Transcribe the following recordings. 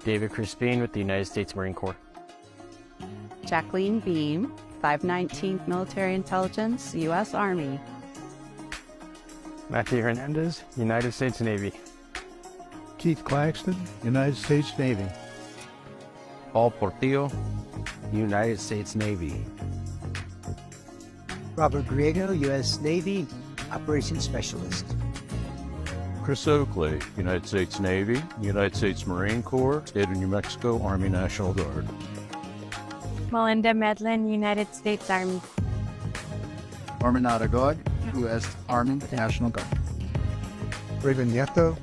David Crispin with the United States Marine Corps. Jacqueline Beam, 519th Military Intelligence, U.S. Army. Matthew Hernandez, United States Navy. Keith Claxton, United States Navy. Paul Portillo, United States Navy. Robert Griego, U.S. Navy, Operations Specialist. Chris Oakley, United States Navy, United States Marine Corps, State of New Mexico Army National Guard. Melinda Medlin, United States Army. Norman Aragod, U.S. Army National Guard. Raven Nieto,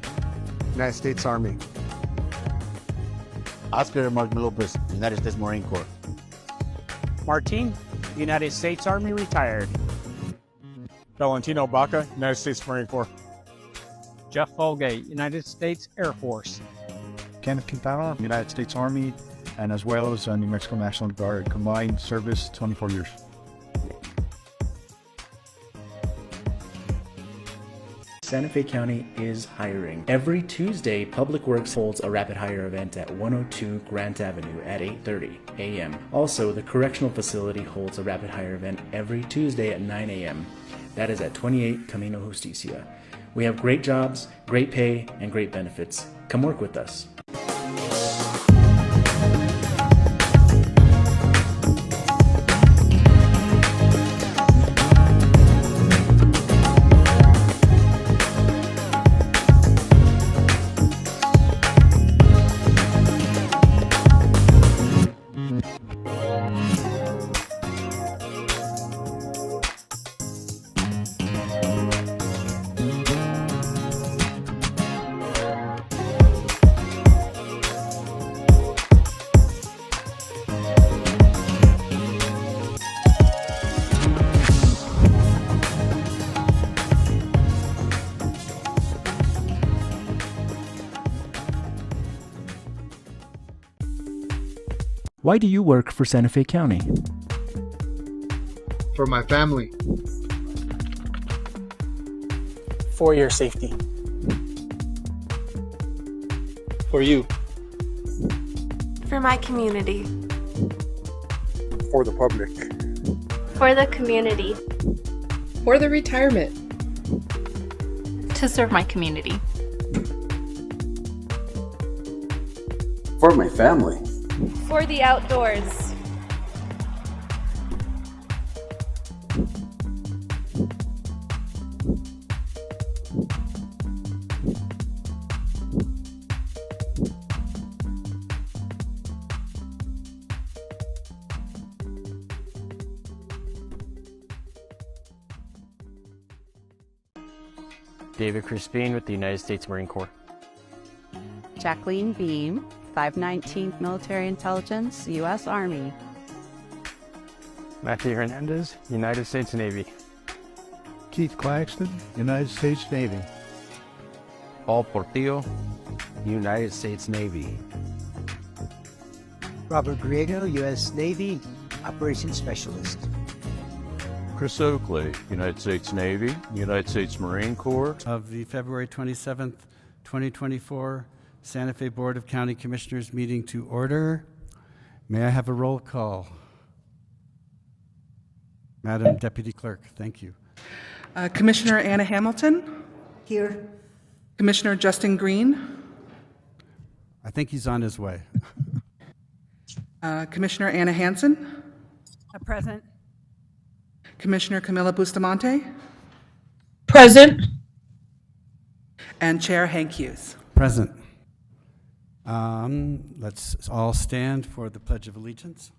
United States Army. Oscar Martin Lopez, United States Marine Corps. Martin, United States Army, retired. Valentino Baca, United States Marine Corps. Jeff Folgate, United States Air Force. Kenneth Quintana, United States Army, and as well as New Mexico National Guard. Combined service, 24 years. Santa Fe County is hiring. Every Tuesday, Public Works holds a rapid hire event at 102 Grant Avenue at 8:30 a.m. Also, the Correctional Facility holds a rapid hire event every Tuesday at 9 a.m. That is at 28 Camino Justicia. We have great jobs, great pay, and great benefits. Come work with us. Why do you work for Santa Fe County? For my family. For your safety. For you. For my community. For the public. For the community. For the retirement. To serve my community. For my family. For the outdoors. David Crispin with the United States Marine Corps. Jacqueline Beam, 519th Military Intelligence, U.S. Army. Matthew Hernandez, United States Navy. Keith Claxton, United States Navy. Paul Portillo, United States Navy. Robert Griego, U.S. Navy, Operations Specialist. Chris Oakley, United States Navy, United States Marine Corps. Of the February 27th, 2024 Santa Fe Board of County Commissioners meeting to order. May I have a roll call? Madam Deputy Clerk, thank you. Commissioner Anna Hamilton. Here. Commissioner Justin Green. I think he's on his way. Commissioner Anna Hansen. Present. Commissioner Camilla Bustamante. Present. And Chair Hank Hughes. Present. Let's all stand for the Pledge of Allegiance.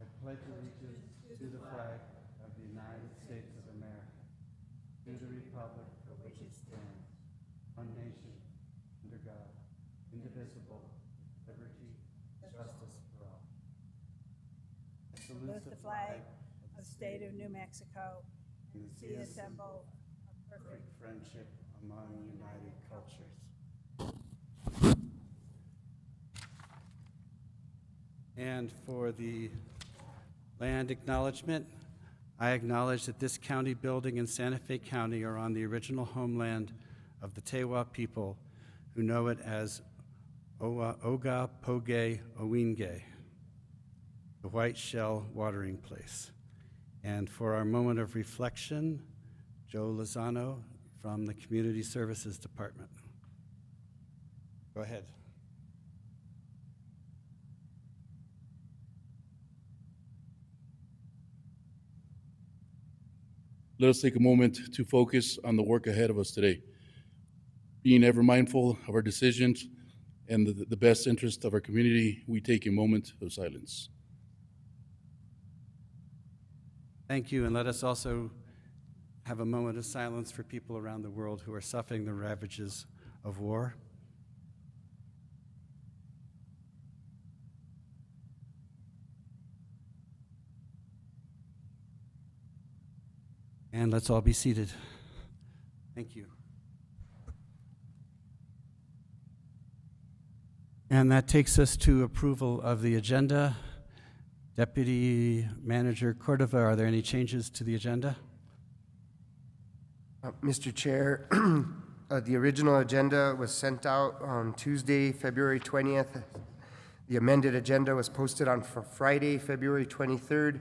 I pledge allegiance to the flag of the United States of America, to the republic for which it stands, one nation, under God, indivisible, liberty, and justice for all. I salute the flag of the state of New Mexico and see a symbol of perfect friendship among united cultures. And for the land acknowledgement, I acknowledge that this county building and Santa Fe County are on the original homeland of the Tewa people who know it as Oga Poge Owinge, the White Shell Watering Place. And for our moment of reflection, Joe Lozano from the Community Services Department. Go ahead. Let us take a moment to focus on the work ahead of us today, being ever mindful of our decisions and the best interest of our community. We take a moment of silence. Thank you, and let us also have a moment of silence for people around the world who are suffering the ravages of war. And let's all be seated. Thank you. And that takes us to approval of the agenda. Deputy Manager Cordova, are there any changes to the agenda? Mr. Chair, the original agenda was sent out on Tuesday, February 20th. The amended agenda was posted on Friday, February 23rd.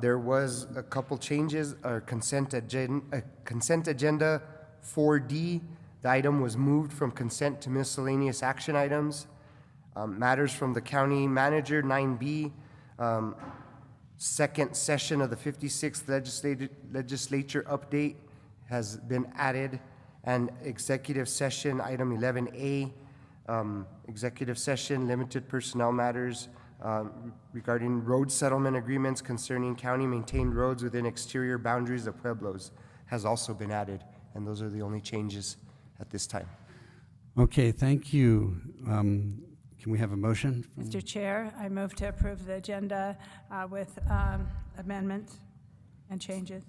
There was a couple changes. Our consent agenda 4D, the item was moved from consent to miscellaneous action items. Matters from the county manager, 9B, second session of the 56th legislature update has been added, and executive session, item 11A, executive session, limited personnel matters, regarding road settlement agreements concerning county-maintained roads within exterior boundaries of pueblos has also been added, and those are the only changes at this time. Okay, thank you. Can we have a motion? Mr. Chair, I move to approve the agenda with amendments and changes.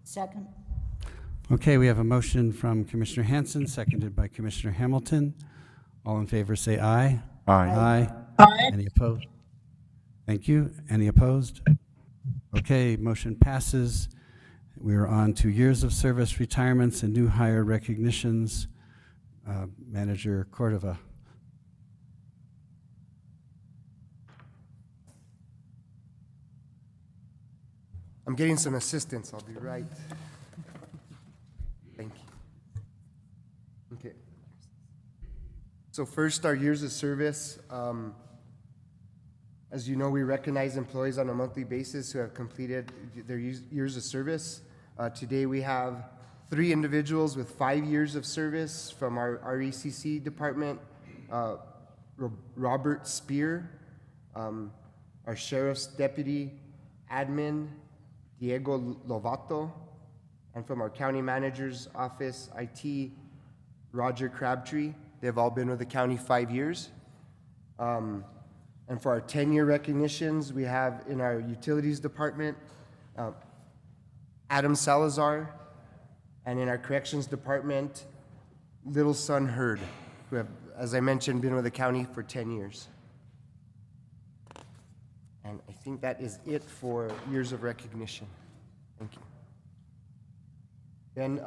Second. Okay, we have a motion from Commissioner Hanson, seconded by Commissioner Hamilton. All in favor say aye. Aye. Aye. Any opposed? Thank you. Any opposed? Okay, motion passes. We are on to years of service, retirements, and new hire recognitions. Manager Cordova. I'm getting some assistance. I'll be right. Thank you. Okay. So first, our years of service. As you know, we recognize employees on a monthly basis who have completed their years of service. Today, we have 3 individuals with 5 years of service from our RECC department. Robert Spear, our sheriff's deputy admin, Diego Lovato, and from our county manager's office, IT, Roger Crabtree. They've all been with the county 5 years. And for our 10-year recognitions, we have in our utilities department, Adam Salazar, and in our corrections department, Little Son Hurd, who have, as I mentioned, been with the county for 10 years. And I think that is it for years of recognition. Thank you. Then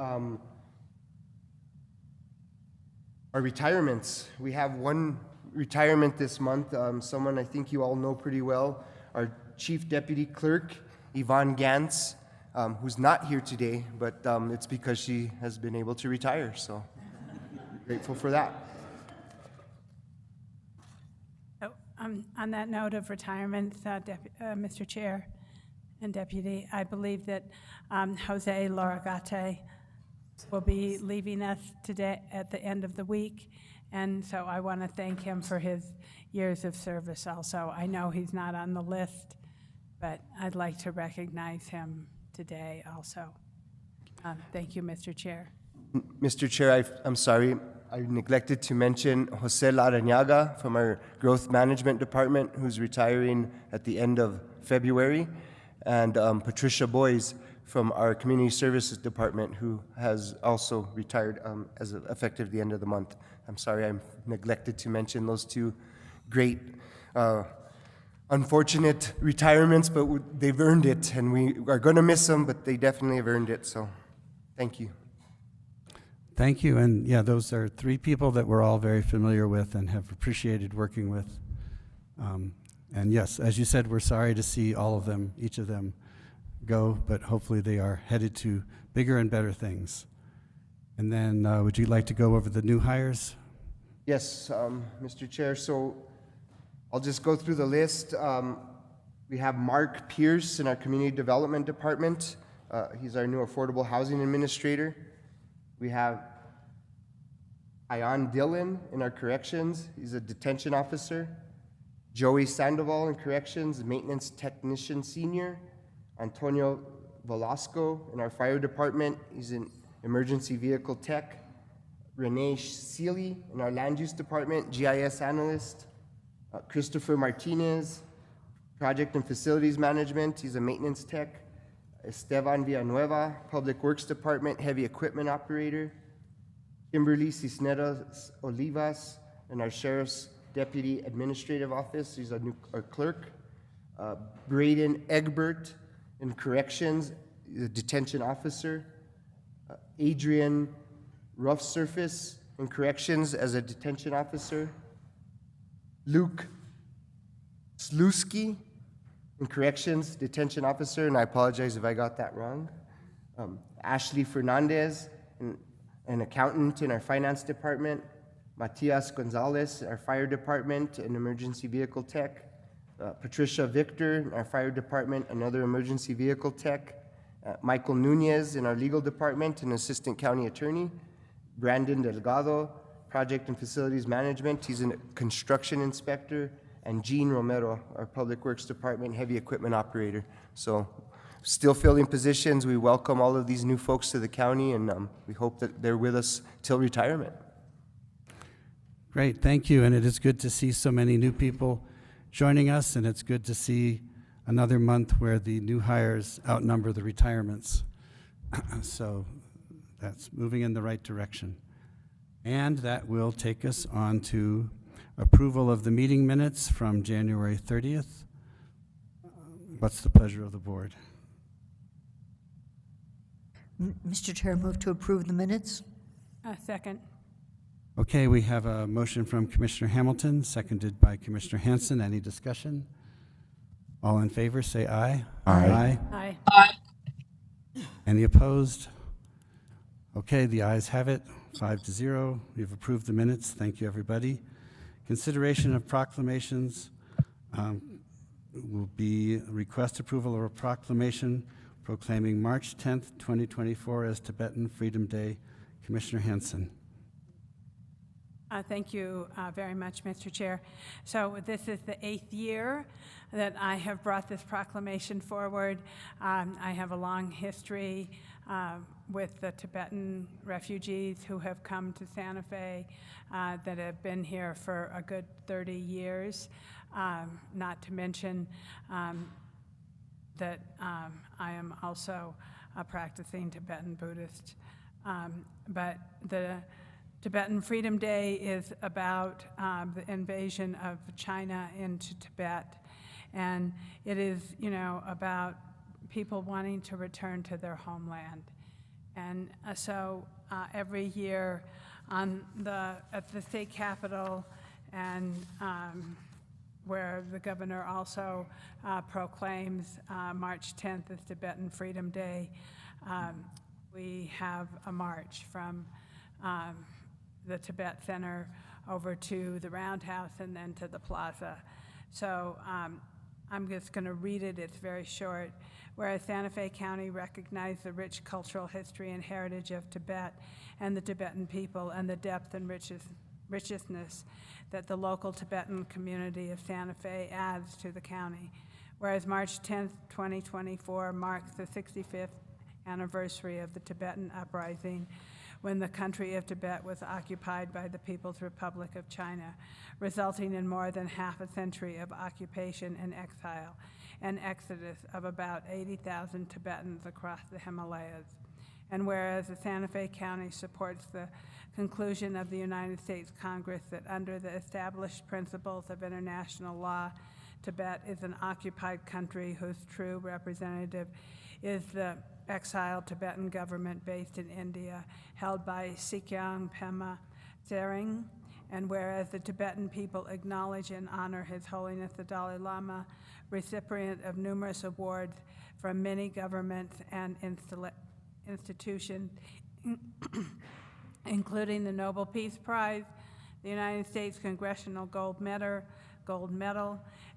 our retirements. We have one retirement this month, someone I think you all know pretty well, our Chief Deputy Clerk, Yvonne Gantz, who's not here today, but it's because she has been able to retire, so grateful for that. On that note of retirement, Mr. Chair and Deputy, I believe that Jose Larragate will be leaving us today at the end of the week, and so I want to thank him for his years of service also. I know he's not on the list, but I'd like to recognize him today also. Thank you, Mr. Chair. Mr. Chair, I'm sorry, I neglected to mention Jose Larrañaga from our Growth Management Department, who's retiring at the end of February, and Patricia Boys from our Community Services Department, who has also retired as effective the end of the month. I'm sorry I neglected to mention those two great unfortunate retirements, but they've earned it, and we are going to miss them, but they definitely have earned it. So, thank you. Thank you. And yeah, those are three people that we're all very familiar with and have appreciated working with. And yes, as you said, we're sorry to see all of them, each of them, go, but hopefully they are headed to bigger and better things. And then would you like to go over the new hires? Yes, Mr. Chair. So I'll just go through the list. We have Mark Pierce in our Community Development Department. He's our new Affordable Housing Administrator. We have Ayan Dillon in our Corrections. He's a Detention Officer. Joey Sandoval in Corrections, Maintenance Technician Senior. Antonio Velasco in our Fire Department. He's an Emergency Vehicle Tech. Renee Seeley in our Land Use Department, GIS Analyst. Christopher Martinez, Project and Facilities Management. He's a Maintenance Tech. Esteban Villanueva, Public Works Department, Heavy Equipment Operator. Kimberly Cisneros Olivas in our Sheriff's Deputy Administrative Office. He's our clerk. Braden Egbert in Corrections, he's a Detention Officer. Adrian Rough Surface in Corrections as a Detention Officer. Luke Sluski in Corrections, Detention Officer, and I apologize if I got that wrong. Ashley Fernandez, an accountant in our Finance Department. Matias Gonzalez, our Fire Department, an Emergency Vehicle Tech. Patricia Victor, in our Fire Department, another Emergency Vehicle Tech. Michael Nunez in our Legal Department, an Assistant County Attorney. Brandon Delgado, Project and Facilities Management, he's a Construction Inspector. And Gene Romero, our Public Works Department, Heavy Equipment Operator. So, still filling positions. We welcome all of these new folks to the county, and we hope that they're with us till retirement. Great, thank you. And it is good to see so many new people joining us, and it's good to see another month where the new hires outnumber the retirements. So that's moving in the right direction. And that will take us on to approval of the meeting minutes from January 30th. What's the pleasure of the board? Mr. Chair, move to approve the minutes. Second. Okay, we have a motion from Commissioner Hamilton, seconded by Commissioner Hanson. Any discussion? All in favor, say aye. Aye. Aye. Aye. Any opposed? Okay, the ayes have it, 5-0. We've approved the minutes. Thank you, everybody. Consideration of proclamations will be request approval of a proclamation proclaiming March 10th, 2024 as Tibetan Freedom Day. Commissioner Hanson. Thank you very much, Mr. Chair. So this is the 8th year that I have brought this proclamation forward. I have a long history with the Tibetan refugees who have come to Santa Fe that have been here for a good 30 years, not to mention that I am also a practicing Tibetan Buddhist. But the Tibetan Freedom Day is about the invasion of China into Tibet. And it is, about people wanting to return to their homeland. And so every year at the state capitol and where the governor also proclaims March 10th as Tibetan Freedom Day, we have a march from the Tibet Center over to the Roundhouse and then to the plaza. So I'm just going to read it. It's very short. Whereas Santa Fe County recognized the rich cultural history and heritage of Tibet and the Tibetan people and the depth and richness that the local Tibetan community of Santa Fe adds to the county. Whereas March 10th, 2024 marks the 65th anniversary of the Tibetan uprising, when the country of Tibet was occupied by the People's Republic of China, resulting in more than half a century of occupation and exile, and exodus of about 80,000 Tibetans across the Himalayas. And whereas the Santa Fe County supports the conclusion of the United States Congress that under the established principles of international law, Tibet is an occupied country whose true representative is the exiled Tibetan government based in India, held by Sikyang Pema Tsering. And whereas the Tibetan people acknowledge and honor His Holiness the Dalai Lama, recipient of numerous awards from many governments and institutions, including the Nobel Peace Prize, the United States Congressional Gold Medal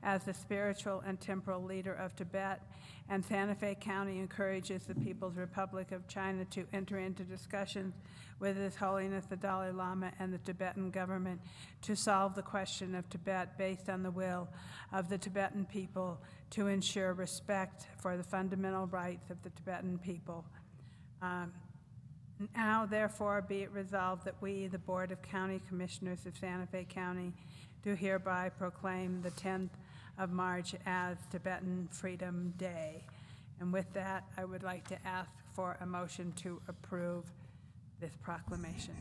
as the spiritual and temporal leader of Tibet, and Santa Fe County encourages the People's Republic of China to enter into discussions with His Holiness the Dalai Lama and the Tibetan government to solve the question of Tibet based on the will of the Tibetan people to ensure respect for the fundamental rights of the Tibetan people. Now, therefore, be it resolved that we, the Board of County Commissioners of Santa Fe County, do hereby proclaim the 10th of March as Tibetan Freedom Day. And with that, I would like to ask for a motion to approve this proclamation.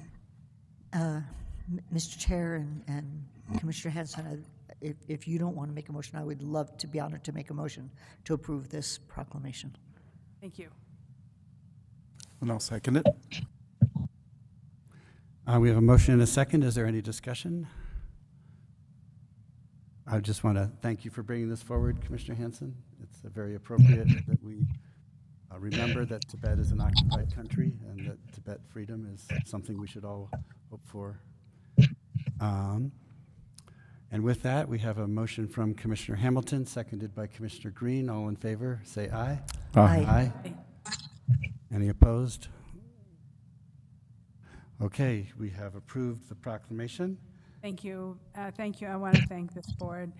Mr. Chair and Commissioner Hanson, if you don't want to make a motion, I would love to be honored to make a motion to approve this proclamation. Thank you. And I'll second it. We have a motion and a second. Is there any discussion? I just want to thank you for bringing this forward, Commissioner Hanson. It's very appropriate that we remember that Tibet is an occupied country and that Tibet freedom is something we should all hope for. And with that, we have a motion from Commissioner Hamilton, seconded by Commissioner Green. All in favor, say aye. Aye. Aye. Any opposed? Okay, we have approved the proclamation. Thank you. Thank you. I want to thank this board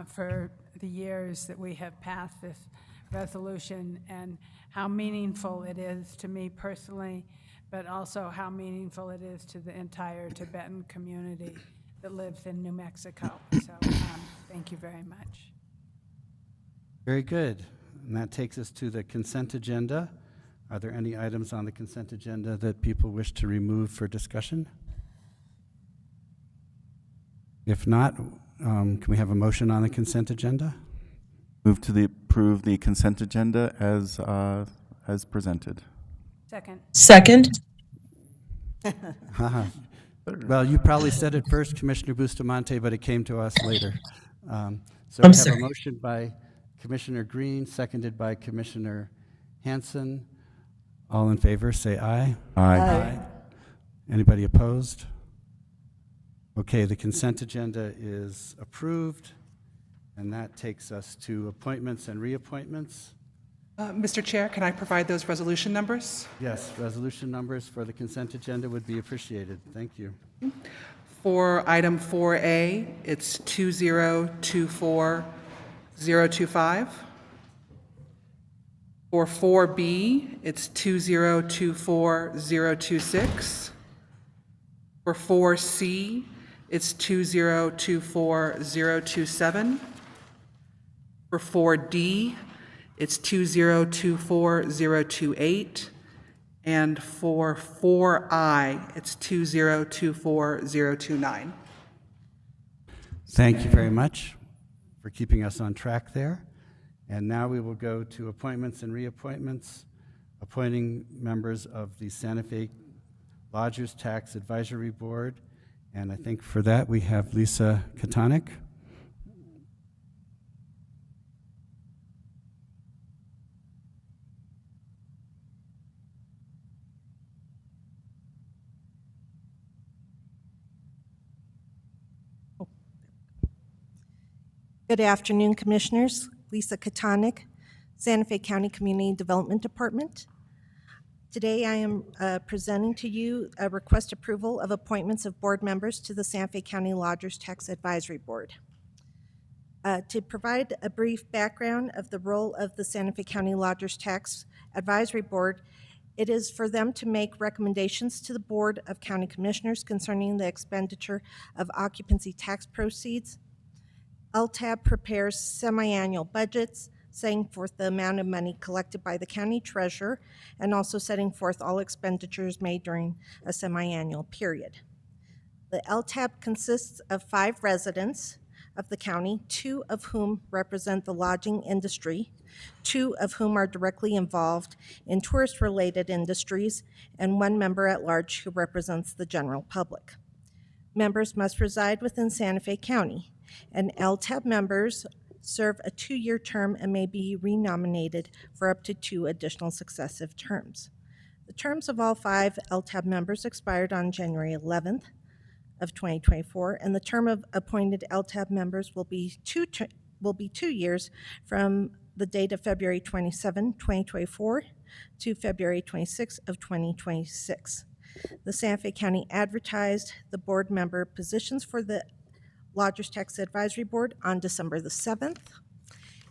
for the years that we have passed this resolution and how meaningful it is to me personally, but also how meaningful it is to the entire Tibetan community that lives in New Mexico. So thank you very much. Very good. And that takes us to the consent agenda. Are there any items on the consent agenda that people wish to remove for discussion? If not, can we have a motion on the consent agenda? Move to approve the consent agenda as presented. Second. Second. Well, you probably said it first, Commissioner Bustamante, but it came to us later. So I'm we have sorry. a motion by Commissioner Green, seconded by Commissioner Hanson. All in favor, say aye. Aye. Anybody opposed? Okay, the consent agenda is approved, and that takes us to appointments and reappointments. Mr. Chair, can I provide those resolution numbers? Yes, resolution numbers for the consent agenda would be appreciated. Thank you. For item 4A, it's 2024025. For 4B, it's 2024026. For 4C, it's 2024027. For 4D, it's 2024028. And for 4I, it's 2024029. Thank you very much for keeping us on track there. And now we will go to appointments and reappointments, appointing members of the Santa Fe Lodgers Tax Advisory Board. And I think for that we have Lisa Katanik. Good afternoon, Commissioners. Lisa Katanik, Santa Fe County Community Development Department. Today I am presenting to you a request approval of appointments of board members to the Santa Fe County Lodgers Tax Advisory Board. To provide a brief background of the role of the Santa Fe County Lodgers Tax Advisory Board, it is for them to make recommendations to the Board of County Commissioners concerning the expenditure of occupancy tax proceeds. LTAB prepares semi-annual budgets, setting forth the amount of money collected by the county treasurer, and also setting forth all expenditures made during a semi-annual period. The LTAB consists of 5 residents, of the county, 2 of whom represent the lodging industry, 2 of whom are directly involved in tourist-related industries, and 1 member at large who represents the general public. Members must reside within Santa Fe County, and LTAB members serve a 2-year term and may be renominated for up to 2 additional successive terms. The terms of all 5 LTAB members expired on January 11th of 2024, and the term of appointed LTAB members will be 2 years from the date of February 27, 2024 to February 26 of 2026. The Santa Fe County advertised the board member positions for the Lodgers Tax Advisory Board on December the 7th.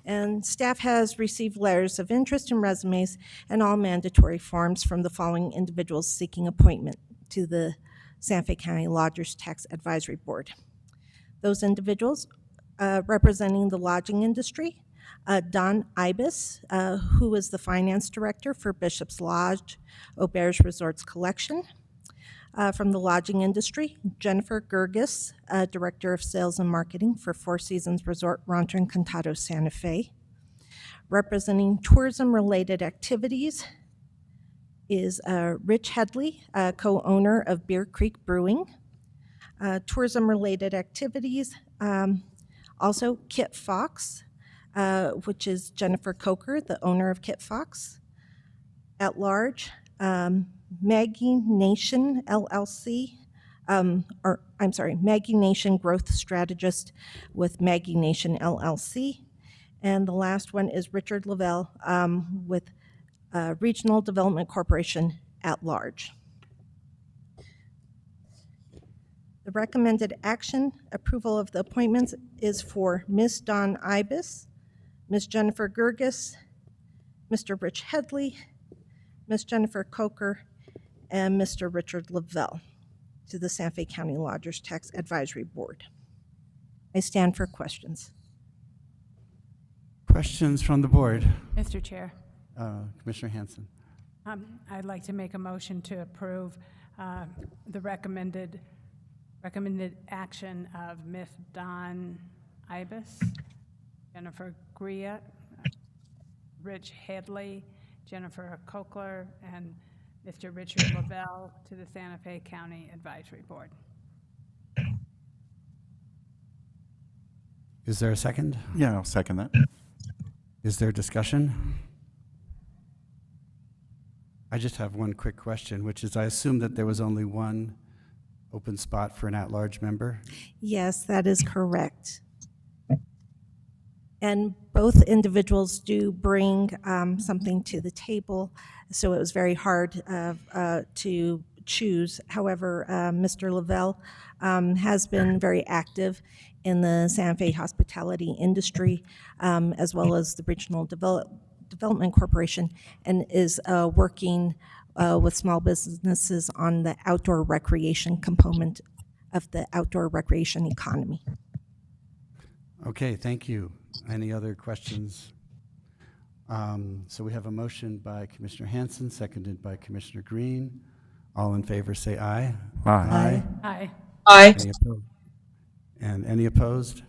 And staff has received letters of interest and resumes and all mandatory forms from the following individuals seeking appointment to the Santa Fe County Lodgers Tax Advisory Board. Those individuals representing the lodging industry, Don Ibis, who is the finance director for Bishop's Lodge, Auberge Resorts Collection. From the lodging industry, Jennifer Gergis, Director of Sales and Marketing for Four Seasons Resort Rancho Encantado Santa Fe. Representing tourism-related activities is Rich Headley, co-owner of Bear Creek Brewing. Tourism-related activities, also Kit Fox, which is Jennifer Coker, the owner of Kit Fox. At large, Maggie Nation LLC, Maggie Nation Growth Strategist with Maggie Nation LLC. And the last one is Richard Lavelle with Regional Development Corporation at large. The recommended action approval of the appointments is for Ms. Dawn Ibis, Ms. Jennifer Gergis, Mr. Rich Headley, Ms. Jennifer Coker, and Mr. Richard Lavelle to the Santa Fe County Lodgers Tax Advisory Board. I stand for questions. Questions from the board? Mr. Chair, Commissioner Hanson. I'd like to make a motion to approve the recommended action of Ms. Dawn Ibis, Jennifer Griot, Rich Headley, Jennifer Coker, and Mr. Richard Lavelle to the Santa Fe County Advisory Board. Is there a second? Yeah, I'll second that. Is there discussion? I just have one quick question, which is I assume that there was only one open spot for an at-large member? Yes, that is correct. And both individuals do bring something to the table, so it was very hard to choose. However, Mr. Lavelle has been very active in the Santa Fe hospitality industry, as well as the Regional Development Corporation, and is working with small businesses on the outdoor recreation component of the outdoor recreation economy. Okay, thank you. Any other questions? So we have a motion by Commissioner Hanson, seconded by Commissioner Green. All in favor say aye. Aye. Aye. Aye. Any opposed? And any opposed?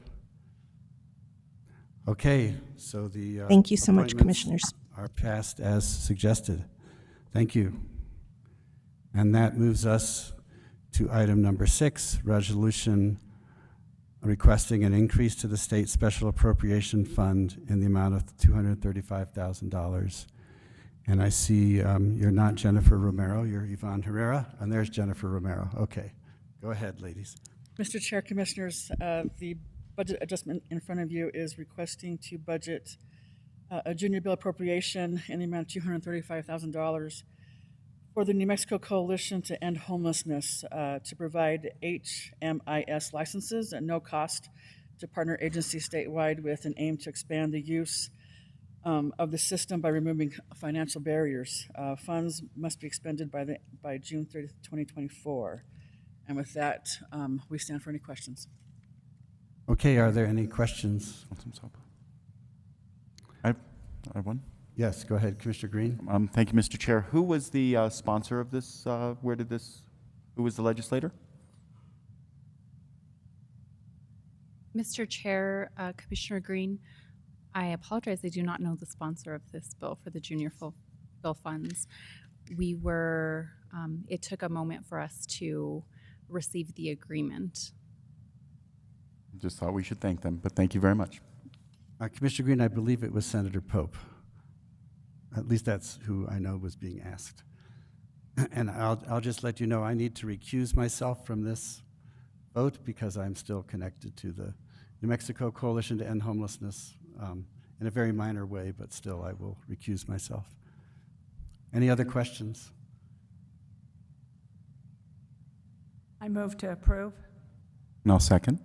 Okay, so the Thank you so much, appointments Commissioners. are passed as suggested. Thank you. And that moves us to item number 6, resolution requesting an increase to the state special appropriation fund in the amount of $235,000. And I see you're not Jennifer Romero, you're Yvonne Herrera, and there's Jennifer Romero. Okay, go ahead, ladies. Mr. Chair, Commissioners, the budget adjustment in front of you is requesting to budget a junior bill appropriation in the amount of $235,000 for the New Mexico Coalition to End Homelessness to provide HMIS licenses at no cost to partner agencies statewide with an aim to expand the use of the system by removing financial barriers. Funds must be expended by June 30th, 2024. And with that, we stand for any questions. Okay, are there any questions? I have one. Yes, go ahead, Commissioner Green. Thank you, Mr. Chair. Who was the sponsor of this? Who was the legislator? Mr. Chair, Commissioner Green, I apologize. I do not know the sponsor of this bill for the junior bill funds. It took a moment for us to receive the agreement. Just thought we should thank them, but thank you very much. Commissioner Green, I believe it was Senator Pope. At least that's who I know was being asked. And I'll just let you know I need to recuse myself from this vote because I'm still connected to the New Mexico Coalition to End Homelessness in a very minor way, but still I will recuse myself. Any other questions? I move to approve. And I'll second.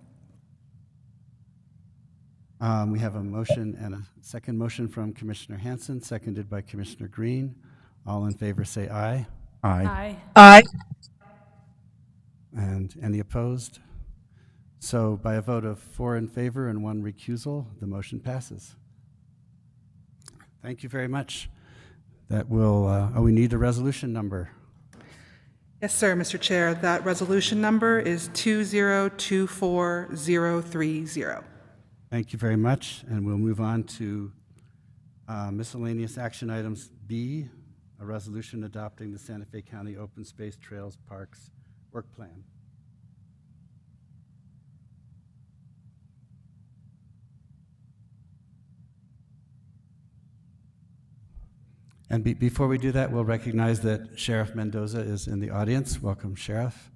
We have a motion and a second motion from Commissioner Hanson, seconded by Commissioner Green. All in favor say aye. Aye. Aye. And any opposed? So by a vote of 4 in favor and 1 recusal, the motion passes. Thank you very much. That will, we need a resolution number. Yes, sir, Mr. Chair. That resolution number is 2024030. Thank you very much. And we'll move on to miscellaneous action items B, a resolution adopting the Santa Fe County Open Space Trails Parks Work Plan. And before we do that, we'll recognize that Sheriff Mendoza is in the audience. Welcome, Sheriff.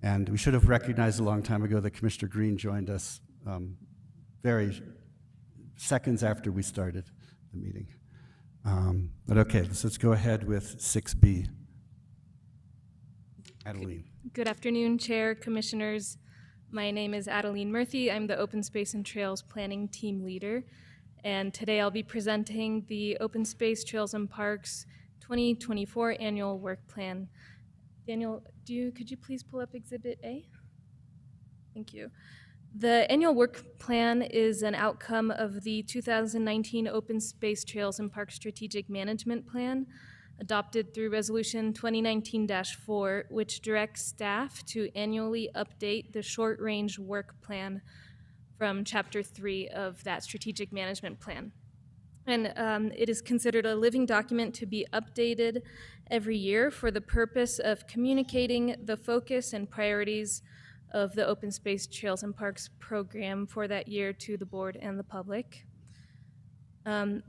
And we should have recognized a long time ago that Commissioner Green joined us very seconds after we started the meeting. But okay, let's go ahead with 6B. Adeline. Good afternoon, Chair, Commissioners. My name is Adeline Murthy. I'm the Open Space and Trails Planning Team Leader. And today I'll be presenting the Open Space Trails and Parks 2024 Annual Work Plan. Daniel, could you please pull up Exhibit A? Thank you. The Annual Work Plan is an outcome of the 2019 Open Space Trails and Parks Strategic Management Plan, adopted through Resolution 2019-4, which directs staff to annually update the short-range work plan from Chapter 3 of that strategic management plan. And it is considered a living document to be updated every year for the purpose of communicating the focus and priorities of the Open Space Trails and Parks program for that year to the board and the public.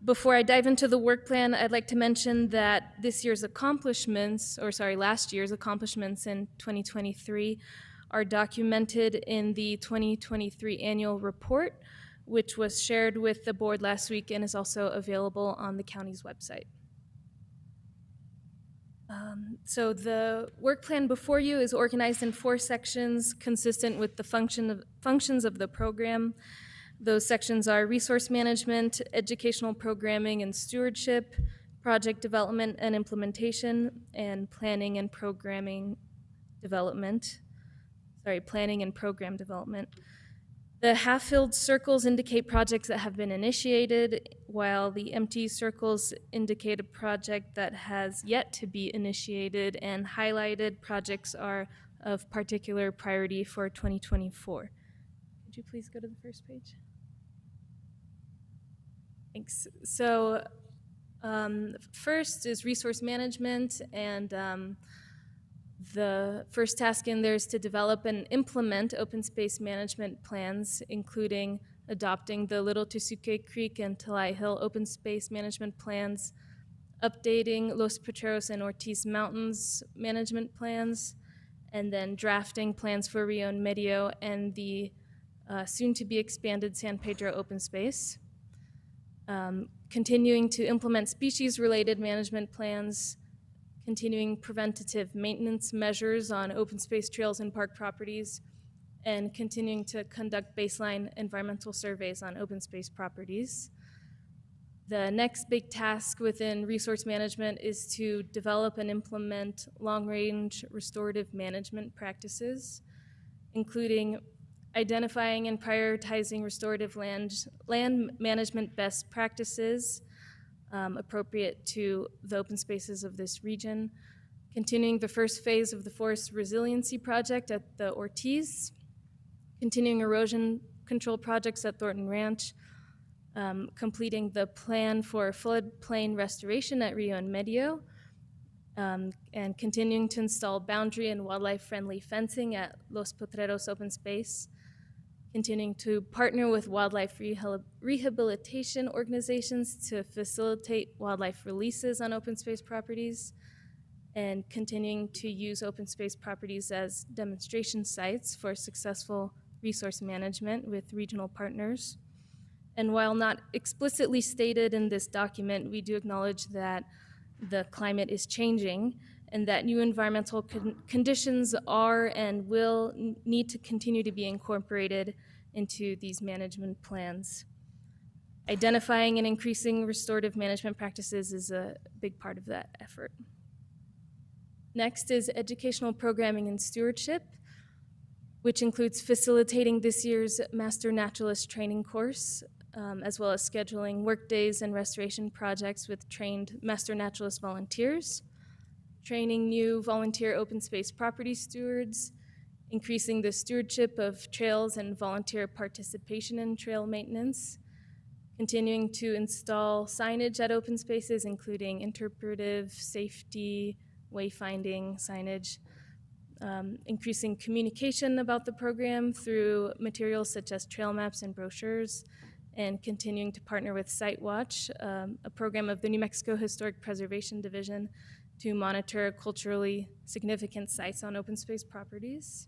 Before I dive into the work plan, I'd like to mention that last year's accomplishments in 2023 are documented in the 2023 annual report, which was shared with the board last week and is also available on the county's website. So the work plan before you is organized in 4 sections consistent with the functions of the program. Those sections are resource management, educational programming and stewardship, project development and implementation, and planning and program development. The half-filled circles indicate projects that have been initiated, while the empty circles indicate a project that has yet to be initiated, and highlighted projects are of particular priority for 2024. Could you please go to the first page? Thanks. So first is resource management, and the first task in there is to develop and implement open space management plans, including adopting the Little Tesuque Creek and Talai Hill open space management plans, updating Los Potreros and Ortiz Mountains management plans, and then drafting plans for Rio and Medio and the soon-to-be expanded San Pedro open space, continuing to implement species-related management plans, continuing preventative maintenance measures on open space trails and park properties, and continuing to conduct baseline environmental surveys on open space properties. The next big task within resource management is to develop and implement long-range restorative management practices, including identifying and prioritizing restorative land management best practices appropriate to the open spaces of this region, continuing the first phase of the Forest Resiliency Project at the Ortiz, continuing erosion control projects at Thornton Ranch, completing the plan for floodplain restoration at Rio and Medio, and continuing to install boundary and wildlife-friendly fencing at Los Potreros Open Space, continuing to partner with wildlife rehabilitation organizations to facilitate wildlife releases on open space properties, and continuing to use open space properties as demonstration sites for successful resource management with regional partners. And while not explicitly stated in this document, we do acknowledge that the climate is changing and that new environmental conditions are and will need to continue to be incorporated into these management plans. Identifying and increasing restorative management practices is a big part of that effort. Next is educational programming and stewardship, which includes facilitating this year's Master Naturalist training course, as well as scheduling workdays and restoration projects with trained Master Naturalist volunteers, training new volunteer open space property stewards, increasing the stewardship of trails and volunteer participation in trail maintenance, continuing to install signage at open spaces, including interpretive, safety, wayfinding signage, increasing communication about the program through materials such as trail maps and brochures, and continuing to partner with SiteWatch, a program of the New Mexico Historic Preservation Division, to monitor culturally significant sites on open space properties.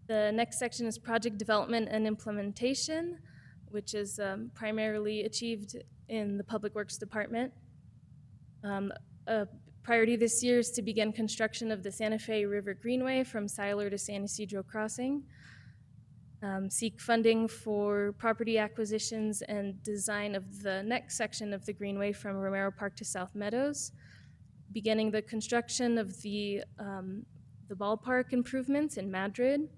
The next section is project development and implementation, which is primarily achieved in the Public Works Department. A priority this year is to begin construction of the Santa Fe River Greenway from Siler to San Ysidro Crossing. Seek funding for property acquisitions and design of the next section of the Greenway from Romero Park to South Meadows. Beginning the construction of the ballpark improvements in Madrid.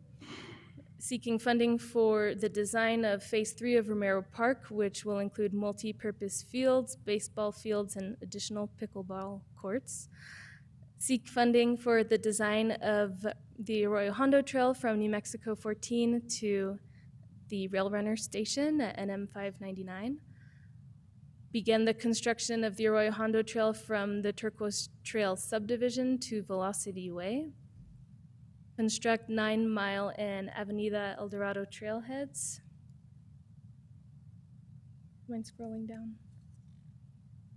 Seeking funding for the design of Phase 3 of Romero Park, which will include multi-purpose fields, baseball fields, and additional pickleball courts. Seek funding for the design of the Arroyo Hondo Trail from New Mexico 14 to the Rail Runner Station at NM 599. Begin the construction of the Arroyo Hondo Trail from the Turquoise Trail subdivision to Velocity Way. Construct 9 Mile and Avenida El Dorado trailheads. Mind scrolling down?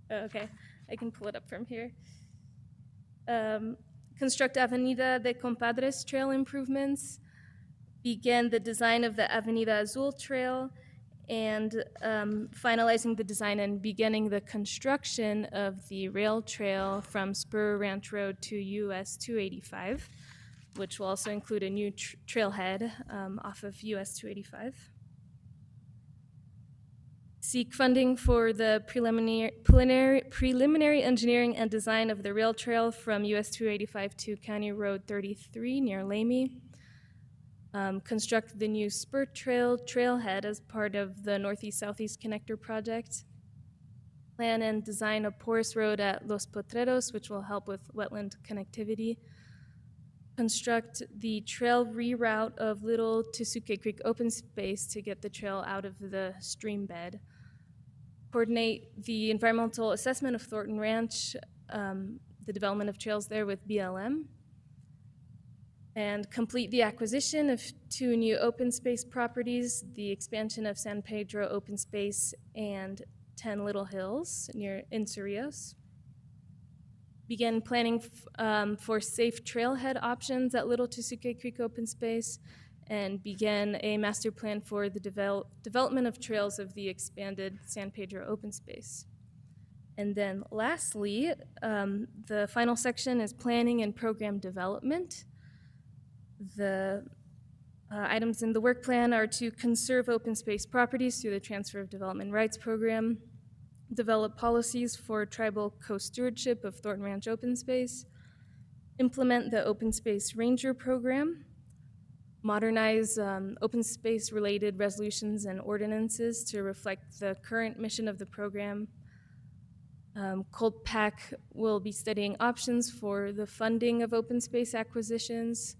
Oh, okay, I can pull it up from here. Construct Avenida de Compadres trail improvements. Begin the design of the Avenida Azul Trail, and finalizing the design and beginning the construction of the rail trail from Spur Ranch Road to US 285. Which will also include a new trailhead off of US 285. Seek funding for the preliminary engineering and design of the rail trail from US 285 to County Road 33 near Lamy. Construct the new Spur Trail trailhead as part of the Northeast-Southeast Connector project. Plan and design a porous road at Los Potreros, which will help with wetland connectivity. Construct the trail reroute of Little Tesuque Creek open space to get the trail out of the stream bed. Coordinate the environmental assessment of Thornton Ranch, the development of trails there with BLM. And complete the acquisition of 2 new open space properties, the expansion of San Pedro open space and 10 Little Hills in Cerrillos. Begin planning for safe trailhead options at Little Tesuque Creek open space, and begin a master plan for the development of trails of the expanded San Pedro open space. And then lastly, the final section is planning and program development. The items in the work plan are to conserve open space properties through the Transfer of Development Rights Program, develop policies for tribal co-stewardship of Thornton Ranch open space, implement the Open Space Ranger Program, modernize open space related resolutions and ordinances to reflect the current mission of the program. ColdPAC will be studying options for the funding of open space acquisitions,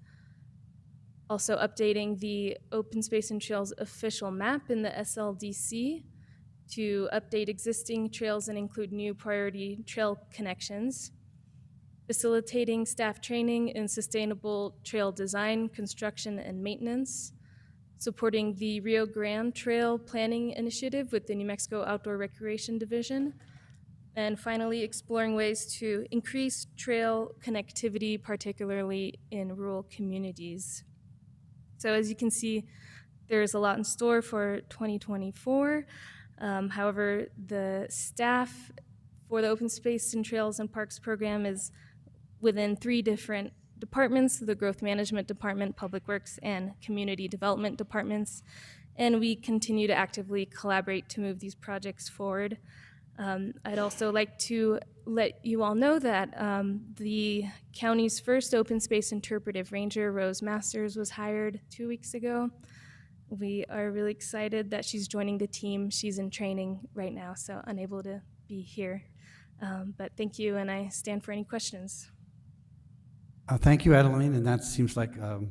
Also updating the Open Space and Trails official map in the SLDC to update existing trails and include new priority trail connections. Facilitating staff training in sustainable trail design, construction, and maintenance. Supporting the Rio Grande Trail Planning Initiative with the New Mexico Outdoor Recreation Division. And finally, exploring ways to increase trail connectivity, particularly in rural communities. So as you can see, there's a lot in store for 2024. However, the staff for the Open Space and Trails and Parks program is within 3 different departments, the Growth Management Department, Public Works, and Community Development Departments. And we continue to actively collaborate to move these projects forward. I'd also like to let you all know that the county's first open space interpretive ranger, Rose Masters, was hired 2 weeks ago. We are really excited that she's joining the team. She's in training right now, so unable to be here. But thank you, and I stand for any questions. Thank you, Adeline, and that seems like a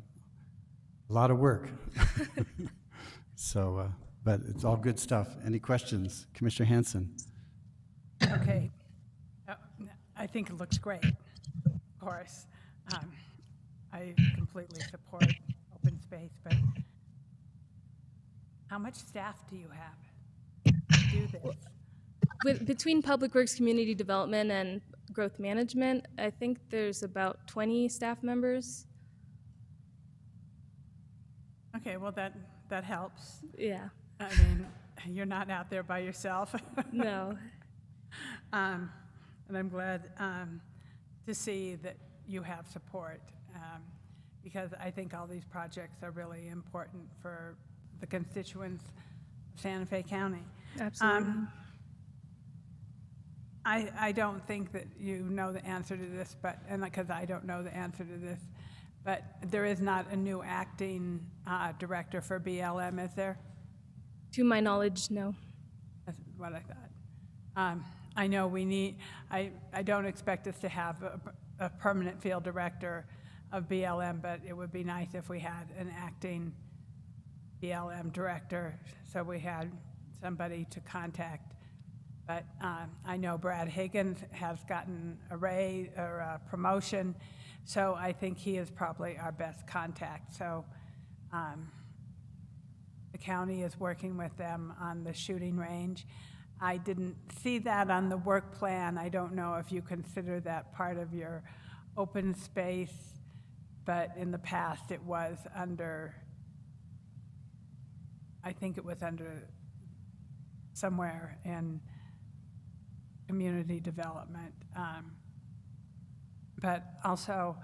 lot of work. So, but it's all good stuff. Any questions? Commissioner Hanson. Okay. I think it looks great, of course. I completely support open space, but how much staff do you have to do this? Between Public Works, Community Development, and Growth Management, I think there's about 20 staff members. Okay, well, that helps. Yeah. I mean, you're not out there by yourself. No. And I'm glad to see that you have support, because I think all these projects are really important for the constituents of Santa Fe County. Absolutely. I don't think that you know the answer to this, and because I don't know the answer to this, but there is not a new acting director for BLM, is there? To my knowledge, no. That's what I thought. I know we need, I don't expect us to have a permanent field director of BLM, but it would be nice if we had an acting BLM director, so we had somebody to contact. But I know Brad Higgins has gotten a raise or a promotion, so I think he is probably our best contact. So the county is working with them on the shooting range. I didn't see that on the work plan. I don't know if you consider that part of your open space, but in the past it was under, I think it was under somewhere in community development. But also,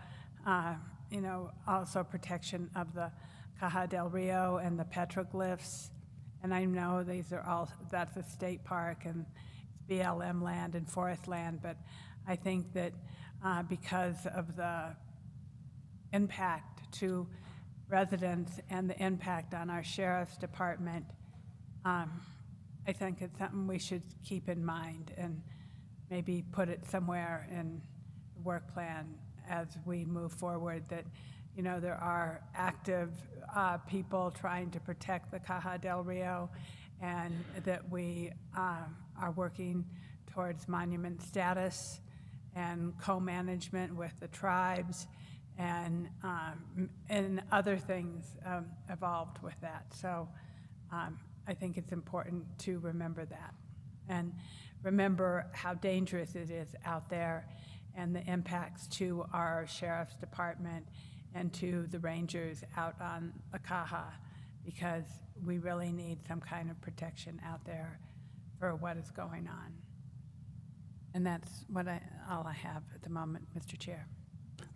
also protection of the Caja del Rio and the petroglyphs. And I know these are all, that's a state park and it's BLM land and forest land, but I think that because of the impact to residents and the impact on our sheriff's department, I think it's something we should keep in mind and maybe put it somewhere in the work plan as we move forward, that there are active people trying to protect the Caja del Rio, and that we are working towards monument status and co-management with the tribes, and other things evolved with that. So I think it's important to remember that and remember how dangerous it is out there and the impacts to our sheriff's department and to the rangers out on the Caja, because we really need some kind of protection out there for what is going on. And that's all I have at the moment, Mr. Chair.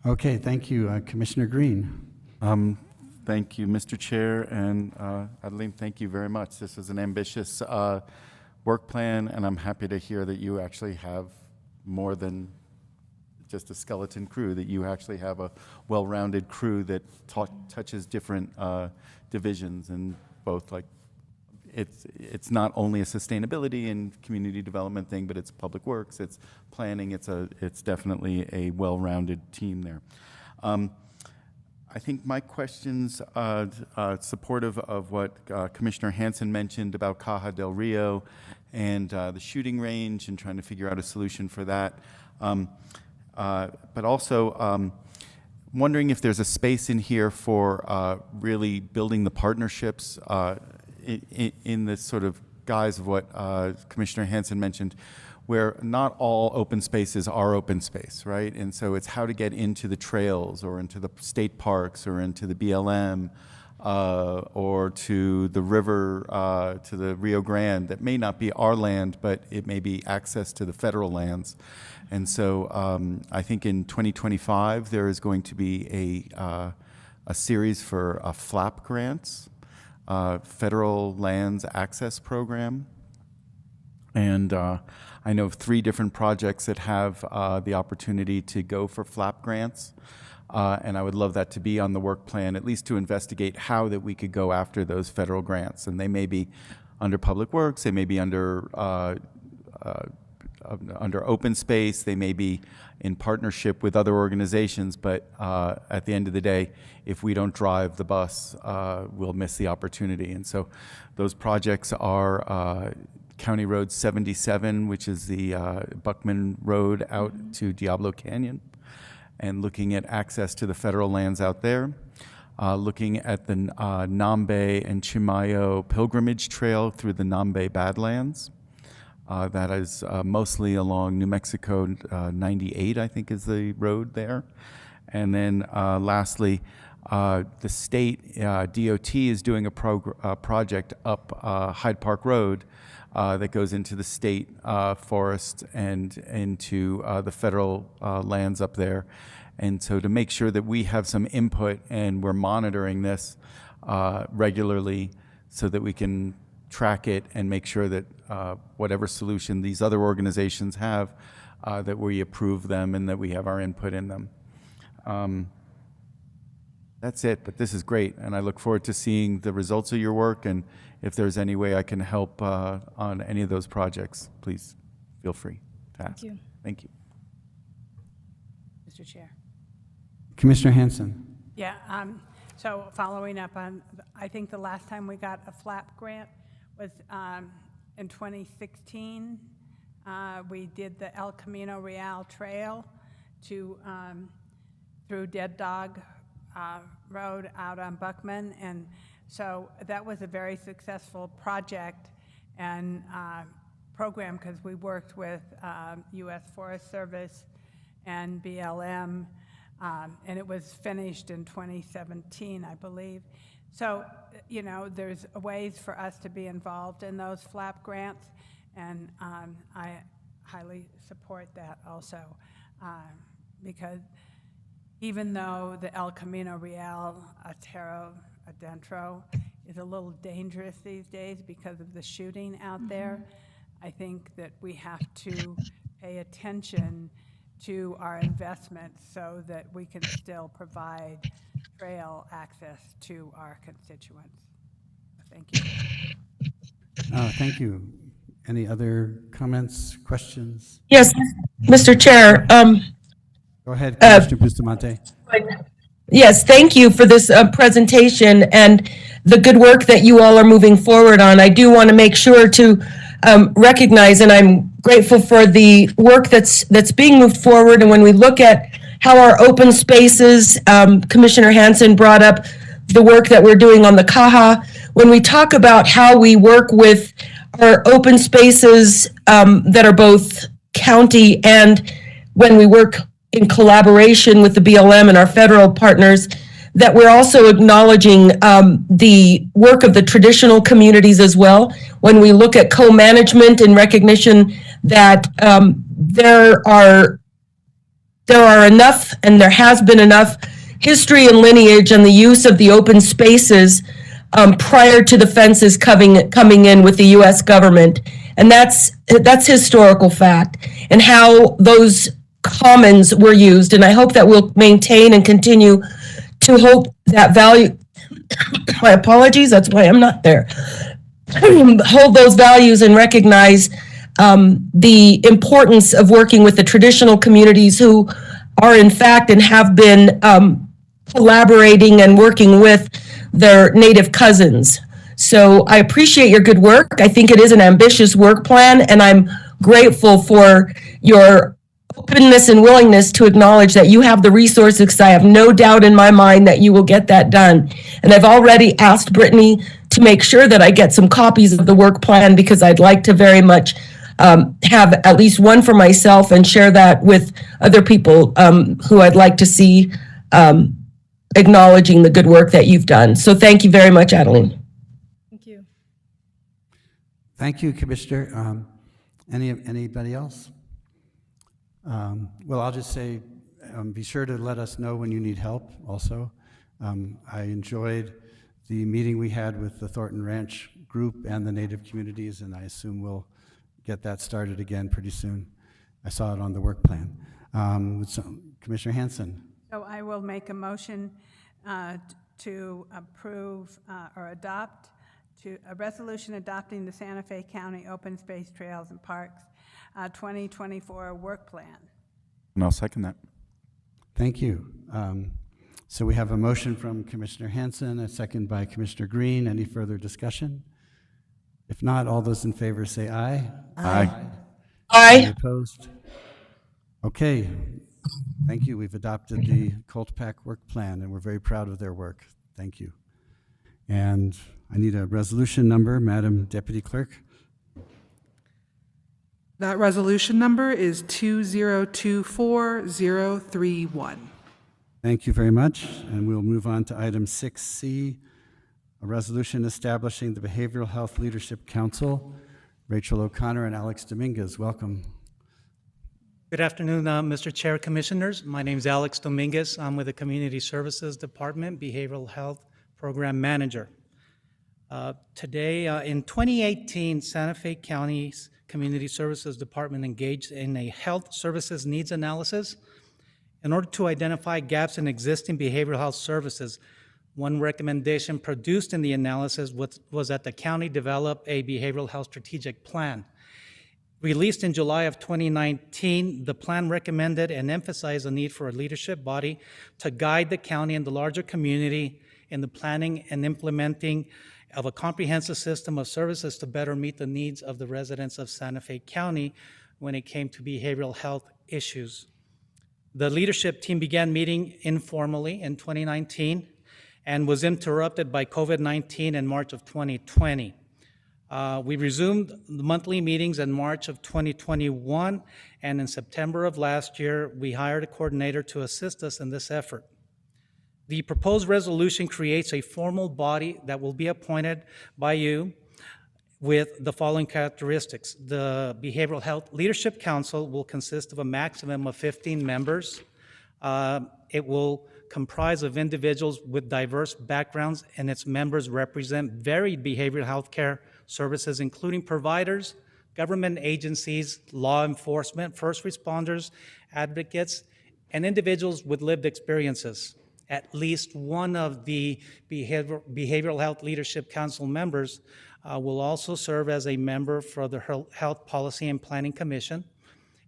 Okay, thank you, Commissioner Green. Thank you, Mr. Chair, and Adeline, thank you very much. This is an ambitious work plan, and I'm happy to hear that you actually have more than just a skeleton crew, that you actually have a well-rounded crew that touches different divisions, and both, like, it's not only a sustainability and community development thing, but it's public works, it's planning, it's definitely a well-rounded team there. I think my questions, supportive of what Commissioner Hanson mentioned about Caja del Rio and the shooting range and trying to figure out a solution for that. But also wondering if there's a space in here for really building the partnerships in this sort of guise of what Commissioner Hanson mentioned, where not all open spaces are open space, right? And so it's how to get into the trails or into the state parks or into the BLM or to the river, to the Rio Grande that may not be our land, but it may be access to the federal lands. And so I think in 2025, there is going to be a series for FLAP grants, Federal Lands Access Program. And I know of 3 different projects that have the opportunity to go for FLAP grants. And I would love that to be on the work plan, at least to investigate how that we could go after those federal grants. And they may be under Public Works, they may be under open space, they may be in partnership with other organizations, but at the end of the day, if we don't drive the bus, we'll miss the opportunity. And so those projects are County Road 77, which is the Buckman Road out to Diablo Canyon, and looking at access to the federal lands out there. Looking at the Nambe and Chimayo Pilgrimage Trail through the Nambe Badlands. That is mostly along New Mexico 98, I think is the road there. And then lastly, the state DOT is doing a project up Hyde Park Road that goes into the state forest and into the federal lands up there. And so to make sure that we have some input and we're monitoring this regularly so that we can track it and make sure that whatever solution these other organizations have, that we approve them and that we have our input in them. That's it, but this is great, and I look forward to seeing the results of your work, and if there's any way I can help on any of those projects, please feel free to ask. Thank you. Thank you. Mr. Chair. Commissioner Hanson. Yeah, so following up on, I think the last time we got a FLAP grant was in 2016. We did the El Camino Real Trail to through Dead Dog Road out on Buckman, and so that was a very successful project and program because we worked with U.S. Forest Service and BLM, and it was finished in 2017, I believe. So, you know, there's ways for us to be involved in those FLAP grants, and I highly support that also, because even though the El Camino Real Cerro Adentro is a little dangerous these days because of the shooting out there, I think that we have to pay attention to our investments so that we can still provide trail access to our constituents. Thank you. Thank you. Any other comments, questions? Yes, Mr. Chair. Go ahead, Commissioner Bustamante. Yes, thank you for this presentation and the good work that you all are moving forward on. I do want to make sure to recognize, and I'm grateful for the work that's being moved forward. And when we look at how our open spaces, Commissioner Hanson brought up the work that we're doing on the Caja. When we talk about how we work with our open spaces that are both county and when we work in collaboration with the BLM and our federal partners, that we're also acknowledging the work of the traditional communities as well. When we look at co-management and recognition that there are enough, and there has been enough history and lineage and the use of the open spaces prior to the fences coming in with the U.S. government. And that's historical fact, and how those commons were used. And I hope that we'll maintain and continue to hope that value, my apologies, that's why I'm not there, hold those values and recognize the importance of working with the traditional communities who are in fact and have been collaborating and working with their Native cousins. So I appreciate your good work. I think it is an ambitious work plan, and I'm grateful for your openness and willingness to acknowledge that you have the resources, because I have no doubt in my mind that you will get that done. And I've already asked Brittany to make sure that I get some copies of the work plan, because I'd like to very much have at least one for myself and share that with other people who I'd like to see acknowledging the good work that you've done. So thank you very much, Adeline. Thank you. Thank you, Commissioner. Anybody else? Well, I'll just say, be sure to let us know when you need help also. I enjoyed the meeting we had with the Thornton Ranch group and the Native communities, and I assume we'll get that started again pretty soon. I saw it on the work plan. Commissioner Hanson. So I will make a motion to approve or adopt a resolution adopting the Santa Fe County Open Space Trails and Parks 2024 work plan. And I'll second that. Thank you. So we have a motion from Commissioner Hanson, a second by Commissioner Green. Any further discussion? If not, all those in favor say aye. Aye. Aye. Any opposed? Okay. Thank you. We've adopted the COLTPAC work plan, and we're very proud of their work. Thank you. And I need a resolution number, Madam Deputy Clerk. That resolution number is 2024031. Thank you very much. And we'll move on to item 6C, a resolution establishing the Behavioral Health Leadership Council. Rachel O'Connor and Alex Dominguez, welcome. Good afternoon, Mr. Chair, Commissioners. My name is Alex Dominguez. I'm with the Community Services Department, Behavioral Health Program Manager. Today, in 2018, Santa Fe County's Community Services Department engaged in a health services needs analysis in order to identify gaps in existing behavioral health services. One recommendation produced in the analysis was that the county develop a behavioral health strategic plan. Released in July of 2019, the plan recommended and emphasized the need for a leadership body to guide the county and the larger community in the planning and implementing of a comprehensive system of services to better meet the needs of the residents of Santa Fe County when it came to behavioral health issues. The leadership team began meeting informally in 2019 and was interrupted by COVID-19 in March of 2020. We resumed the monthly meetings in March of 2021, and in September of last year, we hired a coordinator to assist us in this effort. The proposed resolution creates a formal body that will be appointed by you with the following characteristics. The Behavioral Health Leadership Council will consist of a maximum of 15 members. It will comprise of individuals with diverse backgrounds, and its members represent varied behavioral health care services, including providers, government agencies, law enforcement, first responders, advocates, and individuals with lived experiences. At least one of the Behavioral Health Leadership Council members will also serve as a member for the Health Policy and Planning Commission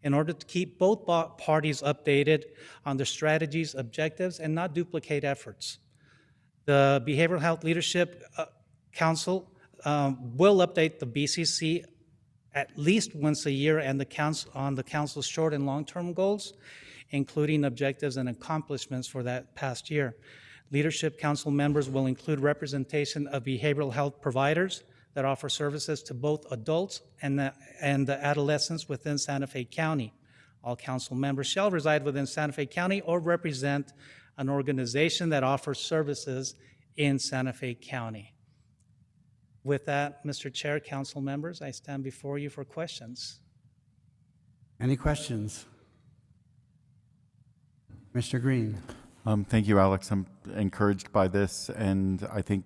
in order to keep both parties updated on their strategies, objectives, and not duplicate efforts. The Behavioral Health Leadership Council will update the BCC at least once a year and on the council's short and long-term goals, including objectives and accomplishments for that past year. Leadership Council members will include representation of behavioral health providers that offer services to both adults and the adolescents within Santa Fe County. All council members shall reside within Santa Fe County or represent an organization that offers services in Santa Fe County. With that, Mr. Chair, council members, I stand before you for questions. Any questions? Mr. Green. Thank you, Alex. I'm encouraged by this, and I think,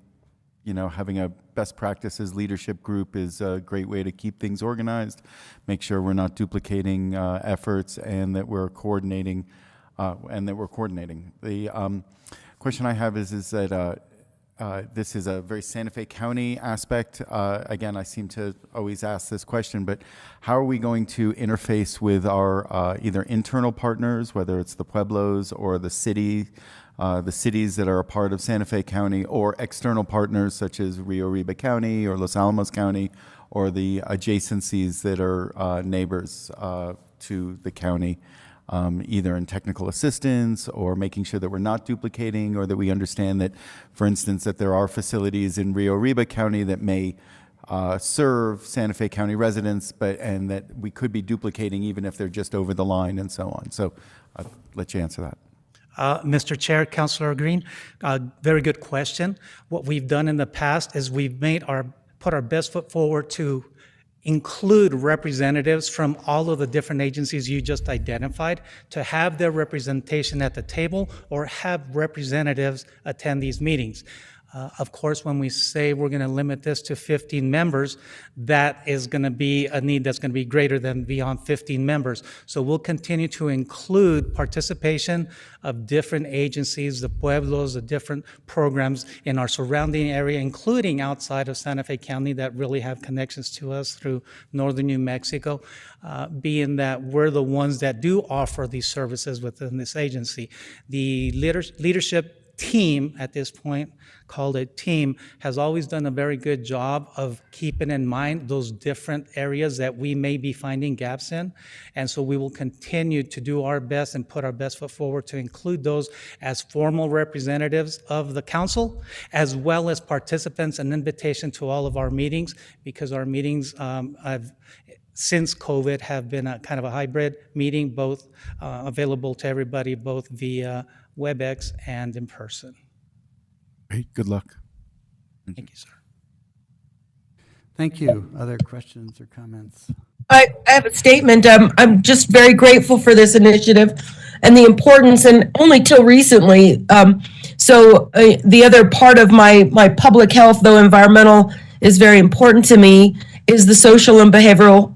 having a best practices leadership group is a great way to keep things organized, make sure we're not duplicating efforts, and that we're coordinating. The question I have is that this is a very Santa Fe County aspect. Again, I seem to always ask this question, but how are we going to interface with our either internal partners, whether it's the Pueblos or the city, the cities that are a part of Santa Fe County or external partners such as Rio Arriba County or Los Alamos County or the adjacencies that are neighbors to the county, either in technical assistance or making sure that we're not duplicating, or that we understand that, for instance, that there are facilities in Rio Arriba County that may serve Santa Fe County residents, and that we could be duplicating even if they're just over the line and so on. So I'll let you answer that. Mr. Chair, Councilor Green, very good question. What we've done in the past is we've put our best foot forward to include representatives from all of the different agencies you just identified, to have their representation at the table or have representatives attend these meetings. Of course, when we say we're going to limit this to 15 members, that is going to be a need that's going to be greater than beyond 15 members. So we'll continue to include participation of different agencies, the pueblos, the different programs in our surrounding area, including outside of Santa Fe County that really have connections to us through northern New Mexico, being that we're the ones that do offer these services within this agency. The leadership team at this point, called a team, has always done a very good job of keeping in mind those different areas that we may be finding gaps in. And so we will continue to do our best and put our best foot forward to include those as formal representatives of the council, as well as participants, an invitation to all of our meetings, because our meetings since COVID have been a kind of a hybrid meeting, both available to everybody, both via WebEx and in person. Great, good luck. Thank you, sir. Thank you. Other questions or comments? I have a statement. I'm just very grateful for this initiative and the importance, and only till recently. The other part of my public health, though environmental is very important to me, is the social and behavioral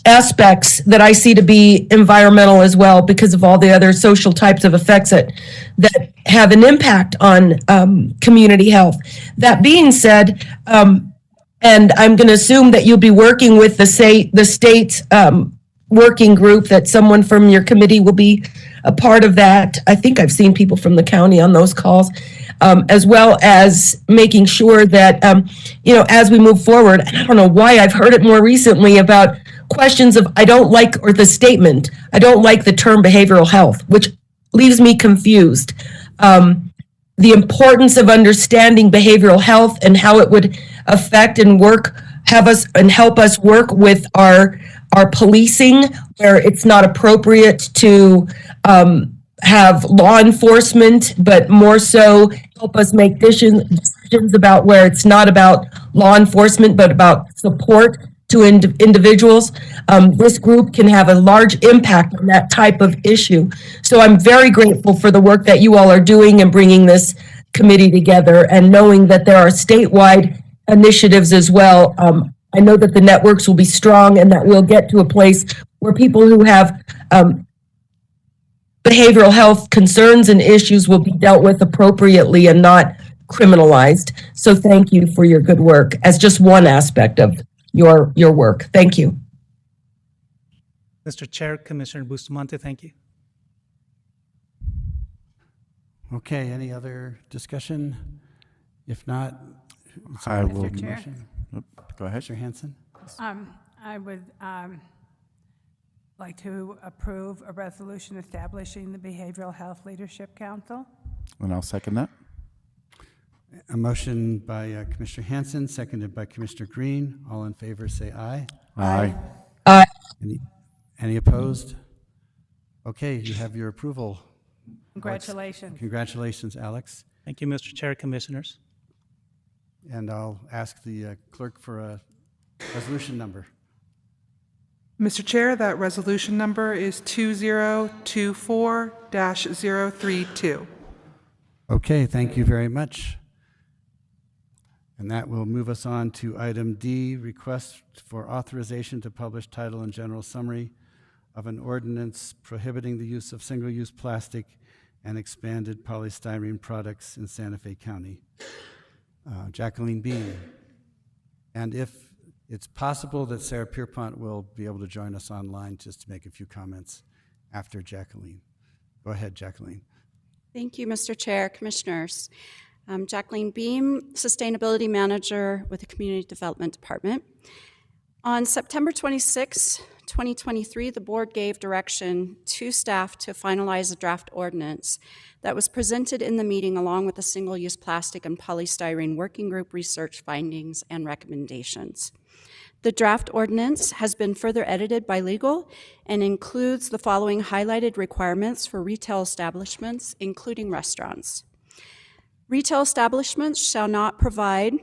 aspects that I see to be environmental as well, because of all the other social types of effects that have an impact on community health. That being said, and I'm going to assume that you'll be working with the state working group, that someone from your committee will be a part of that. I think I've seen people from the county on those calls, as well as making sure that, as we move forward, and I don't know why I've heard it more recently about questions of I don't like the term behavioral health, which leaves me confused. The importance of understanding behavioral health and how it would affect and help us work with our policing, where it's not appropriate to have law enforcement, but more so help us make decisions about where it's not about law enforcement, but about support to individuals. This group can have a large impact on that type of issue. So I'm very grateful for the work that you all are doing and bringing this committee together, and knowing that there are statewide initiatives as well. I know that the networks will be strong, and that we'll get to a place where people who have behavioral health concerns and issues will be dealt with appropriately and not criminalized. So thank you for your good work as just one aspect of your work. Thank you. Mr. Chair, Commissioner Bustamante, thank you. Okay, any other discussion? If not, I will. Mr. Chair. Go ahead. Mr. Hanson. I would like to approve a resolution establishing the Behavioral Health Leadership Council. And I'll second that. A motion by Commissioner Hanson, seconded by Commissioner Green. All in favor, say aye. Aye. Aye. Any opposed? Okay, you have your approval. Congratulations. Congratulations, Alex. Thank you, Mr. Chair, Commissioners. And I'll ask the clerk for a resolution number. Mr. Chair, that resolution number is 2024-032. Okay, thank you very much. And that will move us on to item D, request for authorization to publish title and general summary of an ordinance prohibiting the use of single-use plastic and expanded polystyrene products in Santa Fe County. Jacqueline Bean. And if it's possible that Sarah Pierpont will be able to join us online just to make a few comments after Jacqueline. Go ahead, Jacqueline. Thank you, Mr. Chair, Commissioners. I'm Jacqueline Beam, Sustainability Manager with the Community Development Department. On September 26, 2023, the board gave direction to staff to finalize a draft ordinance that was presented in the meeting along with the single-use plastic and polystyrene working group research findings and recommendations. The draft ordinance has been further edited by legal and includes the following highlighted requirements for retail establishments, including restaurants. Retail establishments shall not provide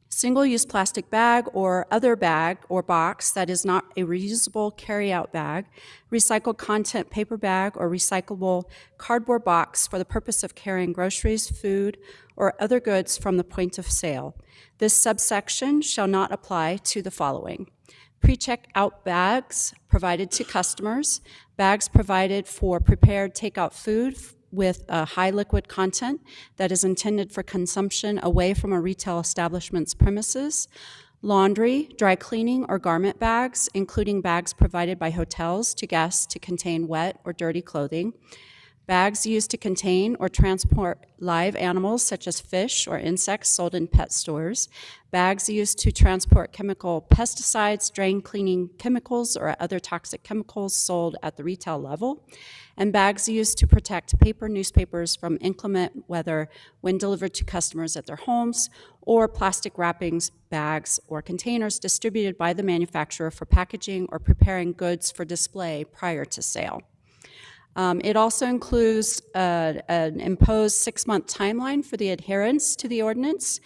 single-use plastic bag or other bag or box that is not a reusable carry-out bag, recycled content paper bag, or recyclable cardboard box for the purpose of carrying groceries, food, or other goods from the point of sale. This subsection shall not apply to the following: pre-check-out bags provided to customers, bags provided for prepared takeout food with a high liquid content that is intended for consumption away from a retail establishment's premises, laundry, dry cleaning, or garment bags, including bags provided by hotels to guests to contain wet or dirty clothing, bags used to contain or transport live animals such as fish or insects sold in pet stores, bags used to transport chemical pesticides, drain cleaning chemicals, or other toxic chemicals sold at the retail level, and bags used to protect paper newspapers from inclement weather when delivered to customers at their homes, or plastic wrappings, bags, or containers distributed by the manufacturer for packaging or preparing goods for display prior to sale. It also includes an imposed 6-month timeline for the adherence to the ordinance.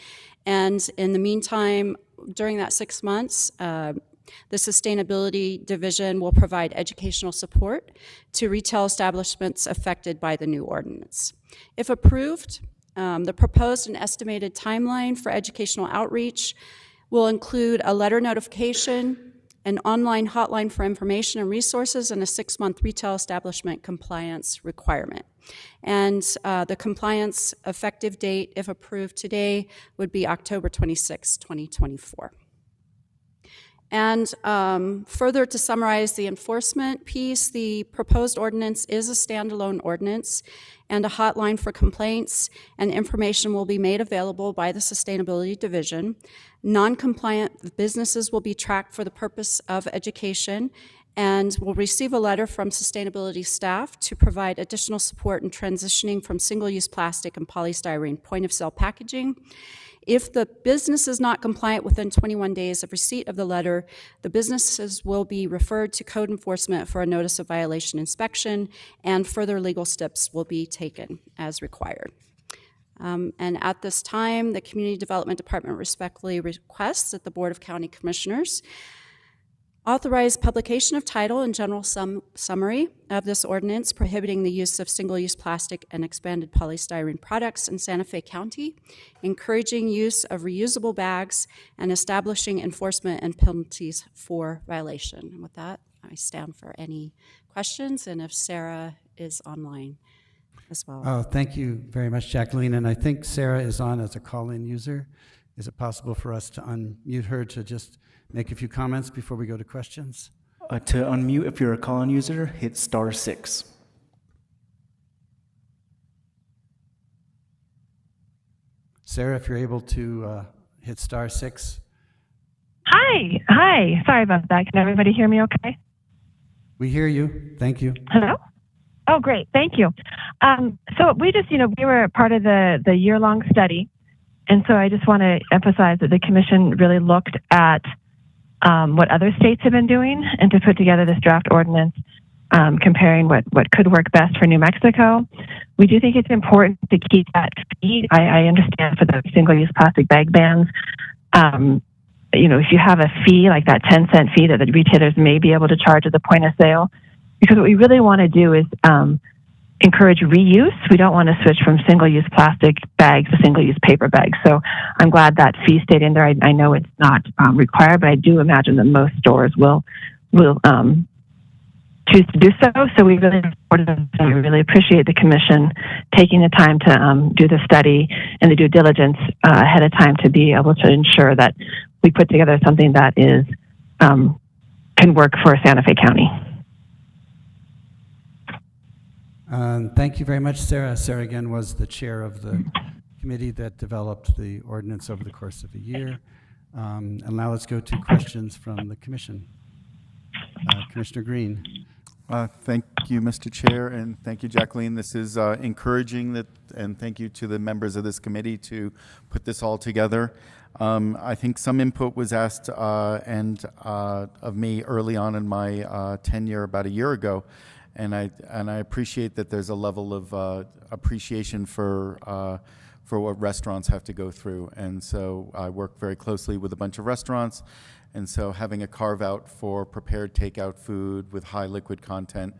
And in the meantime, during that 6 months, the Sustainability Division will provide educational support to retail establishments affected by the new ordinance. If approved, the proposed and estimated timeline for educational outreach will include a letter notification, an online hotline for information and resources, and a 6-month retail establishment compliance requirement. And the compliance effective date, if approved today, would be October 26, 2024. And further to summarize the enforcement piece, the proposed ordinance is a standalone ordinance and a hotline for complaints, and information will be made available by the Sustainability Division. Non-compliant businesses will be tracked for the purpose of education and will receive a letter from sustainability staff to provide additional support in transitioning from single-use plastic and polystyrene point-of-sale packaging. If the business is not compliant within 21 days of receipt of the letter, the businesses will be referred to code enforcement for a notice of violation inspection, and further legal steps will be taken as required. And at this time, the Community Development Department respectfully requests that the Board of County Commissioners authorize publication of title and general summary of this ordinance prohibiting the use of single-use plastic and expanded polystyrene products in Santa Fe County, encouraging use of reusable bags, and establishing enforcement and penalties for violation. And with that, I stand for any questions, and if Sarah is online as well. Oh, thank you very much, Jacqueline. And I think Sarah is on as a call-in user. Is it possible for us to unmute her to just make a few comments before we go to questions? To unmute, if you're a call-in user, hit *6. Sarah, if you're able to hit *6. Hi. Sorry about that. Can everybody hear me okay? We hear you. Thank you. Hello? Oh, great. Thank you. So we just, we were part of the year-long study. And so I just want to emphasize that the commission really looked at what other states have been doing and to put together this draft ordinance comparing what could work best for New Mexico. We do think it's important to keep that fee. I understand for the single-use plastic bag bans, if you have a fee like that 10-cent fee that the retailers may be able to charge at the point of sale, because what we really want to do is encourage reuse. We don't want to switch from single-use plastic bags to single-use paper bags. So I'm glad that fee stayed in there. I know it's not required, but I do imagine that most stores will choose to do so. So we really appreciate the commission taking the time to do the study and the due diligence ahead of time to be able to ensure that we put together something that is can work for Santa Fe County. Thank you very much, Sarah. Sarah, again, was the chair of the committee that developed the ordinance over the course of a year. And now let's go to questions from the commission. Commissioner Green. Thank you, Mr. Chair, and thank you, Jacqueline. This is encouraging, and thank you to the members of this committee to put this all together. I think some input was asked of me early on in my tenure about a year ago, and I appreciate that there's a level of appreciation for what restaurants have to go through. And so I work very closely with a bunch of restaurants. And so having a carve out for prepared takeout food with high liquid content,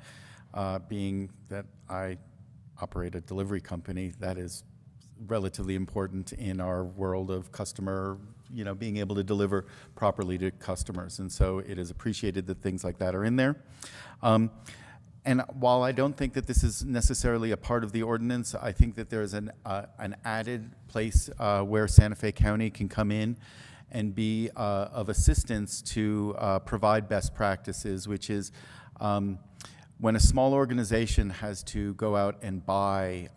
being that I operate a delivery company, that is relatively important in our world of customer, being able to deliver properly to customers. And so it is appreciated that things like that are in there. And while I don't think that this is necessarily a part of the ordinance, I think that there's an added place where Santa Fe County can come in and be of assistance to provide best practices, which is when a small organization has to go out and buy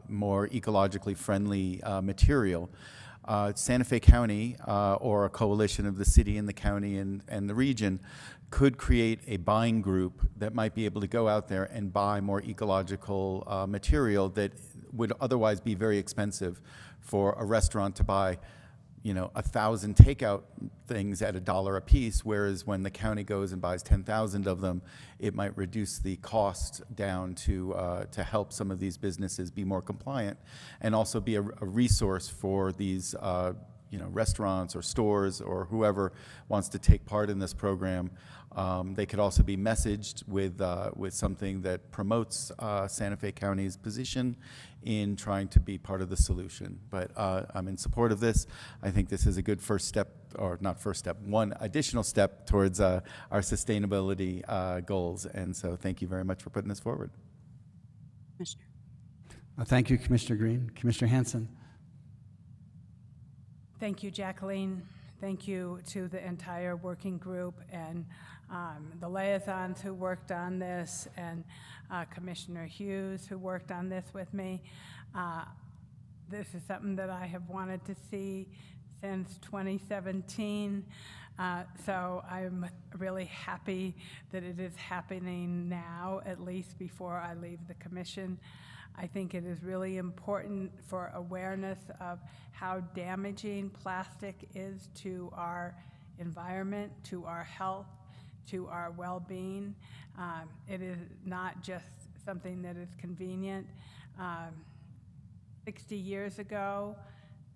more ecologically friendly material, Santa Fe County or a coalition of the city and the county and the region could create a buying group that might be able to go out there and buy more ecological material that would otherwise be very expensive for a restaurant to buy, 1,000 takeout things at $1 a piece, whereas when the county goes and buys 10,000 of them, it might reduce the cost down to help some of these businesses be more compliant, and also be a resource for these restaurants or stores or whoever wants to take part in this program. They could also be messaged with something that promotes Santa Fe County's position in trying to be part of the solution. But I'm in support of this. I think this is a good first step, or not first step, one additional step towards our sustainability goals. And so thank you very much for putting this forward. Commissioner. Thank you, Commissioner Green. Commissioner Hanson. Thank you, Jacqueline. Thank you to the entire working group and the liaisons who worked on this, and Commissioner Hughes who worked on this with me. This is something that I have wanted to see since 2017. So I'm really happy that it is happening now, at least before I leave the commission. I think it is really important for awareness of how damaging plastic is to our environment, to our health, to our well-being. It is not just something that is convenient. 60 years ago,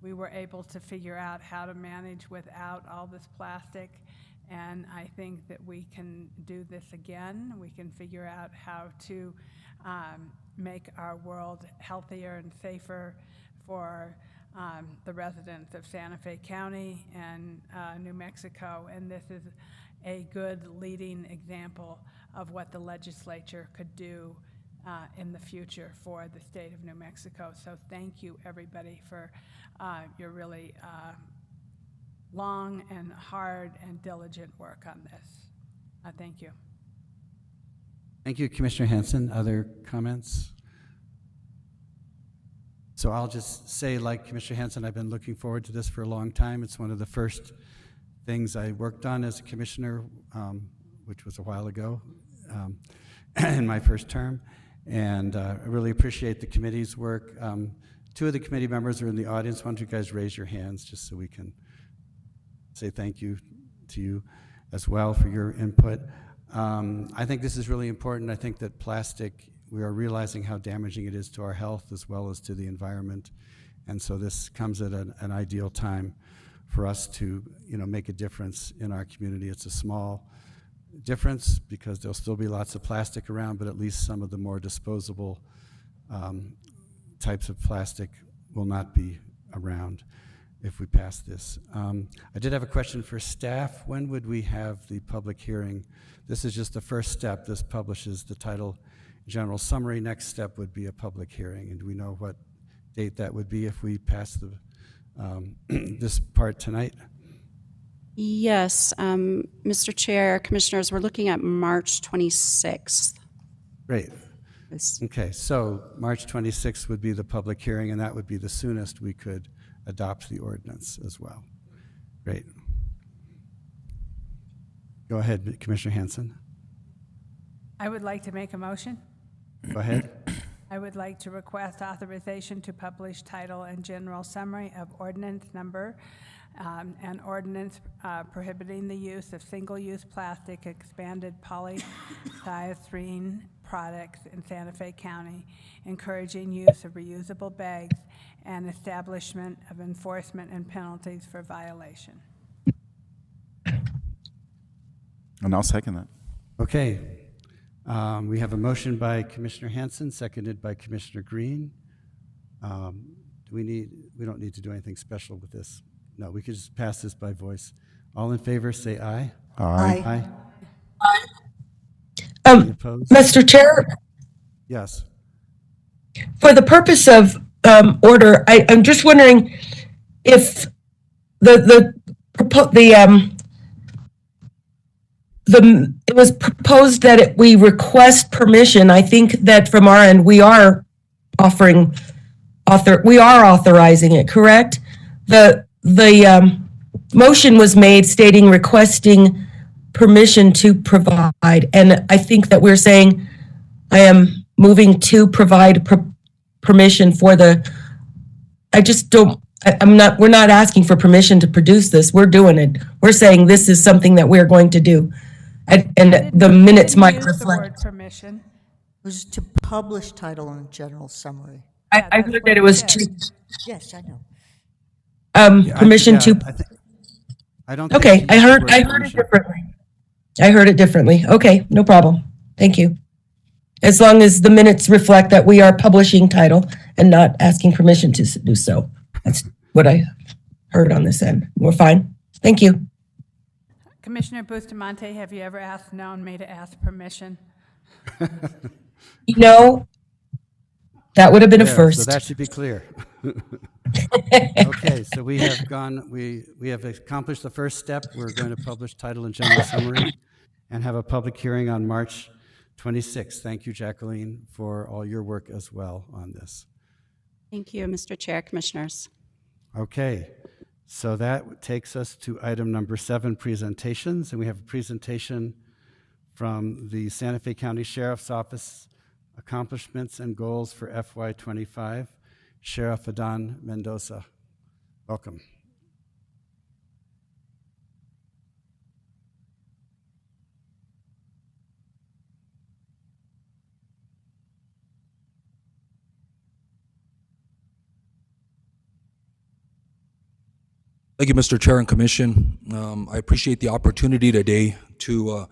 we were able to figure out how to manage without all this plastic, and I think that we can do this again. We can figure out how to make our world healthier and safer for the residents of Santa Fe County and New Mexico, and this is a good leading example of what the legislature could do in the future for the state of New Mexico. So thank you, everybody, for your really long and hard and diligent work on this. Thank you. Thank you, Commissioner Hanson. Other comments? So I'll just say, like Commissioner Hanson, I've been looking forward to this for a long time. It's one of the first things I worked on as a commissioner, which was a while ago in my first term. And I really appreciate the committee's work. Two of the committee members are in the audience. Why don't you guys raise your hands just so we can say thank you to you as well for your input. I think this is really important. I think that plastic, we are realizing how damaging it is to our health as well as to the environment. And so this comes at an ideal time for us to make a difference in our community. It's a small difference because there'll still be lots of plastic around, but at least some of the more disposable types of plastic will not be around if we pass this. I did have a question for staff. When would we have the public hearing? This is just the first step. This publishes the title general summary. Next step would be a public hearing. And do we know what date that would be if we pass the this part tonight? Yes, Mr. Chair, Commissioners, we're looking at March 26th. Great. Okay, so March 26th would be the public hearing, and that would be the soonest we could adopt the ordinance as well. Great. Go ahead, Commissioner Hanson. I would like to make a motion. Go ahead. I would like to request authorization to publish title and general summary of ordinance number, an ordinance prohibiting the use of single-use plastic expanded polystyrene products in Santa Fe County, encouraging use of reusable bags, and establishment of enforcement and penalties for violation. And I'll second that. Okay. We have a motion by Commissioner Hanson, seconded by Commissioner Green. We don't need to do anything special with this. No, we could just pass this by voice. All in favor, say aye. Aye. Aye. Any opposed? Mr. Chair, Yes. for the purpose of order, I'm just wondering if it was proposed that we request permission. I think that from our end, we are authorizing it, correct? The motion was made stating requesting permission to provide, and I think that we're saying I am moving to provide permission for we're not asking for permission to produce this. We're doing it. We're saying this is something that we're going to do. And the minutes might Use the word reflect. permission. It was to publish title and general summary. I heard that it was to, Yes, I know. permission to, I don't think okay, you I used the heard word it permission. differently. I heard it differently. Okay, no problem. Thank you. As long as the minutes reflect that we are publishing title and not asking permission to do so. That's what I heard on this end. We're fine. Thank you. Commissioner Bustamante, have you ever known me to ask permission? You know, that would have been a There, first. So that should be clear. Okay, so we have accomplished the first step. We're going to publish title and general summary and have a public hearing on March 26th. Thank you, Jacqueline, for all your work as well on this. Thank you, Mr. Chair, Commissioners. Okay, so that takes us to item number 7, presentations. And we have a presentation from the Santa Fe County Sheriff's Office, Accomplishments and Goals for FY25. Sheriff Adan Mendoza, welcome. Thank you, Mr. Chair and Commission. I appreciate the opportunity today to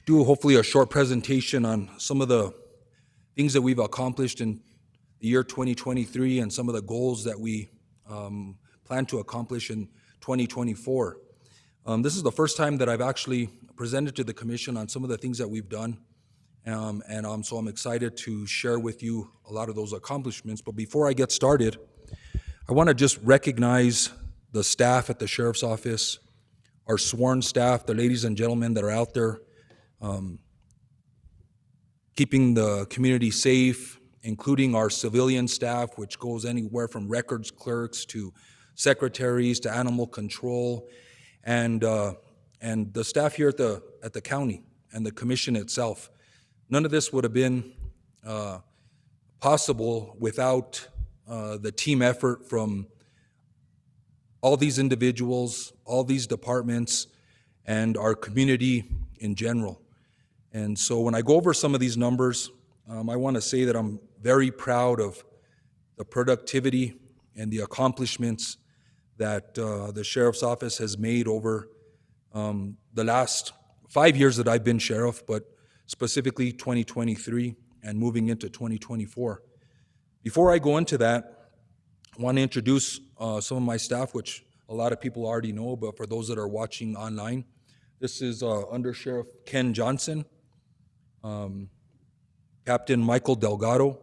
do hopefully a short presentation on some of the things that we've accomplished in the year 2023 and some of the goals that we plan to accomplish in 2024. This is the first time that I've actually presented to the Commission on some of the things that we've done. So I'm excited to share with you a lot of those accomplishments. But before I get started, I want to just recognize the staff at the Sheriff's Office, our sworn staff, the ladies and gentlemen that are out there keeping the community safe, including our civilian staff, which goes anywhere from records clerks to secretaries to animal control, and the staff here at the county and the commission itself. None of this would have been possible without the team effort from all these individuals, all these departments, and our community in general. And so when I go over some of these numbers, I want to say that I'm very proud of the productivity and the accomplishments that the Sheriff's Office has made over the last 5 years that I've been sheriff, but specifically 2023 and moving into 2024. Before I go into that, I want to introduce some of my staff, which a lot of people already know, but for those that are watching online, this is Under Sheriff Ken Johnson, Captain Michael Delgado,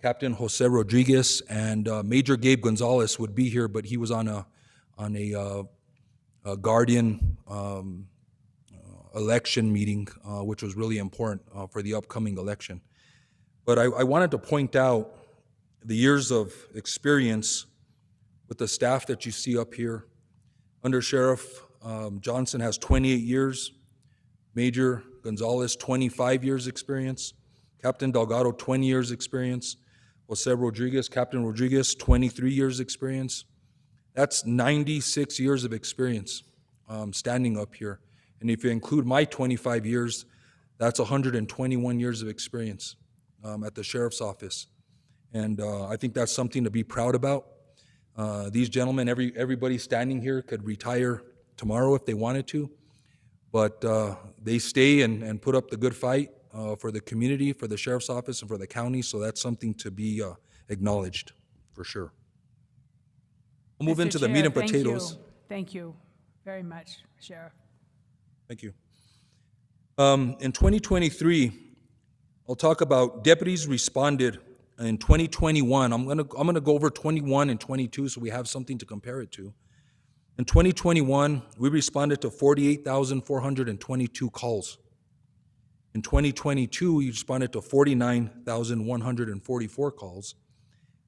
Captain Jose Rodriguez, and Major Gabe Gonzalez would be here, but he was on a Guardian election meeting, which was really important for the upcoming election. But I wanted to point out the years of experience with the staff that you see up here. Under Sheriff Johnson has 28 years, Major Gonzalez, 25 years experience, Captain Delgado, 20 years experience, Captain Rodriguez, 23 years experience. That's 96 years of experience standing up here. And if you include my 25 years, that's 121 years of experience at the Sheriff's Office. And I think that's something to be proud about. These gentlemen, everybody standing here could retire tomorrow if they wanted to, but they stay and put up the good fight for the community, for the Sheriff's Office, and for the county, so that's something to be acknowledged, for sure. We'll move Mr. into the Chair, meat and thank potatoes. you. Thank you very much, Sheriff. Thank you. In 2023, I'll talk about deputies responded in 2021. I'm gonna go over 21 and 22 so we have something to compare it to. In 2021, we responded to 48,422 calls. In 2022, we responded to 49,144 calls.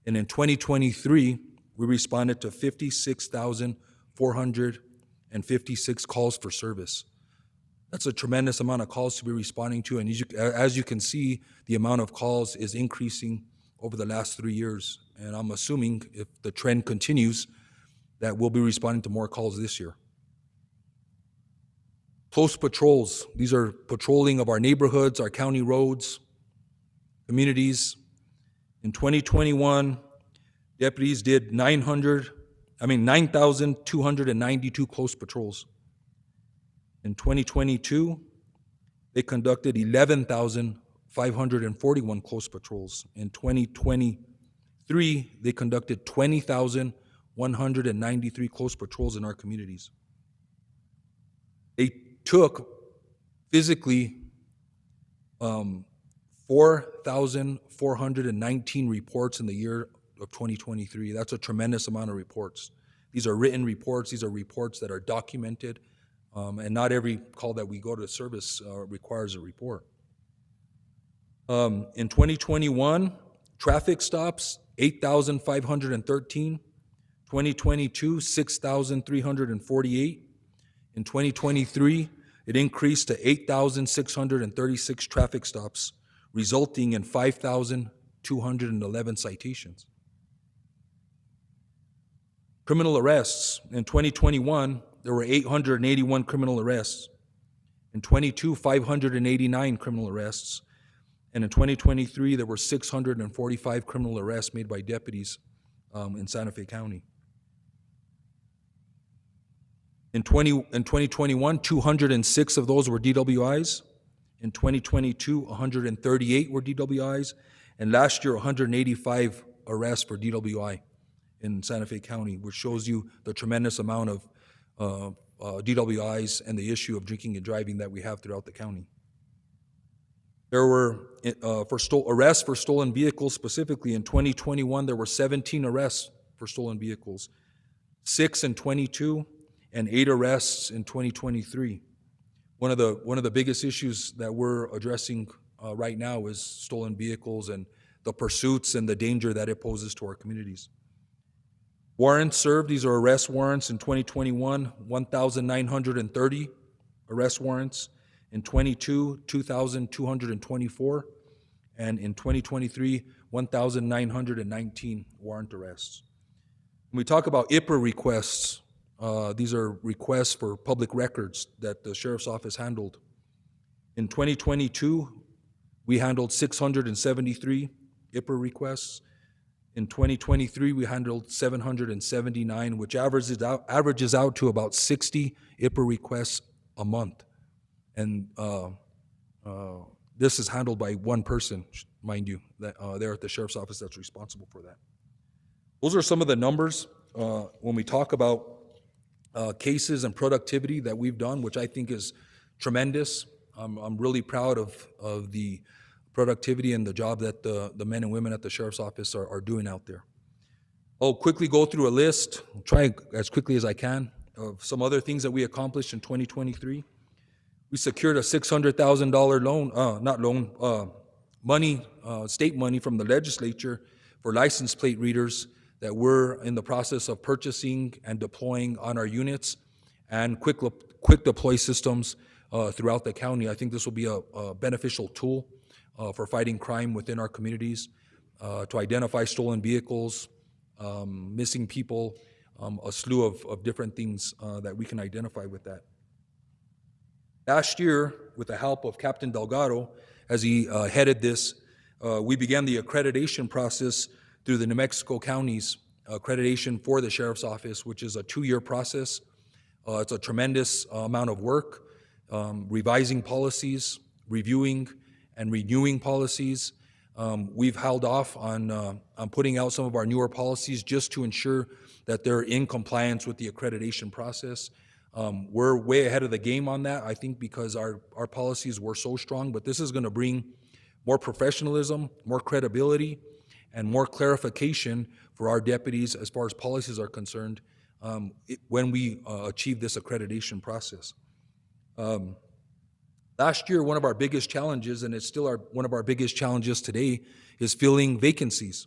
And in 2023, we responded to 56,456 calls for service. That's a tremendous amount of calls to be responding to, and as you can see, the amount of calls is increasing over the last 3 years. And I'm assuming if the trend continues, that we'll be responding to more calls this year. Close patrols. These are patrolling of our neighborhoods, our county roads, communities. In 2021, deputies did 9,292 close patrols. In 2022, they conducted 11,541 close patrols. In 2023, they conducted 20,193 close patrols in our communities. They took physically 4,419 reports in the year of 2023. That's a tremendous amount of reports. These are written reports. These are reports that are documented. And not every call that we go to service requires a report. In 2021, traffic stops, 8,513. 2022, 6,348. In 2023, it increased to 8,636 traffic stops, resulting in 5,211 citations. Criminal arrests. In 2021, there were 881 criminal arrests. In 22, 589 criminal arrests. And in 2023, there were 645 criminal arrests made by deputies in Santa Fe County. In 2021, 206 of those were DWIs. In 2022, 138 were DWIs. And last year, 185 arrests for DWI in Santa Fe County, which shows you the tremendous amount of DWIs and the issue of drinking and driving that we have throughout the county. There were arrests for stolen vehicles specifically. In 2021, there were 17 arrests for stolen vehicles, 6 in 22, and 8 arrests in 2023. One of the biggest issues that we're addressing right now is stolen vehicles and the pursuits and the danger that it poses to our communities. Warrants served, these are arrest warrants. In 2021, 1,930 arrest warrants. In 22, 2,224. And in 2023, 1,919 warrant arrests. When we talk about IPRA requests, these are requests for public records that the Sheriff's Office handled. In 2022, we handled 673 IPRA requests. In 2023, we handled 779, which averages out to about 60 IPRA requests a month. And this is handled by one person, mind you, that there at the Sheriff's Office that's responsible for that. Those are some of the numbers when we talk about cases and productivity that we've done, which I think is tremendous. I'm really proud of the productivity and the job that the men and women at the Sheriff's Office are doing out there. I'll quickly go through a list, try as quickly as I can, of some other things that we accomplished in 2023. We secured a $600,000 money, state money from the legislature for license plate readers that we're in the process of purchasing and deploying on our units, and quick deploy systems throughout the county. I think this will be a beneficial tool for fighting crime within our communities, to identify stolen vehicles, missing people, a slew of different things that we can identify with that. Last year, with the help of Captain Delgado, as he headed this, we began the accreditation process through the New Mexico counties accreditation for the Sheriff's Office, which is a 2-year process. It's a tremendous amount of work, revising policies, reviewing and renewing policies. We've held off on putting out some of our newer policies just to ensure that they're in compliance with the accreditation process. We're way ahead of the game on that, I think, because our policies were so strong, but this is going to bring more professionalism, more credibility, and more clarification for our deputies as far as policies are concerned when we achieve this accreditation process. Last year, one of our biggest challenges, and it's still one of our biggest challenges today, is filling vacancies.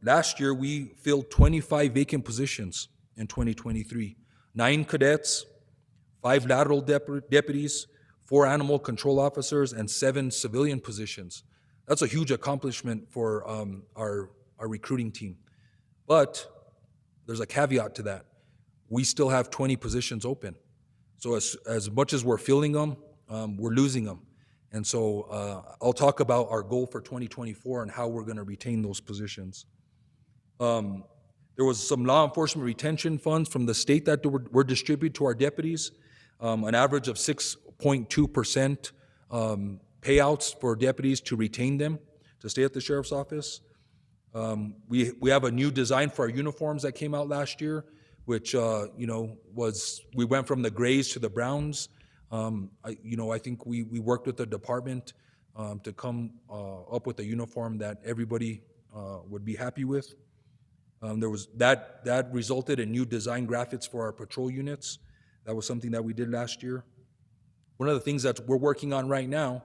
Last year, we filled 25 vacant positions in 2023. 9 cadets, 5 lateral deputies, 4 animal control officers, and 7 civilian positions. That's a huge accomplishment for our recruiting team. But there's a caveat to that. We still have 20 positions open. So as much as we're filling them, we're losing them. And so I'll talk about our goal for 2024 and how we're going to retain those positions. There was some law enforcement retention funds from the state that were distributed to our deputies, an average of 6.2% payouts for deputies to retain them, to stay at the Sheriff's Office. We have a new design for our uniforms that came out last year, which we went from the grays to the browns. I think we worked with the department to come up with a uniform that everybody would be happy with. There was that resulted in new design graphics for our patrol units. That was something that we did last year. One of the things that we're working on right now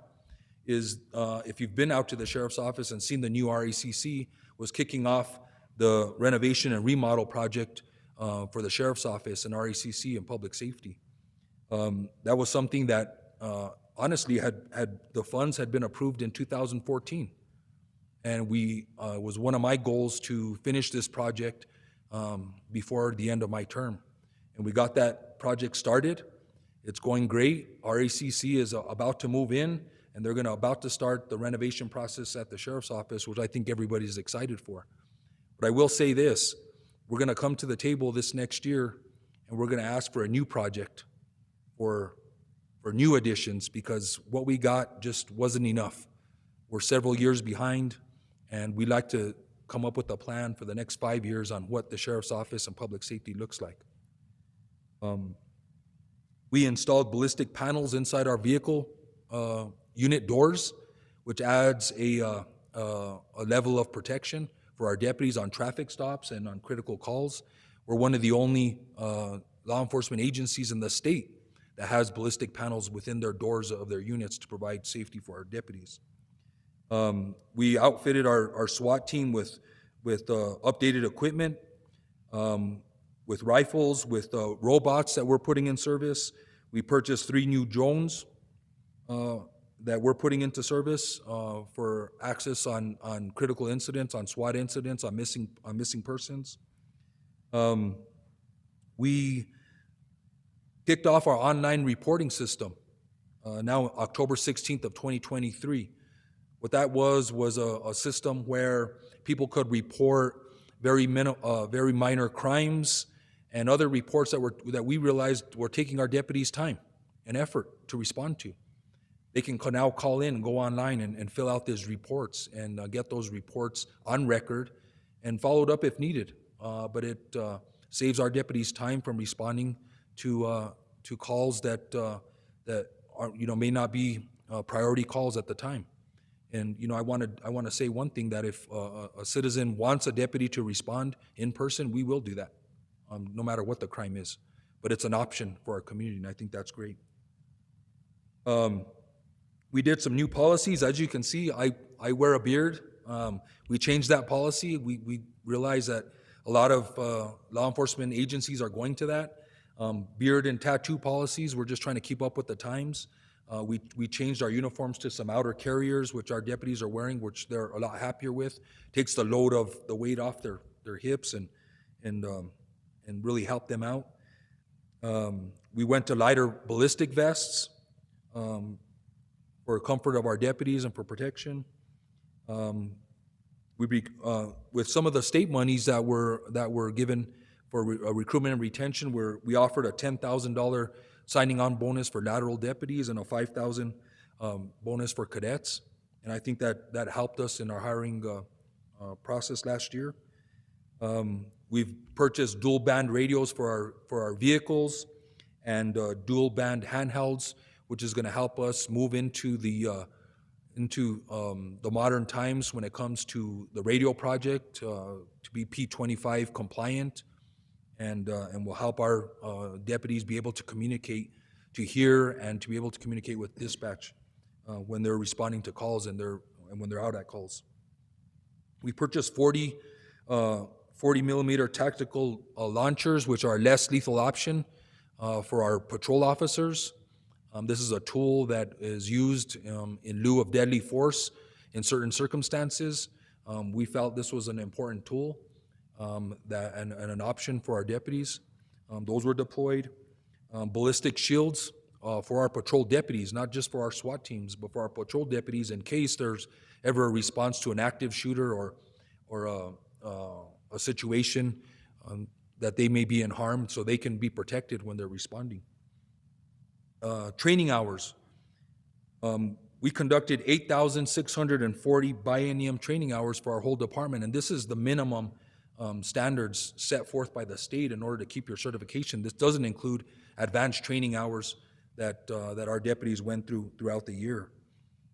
is, if you've been out to the Sheriff's Office and seen the new RACC, was kicking off the renovation and remodel project for the Sheriff's Office and RACC and public safety. That was something that honestly the funds had been approved in 2014. And was one of my goals to finish this project before the end of my term. And we got that project started. It's going great. RACC is about to move in, and they're about to start the renovation process at the Sheriff's Office, which I think everybody's excited for. But I will say this, we're going to come to the table this next year, and we're going to ask for a new project for new additions, because what we got just wasn't enough. We're several years behind, and we'd like to come up with a plan for the next 5 years on what the Sheriff's Office and public safety looks like. We installed ballistic panels inside our vehicle unit doors, which adds a level of protection for our deputies on traffic stops and on critical calls. We're one of the only law enforcement agencies in the state that has ballistic panels within their doors of their units to provide safety for our deputies. We outfitted our SWAT team with updated equipment, with rifles, with robots that we're putting in service. We purchased 3 new drones that we're putting into service for access on critical incidents, on SWAT incidents, on missing persons. We kicked off our online reporting system now October 16th of 2023. What that was a system where people could report very minor crimes and other reports that we realized were taking our deputies time and effort to respond to. They can now call in and go online and fill out these reports and get those reports on record and followed up if needed. But it saves our deputies time from responding to calls that are, may not be priority calls at the time. And I want to say one thing, that if a citizen wants a deputy to respond in person, we will do that, no matter what the crime is. But it's an option for our community, and I think that's great. We did some new policies. As you can see, I wear a beard. We changed that policy. We realized that a lot of law enforcement agencies are going to that. Beard and tattoo policies, we're just trying to keep up with the times. We changed our uniforms to some outer carriers, which our deputies are wearing, which they're a lot happier with. Takes the load of the weight off their hips and really help them out. We went to lighter ballistic vests for comfort of our deputies and for protection. With some of the state monies that were given for recruitment and retention, we offered a $10,000 signing on bonus for lateral deputies and a $5,000 bonus for cadets. And I think that helped us in our hiring process last year. We've purchased dual band radios for our vehicles and dual band handhelds, which is going to help us move into the modern times when it comes to the radio project to be P25 compliant, and will help our deputies be able to communicate, to hear, and to be able to communicate with dispatch when they're responding to calls and when they're out at calls. We purchased 40 millimeter tactical launchers, which are a less lethal option for our patrol officers. This is a tool that is used in lieu of deadly force in certain circumstances. We felt this was an important tool and an option for our deputies. Those were deployed. Ballistic shields for our patrol deputies, not just for our SWAT teams, but for our patrol deputies in case there's ever a response to an active shooter or a situation that they may be in harm, so they can be protected when they're responding. Training hours. We conducted 8,640 biennium training hours for our whole department, and this is the minimum standards set forth by the state in order to keep your certification. This doesn't include advanced training hours that our deputies went throughout the year.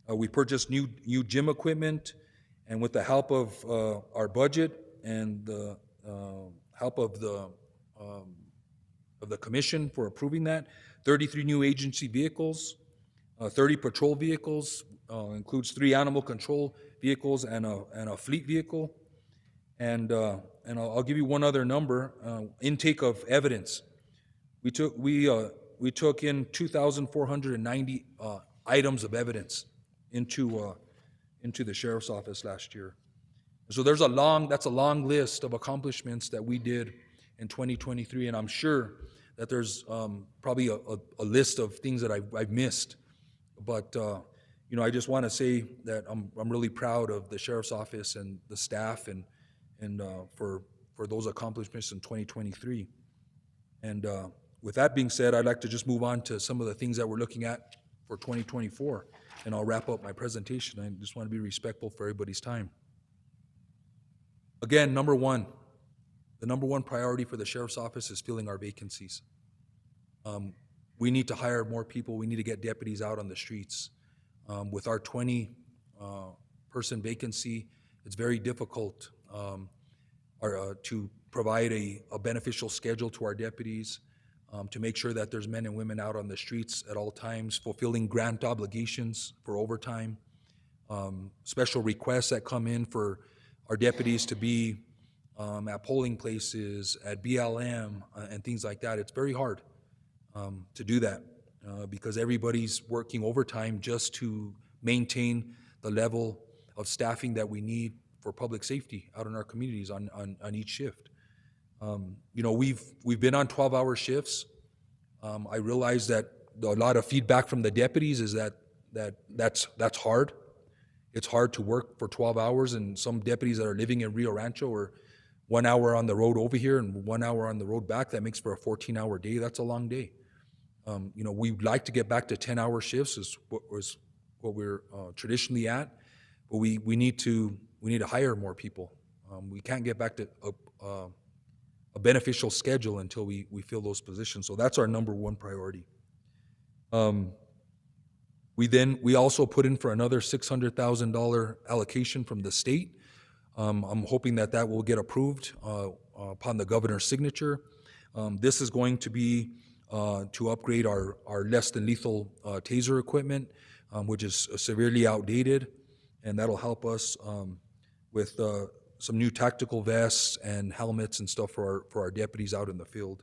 We purchased new gym equipment, and with the help of our budget and the help of the commission for approving that, 33 new agency vehicles, 30 patrol vehicles, includes 3 animal control vehicles and a fleet vehicle. And I'll give you one other number, intake of evidence. We took in 2,490 items of evidence into the sheriff's office last year. So that's a long list of accomplishments that we did in 2023, and I'm sure that there's probably a list of things that I've missed. But I just want to say that I'm really proud of the sheriff's office and the staff and for those accomplishments in 2023. And with that being said, I'd like to just move on to some of the things that we're looking at for 2024, and I'll wrap up my presentation. I just want to be respectful for everybody's time. Again, the number one priority for the sheriff's office is filling our vacancies. We need to hire more people. We need to get deputies out on the streets. With our 20 person vacancy, it's very difficult to provide a beneficial schedule to our deputies, to make sure that there's men and women out on the streets at all times, fulfilling grant obligations for overtime, special requests that come in for our deputies to be at polling places, at BLM, and things like that. It's very hard to do that because everybody's working overtime just to maintain the level of staffing that we need for public safety out in our communities on each shift. We've been on 12-hour shifts. I realize that a lot of feedback from the deputies is that's hard. It's hard to work for 12 hours, and some deputies that are living in Rio Rancho are 1 hour on the road over here and 1 hour on the road back. That makes for a 14-hour day. That's a long day. We'd like to get back to 10-hour shifts is what we're traditionally at, but we need to hire more people. We can't get back to a beneficial schedule until we fill those positions. So that's our number one priority. We also put in for another $600,000 allocation from the state. I'm hoping that will get approved upon the governor's signature. This is going to be to upgrade our less than lethal taser equipment. which is severely outdated, and that'll help us with some new tactical vests and helmets and stuff for our deputies out in the field.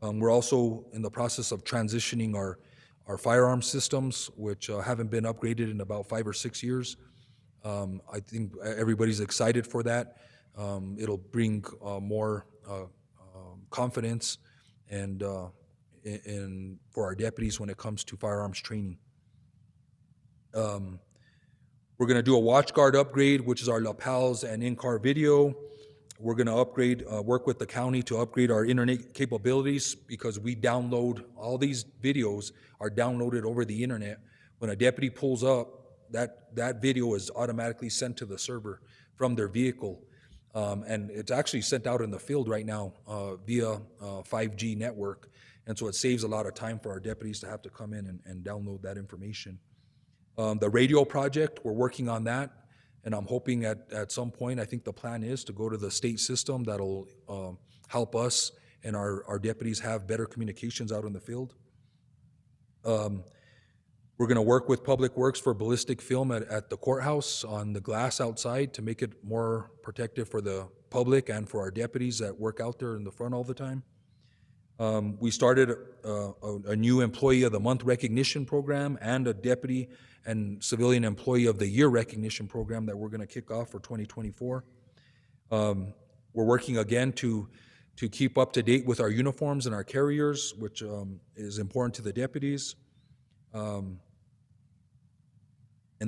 We're also in the process of transitioning our firearm systems, which haven't been upgraded in about 5 or 6 years. I think everybody's excited for that. It'll bring more confidence and for our deputies when it comes to firearms training. We're going to do a watch guard upgrade, which is our lapels and in-car video. We're going to upgrade, work with the county to upgrade our internet capabilities, because we download, all these videos are downloaded over the internet. When a deputy pulls up, that video is automatically sent to the server from their vehicle. And it's actually sent out in the field right now via 5G network. And so it saves a lot of time for our deputies to have to come in and download that information. The radio project, we're working on that. And I'm hoping at some point, I think the plan is to go to the state system that'll help us and our deputies have better communications out in the field. We're going to work with Public Works for ballistic film at the courthouse on the glass outside to make it more protective for the public and for our deputies that work out there in the front all the time. We started a new Employee of the Month recognition program and a Deputy and Civilian Employee of the Year recognition program that we're going to kick off for 2024. We're working again to keep up to date with our uniforms and our carriers, which is important to the deputies. And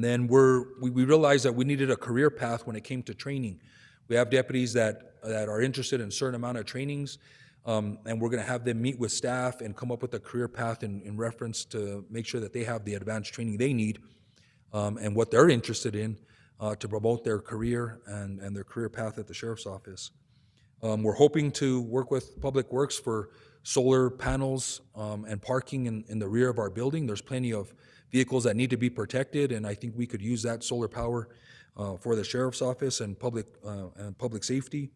then we realized that we needed a career path when it came to training. We have deputies that are interested in a certain amount of trainings, and we're going to have them meet with staff and come up with a career path in reference to make sure that they have the advanced training they need and what they're interested in to promote their career and their career path at the Sheriff's Office. We're hoping to work with Public Works for solar panels and parking in the rear of our building. There's plenty of vehicles that need to be protected, and I think we could use that solar power for the Sheriff's Office and public safety.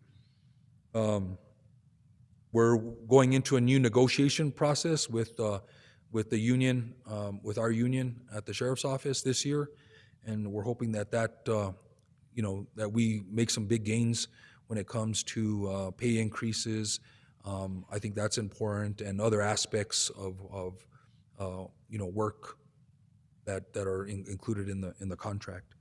We're going into a new negotiation process with the union, with our union at the Sheriff's Office this year, and we're hoping that we make some big gains when it comes to pay increases. I think that's important, and other aspects of work that are included in the contract.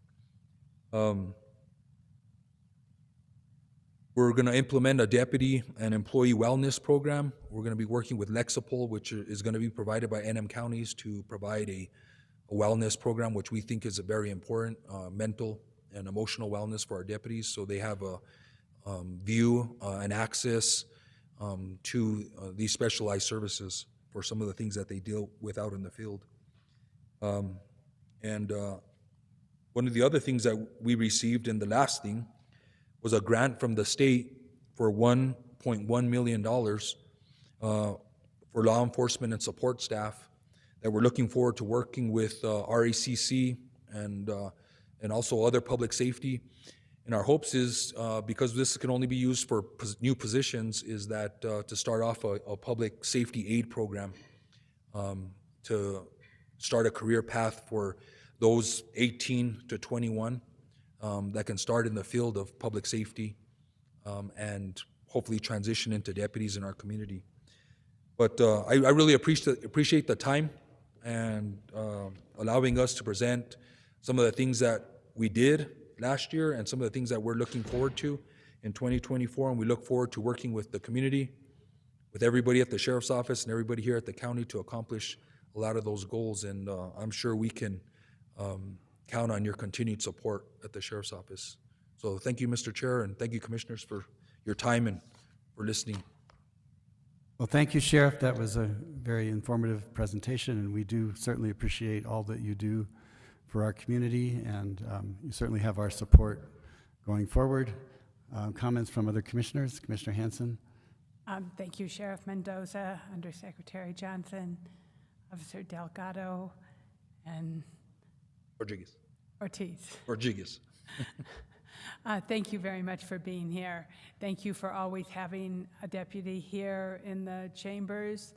We're going to implement a deputy and employee wellness program. We're going to be working with Lexipol, which is going to be provided by NM counties to provide a wellness program, which we think is a very important mental and emotional wellness for our deputies, so they have a view and access to these specialized services for some of the things that they deal with out in the field. And one of the other things that we received in the last thing was a grant from the state for $1.1 million for law enforcement and support staff that we're looking forward to working with RACC and also other public safety. And our hopes is, because this can only be used for new positions, is that to start off a public safety aid program to start a career path for those 18 to 21 that can start in the field of public safety and hopefully transition into deputies in our community. But I really appreciate the time and allowing us to present some of the things that we did last year and some of the things that we're looking forward to in 2024. And we look forward to working with the community, with everybody at the Sheriff's Office and everybody here at the county to accomplish a lot of those goals. And I'm sure we can count on your continued support at the Sheriff's Office. So thank you, Mr. Chair, and thank you, Commissioners, for your time and for listening. Well, thank you, Sheriff. That was a very informative presentation, and we do certainly appreciate all that you do for our community, and you certainly have our support going forward. Comments from other commissioners? Commissioner Hanson? Thank you, Sheriff Mendoza, Undersecretary Johnson, Officer Delgado, and Ortiz. Thank you very much for being here. Thank you for always having a deputy here in the chambers.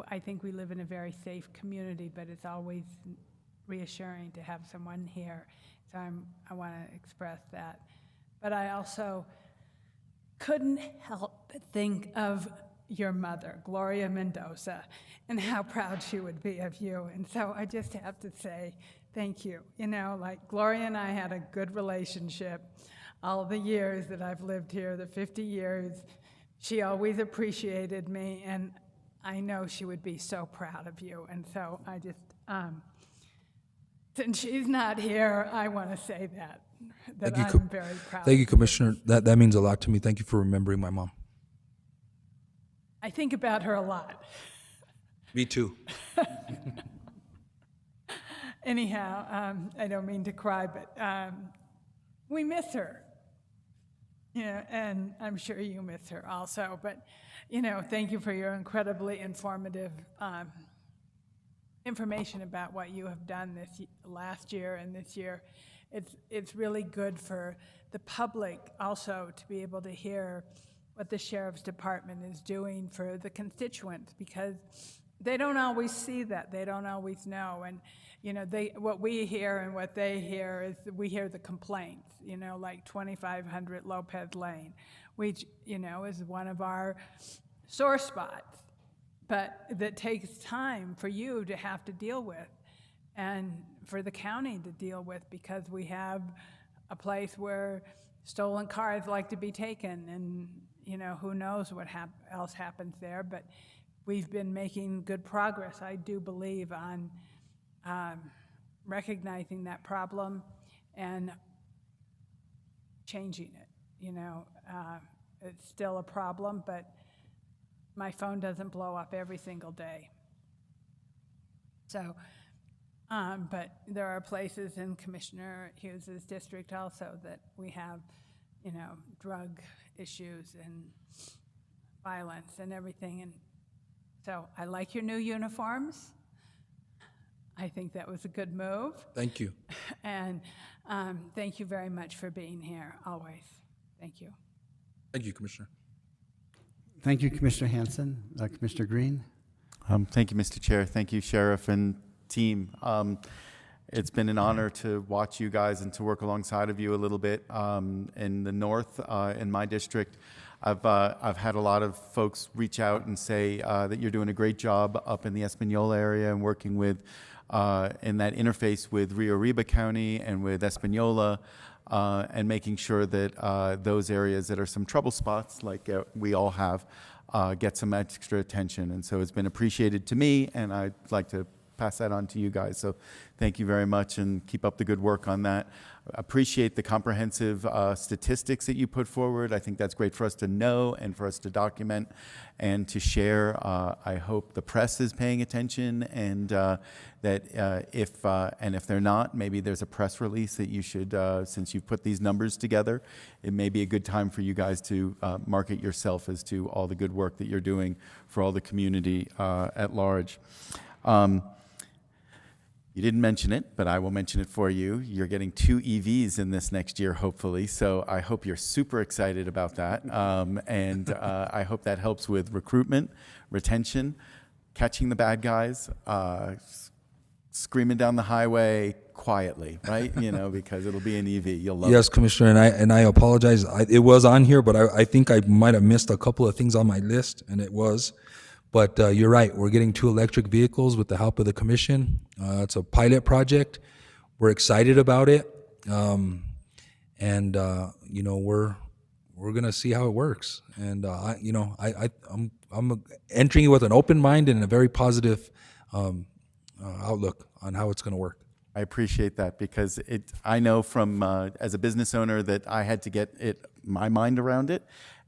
I think we live in a very safe community, but it's always reassuring to have someone here. So I want to express that. But I also couldn't help but think of your mother, Gloria Mendoza, and how proud she would be of you. And so I just have to say thank you. You know, like Gloria and I had a good relationship all the years that I've lived here, the 50 years. She always appreciated me, and I know she would be so proud of you. And so I just, since she's not here, I want to say that I'm very proud. Thank you, Commissioner. That means a lot to me. Thank you for remembering my mom. I think about her a lot. Me too. Anyhow, I don't mean to cry, but we miss her. You know, and I'm sure you miss her also. But, you know, thank you for your incredibly informative information about what you have done this last year and this year. It's really good for the public also to be able to hear what the Sheriff's Department is doing for the constituents, because they don't always see that. They don't always know. And, you know, what we hear and what they hear is we hear the complaints, you know, like 2500 Lopez Lane, which, you know, is one of our sore spots, but that takes time for you to have to deal with and for the county to deal with, because we have a place where stolen cars like to be taken, and, you know, who knows what else happens there. But we've been making good progress, I do believe, on recognizing that problem and changing it. You know, it's still a problem, but my phone doesn't blow up every single day. So, but there are places in Commissioner Hughes's district also that we have, you know, drug issues and violence and everything. And so I like your new uniforms. I think that was a good move. Thank you. And thank you very much for being here, always. Thank you. Thank you, Commissioner. Thank you, Commissioner Hanson. Commissioner Green? Thank you, Mr. Chair. Thank you, Sheriff and team. It's been an honor to watch you guys and to work alongside of you a little bit. In the north, in my district, I've had a lot of folks reach out and say that you're doing a great job up in the Espanola area and working with, in that interface with Rio Arriba County and with Espanola, and making sure that those areas that are some trouble spots, like we all have, get some extra attention. And so it's been appreciated to me, and I'd like to pass that on to you guys. So thank you very much, and keep up the good work on that. Appreciate the comprehensive statistics that you put forward. I think that's great for us to know and for us to document and to share. I hope the press is paying attention, and that if they're not, maybe there's a press release that you should, since you've put these numbers together, it may be a good time for you guys to market yourself as to all the good work that you're doing for all the community at large. You didn't mention it, but I will mention it for you. You're getting 2 EVs in this next year, hopefully. So I hope you're super excited about that. And I hope that helps with recruitment, retention, catching the bad guys, screaming down the highway quietly, right? You know, because it'll be an EV. You'll love it. Yes, Commissioner, and I apologize. It was on here, but I think I might have missed a couple of things on my list, and it was. But you're right, we're getting 2 electric vehicles with the help of the commission. It's a pilot project. We're excited about it. You know, we're gonna see how it works. And I'm entering it with an open mind and a very positive outlook on how it's gonna work. I appreciate that, because I know from, as a business owner, that I had to get my mind around it,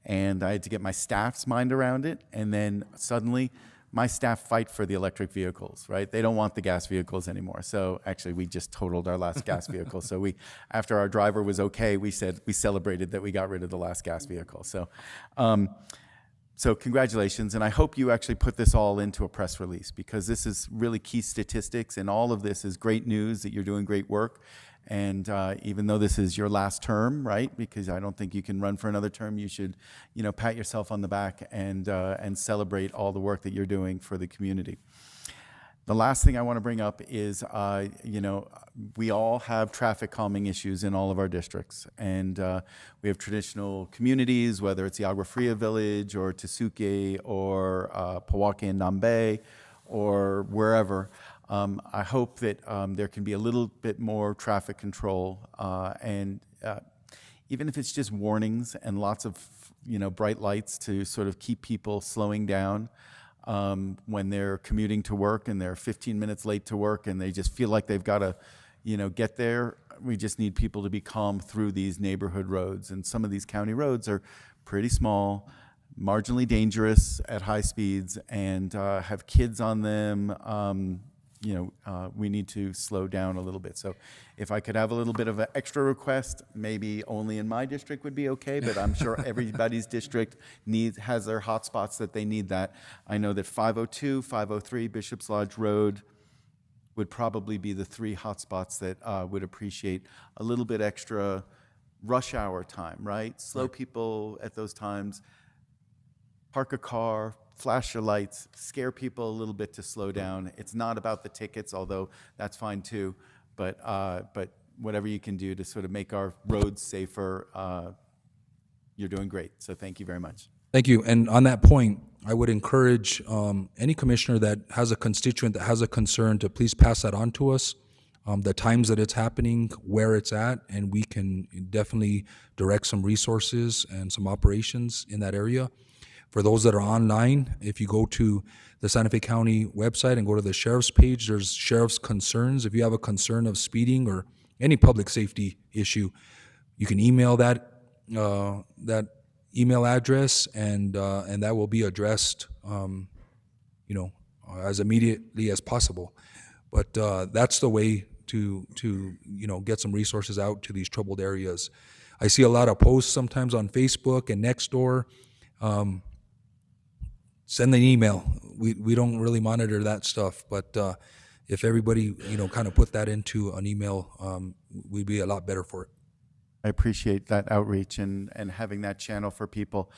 and I had to get my staff's mind around it, and then suddenly my staff fight for the electric vehicles, right? They don't want the gas vehicles anymore. So actually, we just totaled our last gas vehicle. So after our driver was okay, we celebrated that we got rid of the last gas vehicle. So So congratulations, and I hope you actually put this all into a press release, because this is really key statistics, and all of this is great news that you're doing great work. And even though this is your last term, right, because I don't think you can run for another term, you should, pat yourself on the back and celebrate all the work that you're doing for the community. The last thing I want to bring up is, we all have traffic calming issues in all of our districts. And we have traditional communities, whether it's the Agua Fria Village or Tesuque or Powake and Nambe or wherever. I hope that there can be a little bit more traffic control. And even if it's just warnings and lots of, bright lights to sort of keep people slowing down. When they're commuting to work and they're 15 minutes late to work and they just feel like they've got to, get there. We just need people to be calm through these neighborhood roads. And some of these county roads are pretty small, marginally dangerous at high speeds, and have kids on them. We need to slow down a little bit. So if I could have a little bit of an extra request, maybe only in my district would be okay, but I'm sure everybody's district has their hot spots that they need that. I know that 502, 503 Bishop's Lodge Road would probably be the three hot spots that would appreciate a little bit extra rush hour time, right? Slow people at those times, park a car, flash your lights, scare people a little bit to slow down. It's not about the tickets, although that's fine too, but whatever you can do to sort of make our roads safer, you're doing great. So thank you very much. Thank you. And on that point, I would encourage any commissioner that has a constituent that has a concern to please pass that on to us, the times that it's happening, where it's at, and we can definitely direct some resources and some operations in that area. For those that are online, if you go to the Santa Fe County website and go to the sheriff's page, there's sheriff's concerns. If you have a concern of speeding or any public safety issue, you can email that email address, and that will be addressed, as immediately as possible. But that's the way to get some resources out to these troubled areas. I see a lot of posts sometimes on Facebook and Nextdoor. Send an email. We don't really monitor that stuff, but if everybody kind of put that into an email, we'd be a lot better for it. I appreciate that outreach and having that channel for people.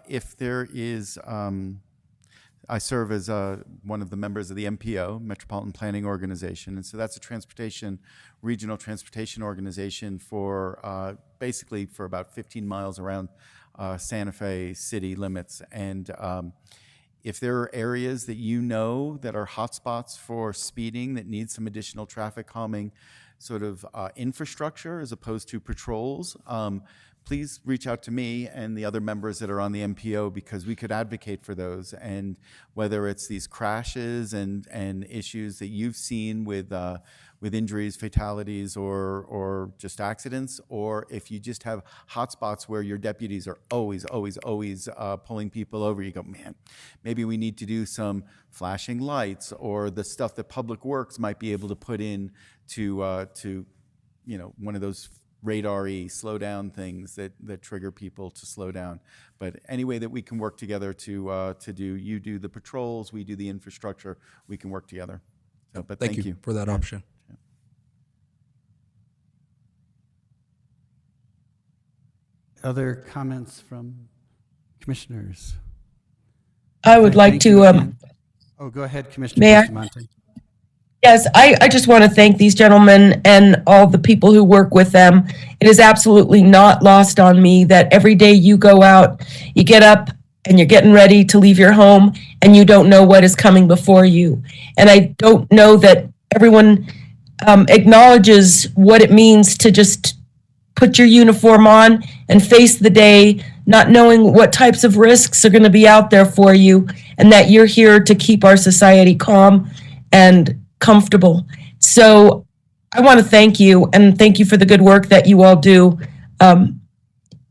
If there is, I serve as one of the members of the MPO, Metropolitan Planning Organization, and so that's a regional transportation organization for basically for about 15 miles around Santa Fe city limits. And if there are areas that that are hotspots for speeding that need some additional traffic calming sort of infrastructure as opposed to patrols, please reach out to me and the other members that are on the MPO, because we could advocate for those. And whether it's these crashes and issues that you've seen with injuries, fatalities, or just accidents, or if you just have hotspots where your deputies are always pulling people over, you go, man, maybe we need to do some flashing lights or the stuff that Public Works might be able to put in to one of those radar-y slow down things that trigger people to slow down. But any way that we can work together to you do the patrols, we do the infrastructure, we can work together. So, but thank you for that option. Other comments from commissioners? I would like to. Go ahead, Commissioner May I? Bustamante. Yes, I just want to thank these gentlemen and all the people who work with them. It is absolutely not lost on me that every day you go out, you get up and you're getting ready to leave your home and you don't know what is coming before you. And I don't know that everyone acknowledges what it means to just put your uniform on and face the day, not knowing what types of risks are going to be out there for you, and that you're here to keep our society calm and comfortable. So I want to thank you, and thank you for the good work that you all do.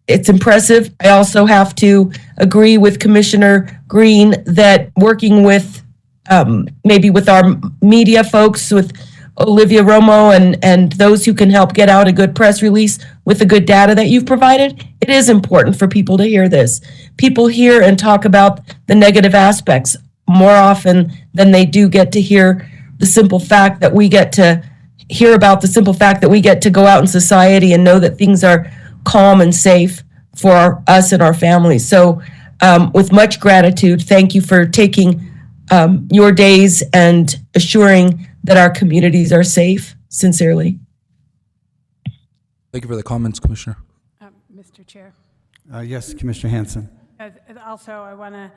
It's impressive. I also have to agree with Commissioner Green that working with maybe with our media folks, with Olivia Romo and those who can help get out a good press release with the good data that you've provided. It is important for people to hear this. People hear and talk about the negative aspects more often than they do get to hear the simple fact that we get to hear about the simple fact that we get to go out in society and know that things are calm and safe for us and our families. So with much gratitude, thank you for taking your days and assuring that our communities are safe. Sincerely. Thank you for the comments, Commissioner. Mr. Chair. Yes, Commissioner Hanson. Also, I want to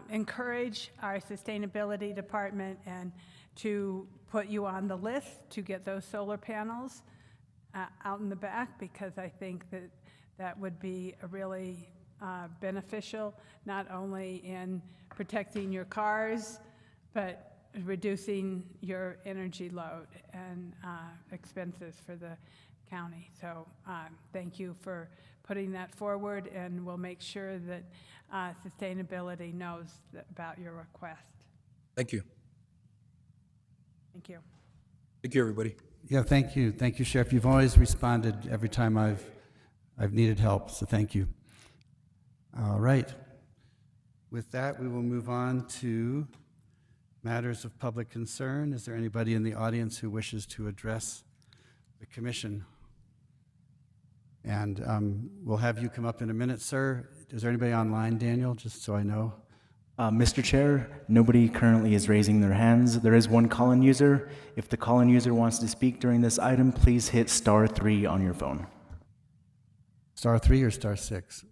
encourage our sustainability department and to put you on the list to get those solar panels out in the back, because I think that would be a really beneficial, not only in protecting your cars, but reducing your energy load and expenses for the county. So thank you for putting that forward, and we'll make sure that sustainability knows about your request. Thank you. Thank you. Thank you, everybody. Yeah, thank you. Thank you, Sheriff. You've always responded every time I've needed help, so thank you. All right. With that, we will move on to matters of public concern. Is there anybody in the audience who wishes to address the commission? And we'll have you come up in a minute, sir. Is there anybody online, Daniel, just so I know? Mr. Chair, nobody currently is raising their hands. There is one call-in user. If the call-in user wants to speak during this item, please hit *3 on your phone. *3 or *6?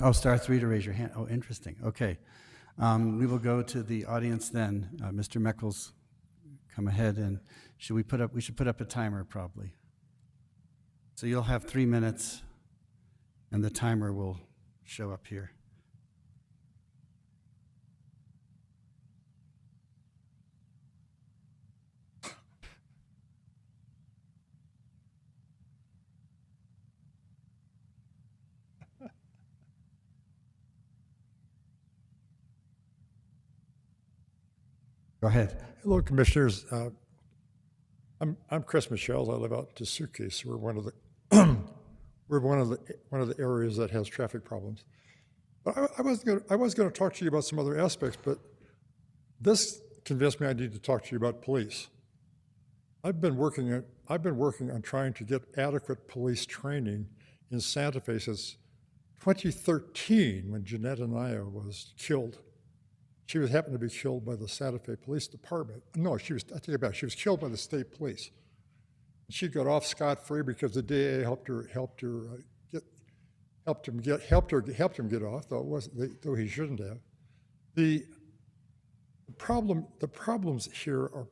Oh, *3 to raise your hand. Oh, interesting. Okay. We will go to the audience then. Mr. Meckles, come ahead, and we should put up a timer probably. So you'll have 3 minutes, and the timer will show up here. Go ahead. Hello, Commissioners. I'm Chris Michels. I live out in Suitcase. We're one of the areas that has traffic problems. But I was going to talk to you about some other aspects, but this convinced me I need to talk to you about police. I've been working on trying to get adequate police training in Santa Fe since 2013, when Jeanette Anaya was killed. She happened to be killed by the Santa Fe Police Department. No, I take it back. She was killed by the state police. She got off scot-free because the DA helped him get off, though he shouldn't have. The problems here are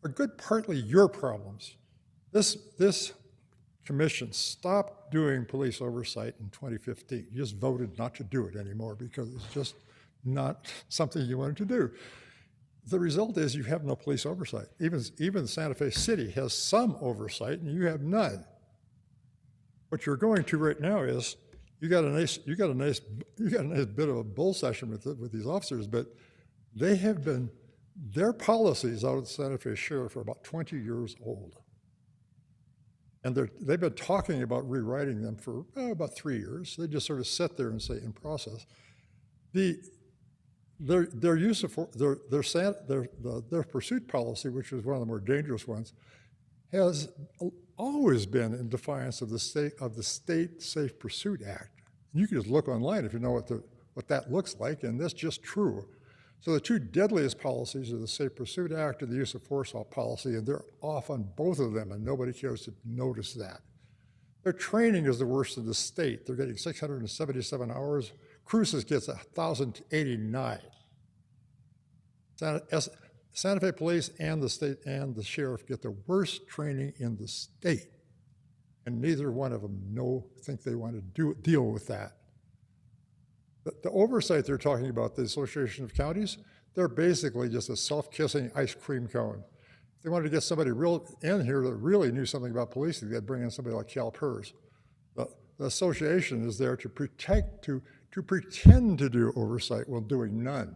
good partly your problems. This commission stopped doing police oversight in 2015. You just voted not to do it anymore because it's just not something you wanted to do. The result is you have no police oversight. Even Santa Fe City has some oversight, and you have none. What you're going to right now is you got a nice bit of a bull session with these officers, but their policies out at Santa Fe Sheriff are about 20 years old, and they've been talking about rewriting them for about 3 years. They just sort of sit there and say in process. Their use of their pursuit policy, which is one of the more dangerous ones, has always been in defiance of the State Safe Pursuit Act. You can just look online if you know what that looks like, and that's just true. So the two deadliest policies are the Safe Pursuit Act and the use of force policy, and they're off on both of them, and nobody cares to notice that. Their training is the worst in the state. They're getting 677 hours. Cruces gets 1,089. Santa Fe Police and the state and the sheriff get the worst training in the state, and neither one of them think they want to deal with that. The oversight they're talking about, the Association of Counties, they're basically just a self-kissing ice cream cone. If they wanted to get somebody real in here that really knew something about policing, they'd bring in somebody like Cal Pers. The association is there to protect, to pretend to do oversight while doing none.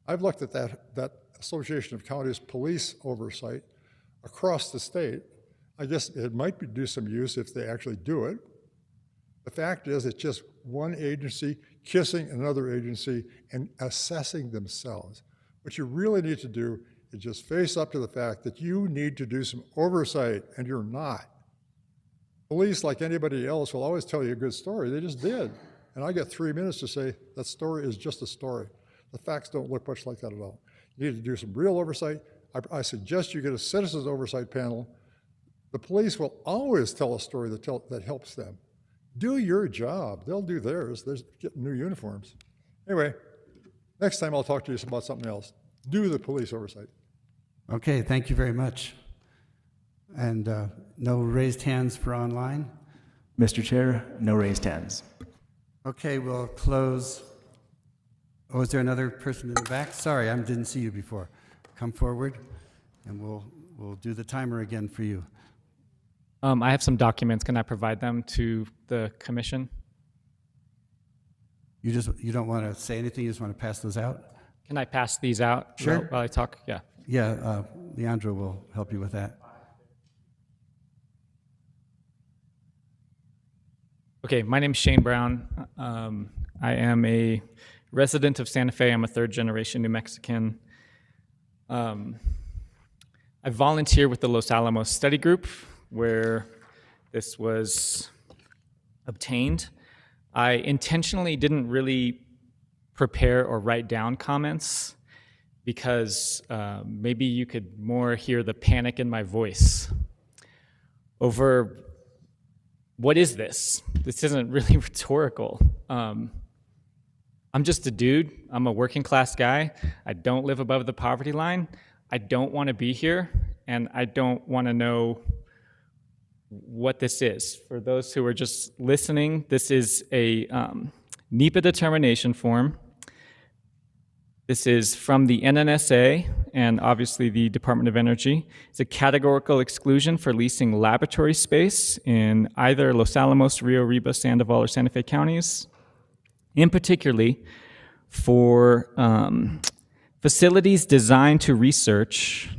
I've looked at that Association of Counties police oversight across the state. I guess it might do some use if they actually do it. The fact is, it's just one agency kissing another agency and assessing themselves. What you really need to do is just face up to the fact that you need to do some oversight, and you're not. Police, like anybody else, will always tell you a good story. They just did. And I get 3 minutes to say that story is just a story. The facts don't look much like that at all. You need to do some real oversight. I suggest you get a citizens oversight panel. The police will always tell a story that helps them. Do your job. They'll do theirs. They're getting new uniforms. Anyway, next time I'll talk to you about something else. Do the police oversight. Okay, thank you very much. And no raised hands for online? Mr. Chair, no raised hands. Okay, we'll close. Oh, is there another person in the back? Sorry, I didn't see you before. Come forward, and we'll do the timer again for you. I have some documents. Can I provide them to the commission? You don't want to say anything? You just want to pass those out? Can I pass these out Sure. while I talk? Yeah. Yeah, Leandro will help you with that. Okay, my name's Shane Brown. I am a resident of Santa Fe. I'm a third-generation New Mexican. I volunteer with the Los Alamos Study Group, where this was obtained. I intentionally didn't really prepare or write down comments because maybe you could more hear the panic in my voice over what is this? This isn't really rhetorical. I'm just a dude. I'm a working class guy. I don't live above the poverty line. I don't want to be here, and I don't want to know what this is. For those who are just listening, this is a NEPA determination form. This is from the NNSA and obviously the Department of Energy. It's a categorical exclusion for leasing laboratory space in either Los Alamos, Rio, Reba, Sandoval, or Santa Fe counties, in particularly for facilities designed to research,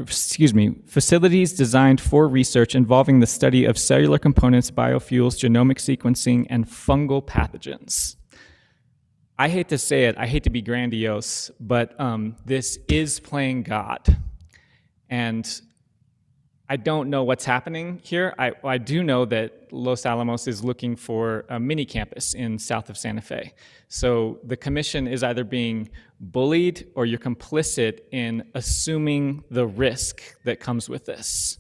facilities designed for research involving the study of cellular components, biofuels, genomic sequencing, and fungal pathogens. I hate to say it, I hate to be grandiose, but this is playing God. And I don't know what's happening here. I do know that Los Alamos is looking for a mini campus in south of Santa Fe. So the commission is either being bullied or you're complicit in assuming the risk that comes with this.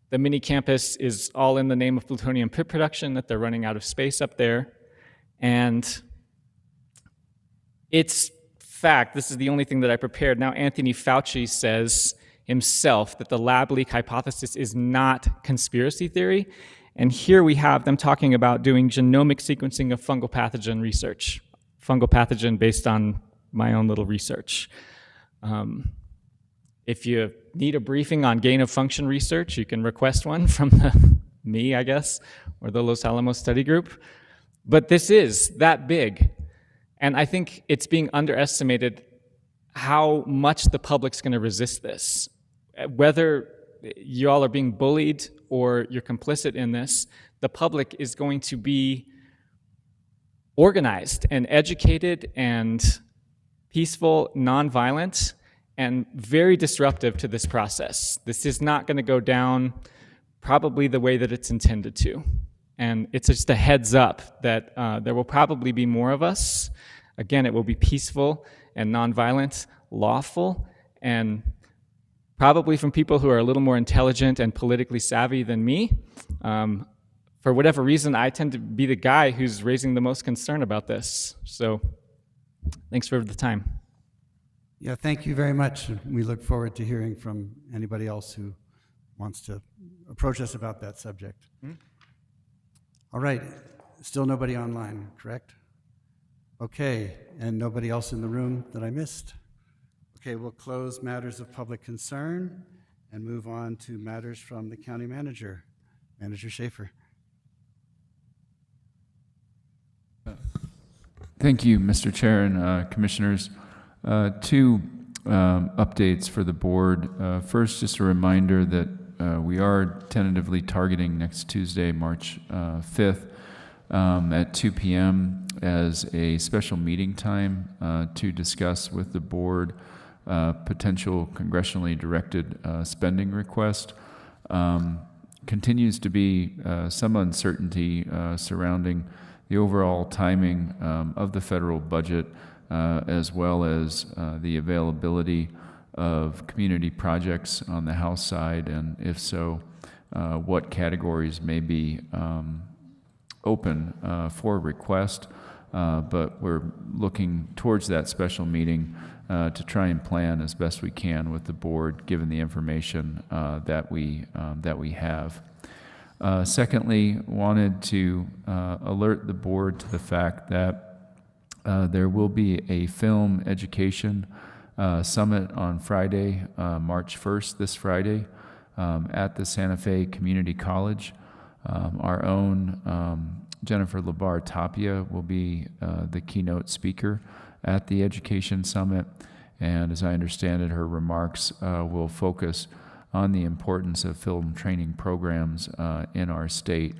The mini campus is all in the name of plutonium pit production, that they're running out of space up there. And it's fact, this is the only thing that I prepared. Now, Anthony Fauci says himself that the lab leak hypothesis is not conspiracy theory. And here we have them talking about doing genomic sequencing of fungal pathogen research. Fungal pathogen based on my own little research. If you need a briefing on gain of function research, you can request one from me, I guess, or the Los Alamos Study Group. But this is that big. And I think it's being underestimated how much the public's going to resist this. Whether you all are being bullied or you're complicit in this, the public is going to be organized and educated and peaceful, nonviolent, and very disruptive to this process. This is not going to go down probably the way that it's intended to. And it's just a heads up that there will probably be more of us. Again, it will be peaceful and nonviolent, lawful, and probably from people who are a little more intelligent and politically savvy than me. For whatever reason, I tend to be the guy who's raising the most concern about this. So thanks for the time. Yeah, thank you very much. We look forward to hearing from anybody else who wants to approach us about that subject. All right, still nobody online, correct? Okay, and nobody else in the room that I missed? Okay, we'll close matters of public concern and move on to matters from the county manager. Manager Schaefer. Thank you, Mr. Chair and commissioners. Two updates for the board. First, just a reminder that we are tentatively targeting next Tuesday, March 5th, at 2 p.m. as a special meeting time to discuss with the board potential congressionally directed spending request. Continues to be some uncertainty surrounding the overall timing of the federal budget, as well as the availability of community projects on the House side, and if so, what categories may be open for request. But we're looking towards that special meeting to try and plan as best we can with the board, given the information that we have. Secondly, wanted to alert the board to the fact that there will be a film education summit on Friday, March 1st, this Friday, at the Santa Fe Community College. Our own Jennifer Labar Tapia will be the keynote speaker at the Education Summit, and as I understand it, her remarks will focus on the importance of film training programs in our state,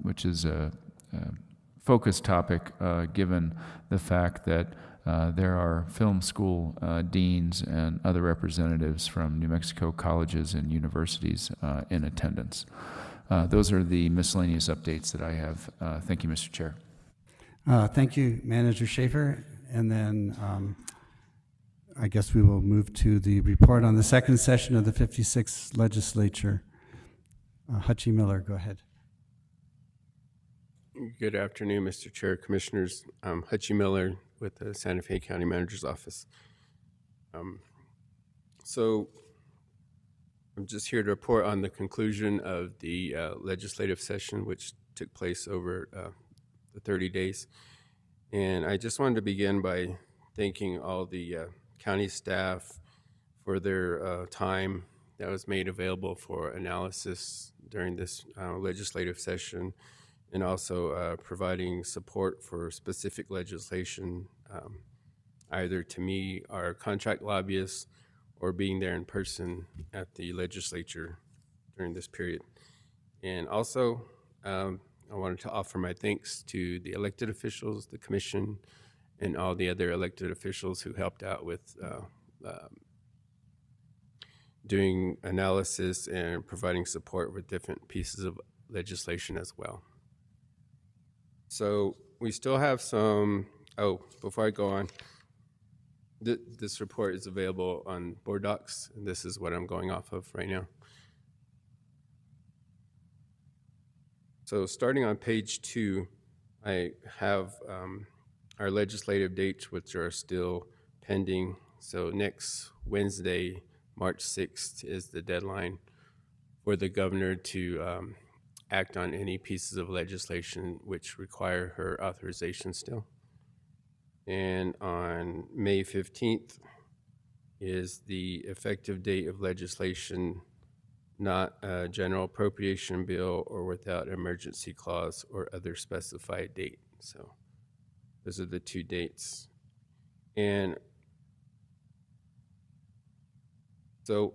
which is a focus topic given the fact that there are film school deans and other representatives from New Mexico colleges and universities in attendance. Those are the miscellaneous updates that I have. Thank you, Mr. Chair. Thank you, Manager Schaefer. And then I guess we will move to the report on the second session of the 56th Legislature. Hutchie Miller, go ahead. Good afternoon, Mr. Chair, Commissioners. I'm Hutchie Miller with the Santa Fe County Manager's Office. So I'm just here to report on the conclusion of the legislative session, which took place over the 30 days. And I just wanted to begin by thanking all the county staff for their time that was made available for analysis during this legislative session, and also providing support for specific legislation, either to me, our contract lobbyists, or being there in person at the legislature during this period. And also, I wanted to offer my thanks to the elected officials, the commission, and all the other elected officials who helped out with doing analysis and providing support with different pieces of legislation as well. So we still have some, before I go on, this report is available on Board Docs, and this is what I'm going off of right now. So starting on page 2, I have our legislative dates, which are still pending. So next Wednesday, March 6th, is the deadline for the governor to act on any pieces of legislation which require her authorization still. And on May 15th is the effective date of legislation, not a general appropriation bill or without emergency clause or other specified date. So those are the two dates. And so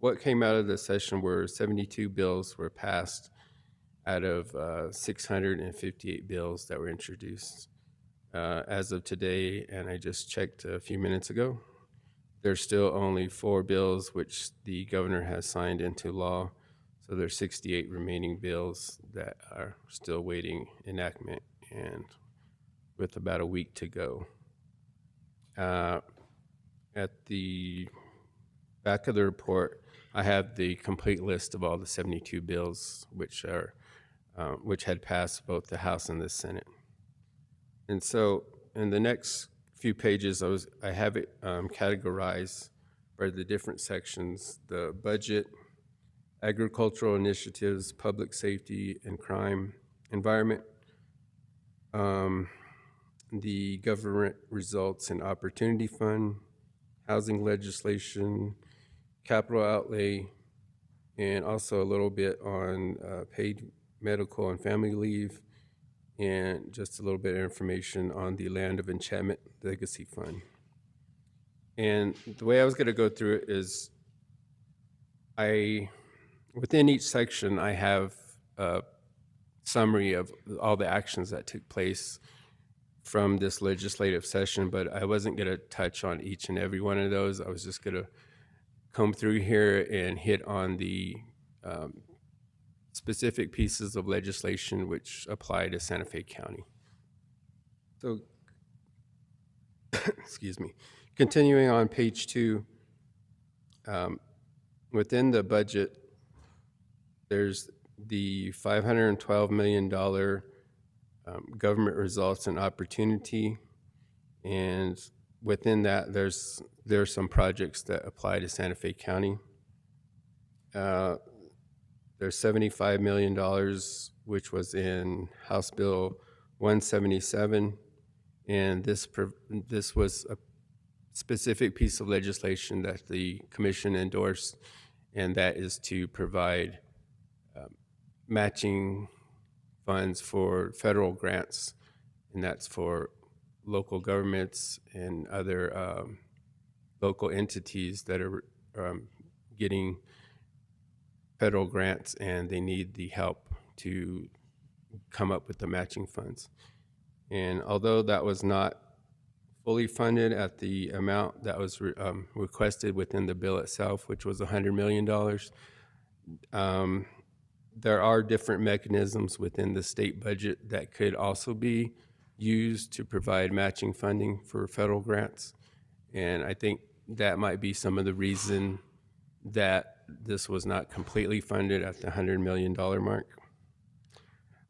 what came out of the session were 72 bills were passed out of 658 bills that were introduced. As of today, and I just checked a few minutes ago, there's still only 4 bills which the governor has signed into law. So there's 68 remaining bills that are still waiting enactment, and with about a week to go. At the back of the report, I have the complete list of all the 72 bills which had passed both the House and the Senate. And so in the next few pages, I have it categorized by the different sections: the budget, agricultural initiatives, public safety and crime, environment, the government results and opportunity fund, housing legislation, capital outlay, and also a little bit on paid medical and family leave, and just a little bit of information on the Land of Enchantment Legacy Fund. And the way I was going to go through it is within each section, I have a summary of all the actions that took place from this legislative session, but I wasn't going to touch on each and every one of those. I was just going to comb through here and hit on the specific pieces of legislation which apply to Santa Fe County. So, excuse me. Continuing on page 2, within the budget, there's the $512 million government results and opportunity, and within that, there are some projects that apply to Santa Fe County. There's $75 million, which was in House Bill 177, and this was a specific piece of legislation that the commission endorsed, and that is to provide matching funds for federal grants, and that's for local governments and other local entities that are getting federal grants, and they need the help to come up with the matching funds. And although that was not fully funded at the amount that was requested within the bill itself, which was $100 million, there are different mechanisms within the state budget that could also be used to provide matching funding for federal grants. And I think that might be some of the reason that this was not completely funded at the $100 million mark.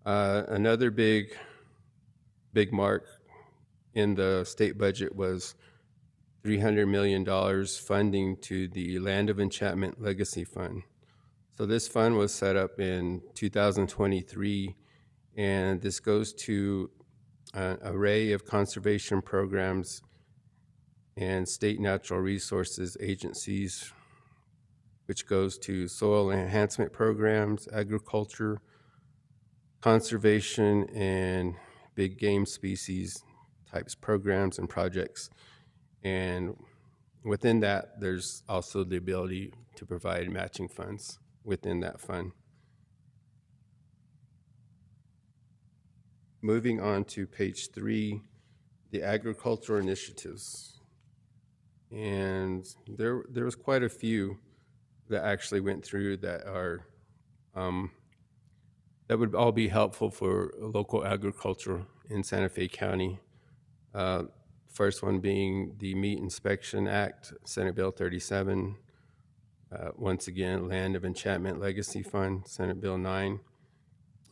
Another big mark in the state budget was $300 million funding to the Land of Enchantment Legacy Fund. So this fund was set up in 2023, and this goes to an array of conservation programs and state natural resources agencies, which goes to soil enhancement programs, agriculture, conservation, and big game species types programs and projects. And within that, there's also the ability to provide matching funds within that fund. Moving on to page 3, the agricultural initiatives. And there was quite a few that actually went through that are that would all be helpful for local agriculture in Santa Fe County. First one being the Meat Inspection Act, Senate Bill 37. Once again, Land of Enchantment Legacy Fund, Senate Bill 9.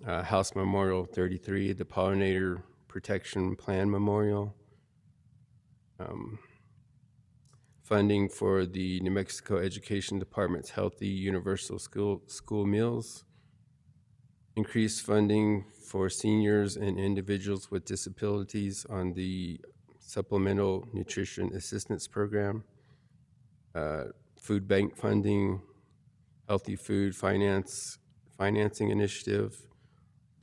House Memorial 33, the Pollinator Protection Plan Memorial. Funding for the New Mexico Education Department's Healthy Universal School Meals. Increased funding for seniors and individuals with disabilities on the Supplemental Nutrition Assistance Program. Food bank funding, healthy food financing initiative,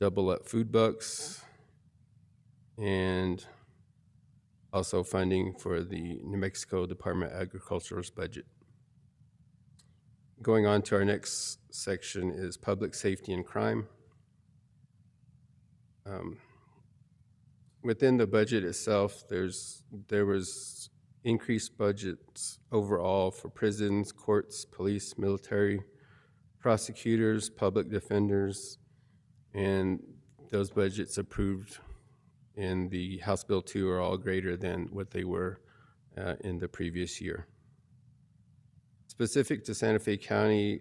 Double Up Food Bucks, and also funding for the New Mexico Department of Agriculture's budget. Going on to our next section is public safety and crime. Within the budget itself, there was increased budgets overall for prisons, courts, police, military, prosecutors, public defenders, and those budgets approved in the House Bill 2 are all greater than what they were in the previous year. Specific to Santa Fe County,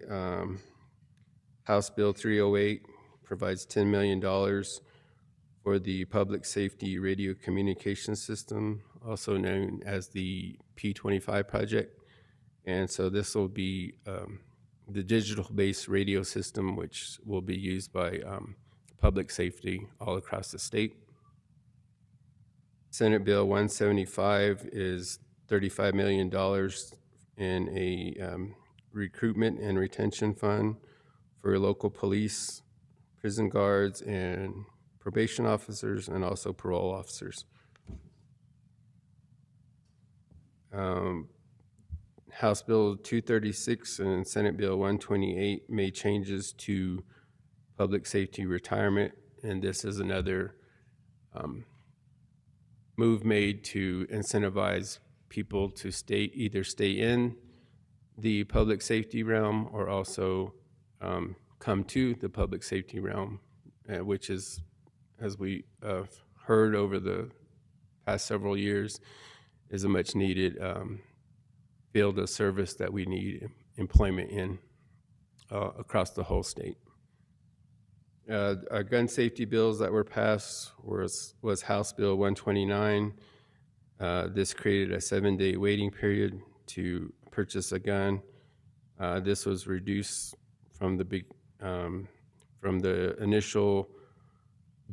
House Bill 308 provides $10 million for the Public Safety Radio Communication System, also known as the P25 project. And so this will be the digital-based radio system, which will be used by public safety all across the state. Senate Bill 175 is $35 million in a recruitment and retention fund for local police, prison guards, and probation officers, and also parole officers. House Bill 236 and Senate Bill 128 made changes to public safety retirement, and this is another move made to incentivize people to either stay in the public safety realm or also come to the public safety realm, which is, as we heard over the past several years, is a much needed field of service that we need employment in across the whole state. Our gun safety bills that were passed was House Bill 129. This created a 7-day waiting period to purchase a gun. This was reduced from the initial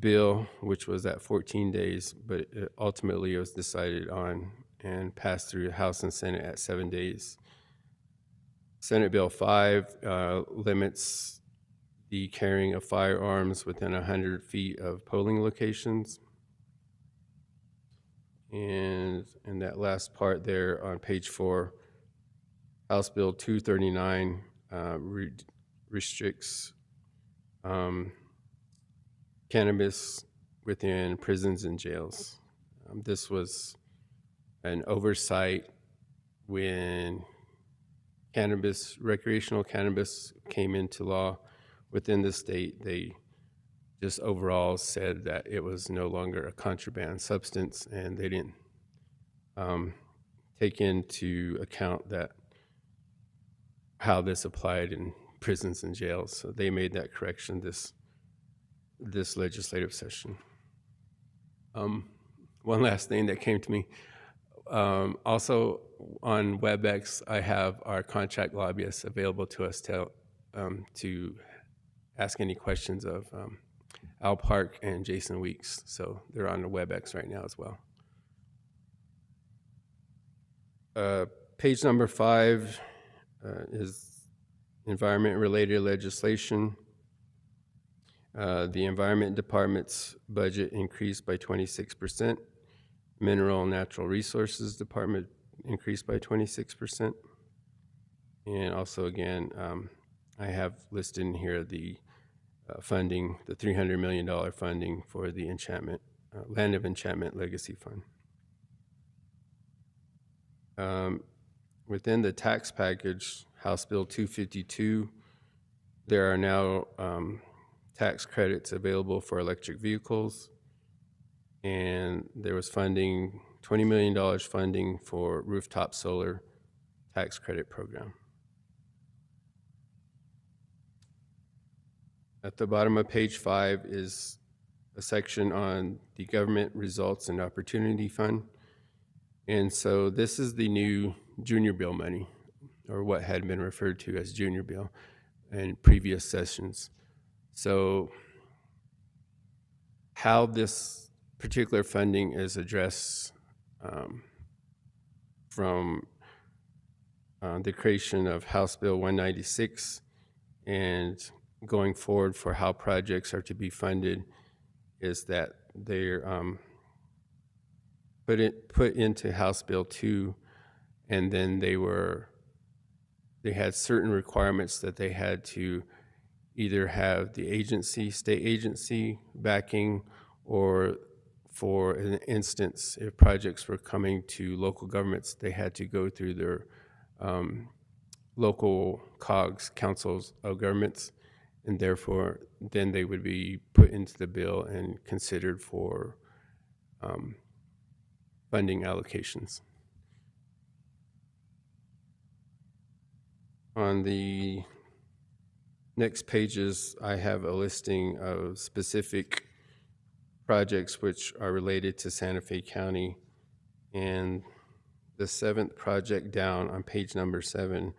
bill, which was at 14 days, but ultimately it was decided on and passed through the House and Senate at 7 days. Senate Bill 5 limits the carrying of firearms within 100 feet of polling locations. And in that last part there on page 4, House Bill 239 restricts cannabis within prisons and jails. This was an oversight when recreational cannabis came into law within the state. They just overall said that it was no longer a contraband substance, and they didn't take into account that how this applied in prisons and jails. So they made that correction this legislative session. One last thing that came to me. Also on WebEx, I have our contract lobbyists available to us to ask any questions of Al Park and Jason Weeks. So they're on the WebEx right now as well. Page number 5 is environment-related legislation. The Environment Department's budget increased by 26%. Mineral and Natural Resources Department increased by 26%. And also, again, I have listed in here the funding, the $300 million funding for the Land of Enchantment Legacy Fund. Within the tax package, House Bill 252, there are now tax credits available for electric vehicles, and there was funding, $20 million funding for rooftop solar tax credit program. At the bottom of page 5 is a section on the Government Results and Opportunity Fund. And so this is the new junior bill money, or what had been referred to as junior bill in previous sessions. So how this particular funding is addressed from the creation of House Bill 196 and going forward for how projects are to be funded is that they're put into House Bill 2, and then they had certain requirements that they had to either have the state agency backing, or for an instance, if projects were coming to local governments, they had to go through their local COGS, councils of governments, and therefore then they would be put into the bill and considered for funding allocations. On the next pages, I have a listing of specific projects which are related to Santa Fe County, and the 7th project down on page number 7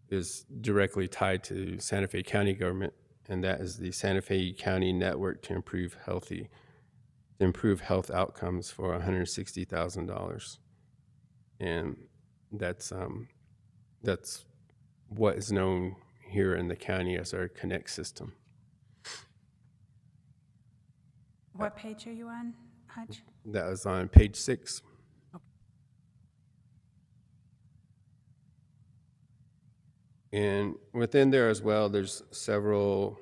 is directly tied to Santa Fe County government, and that is the Santa Fe County Network to improve health outcomes for $160,000, and that's what is known here in the county as our Connect system. What page are you on, Hutch? That was on page 6. And within there as well, there's several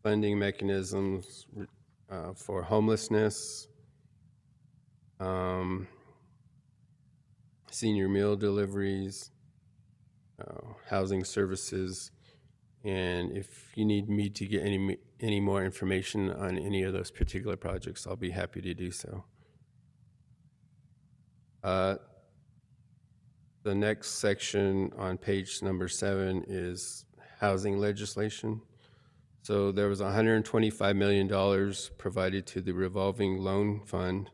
funding mechanisms for homelessness, senior meal deliveries, housing services, and if you need me to get any more information on any of those particular projects, I'll be happy to do so. The next section on page number 7 is housing legislation. So there was $125 million provided to the revolving loan fund,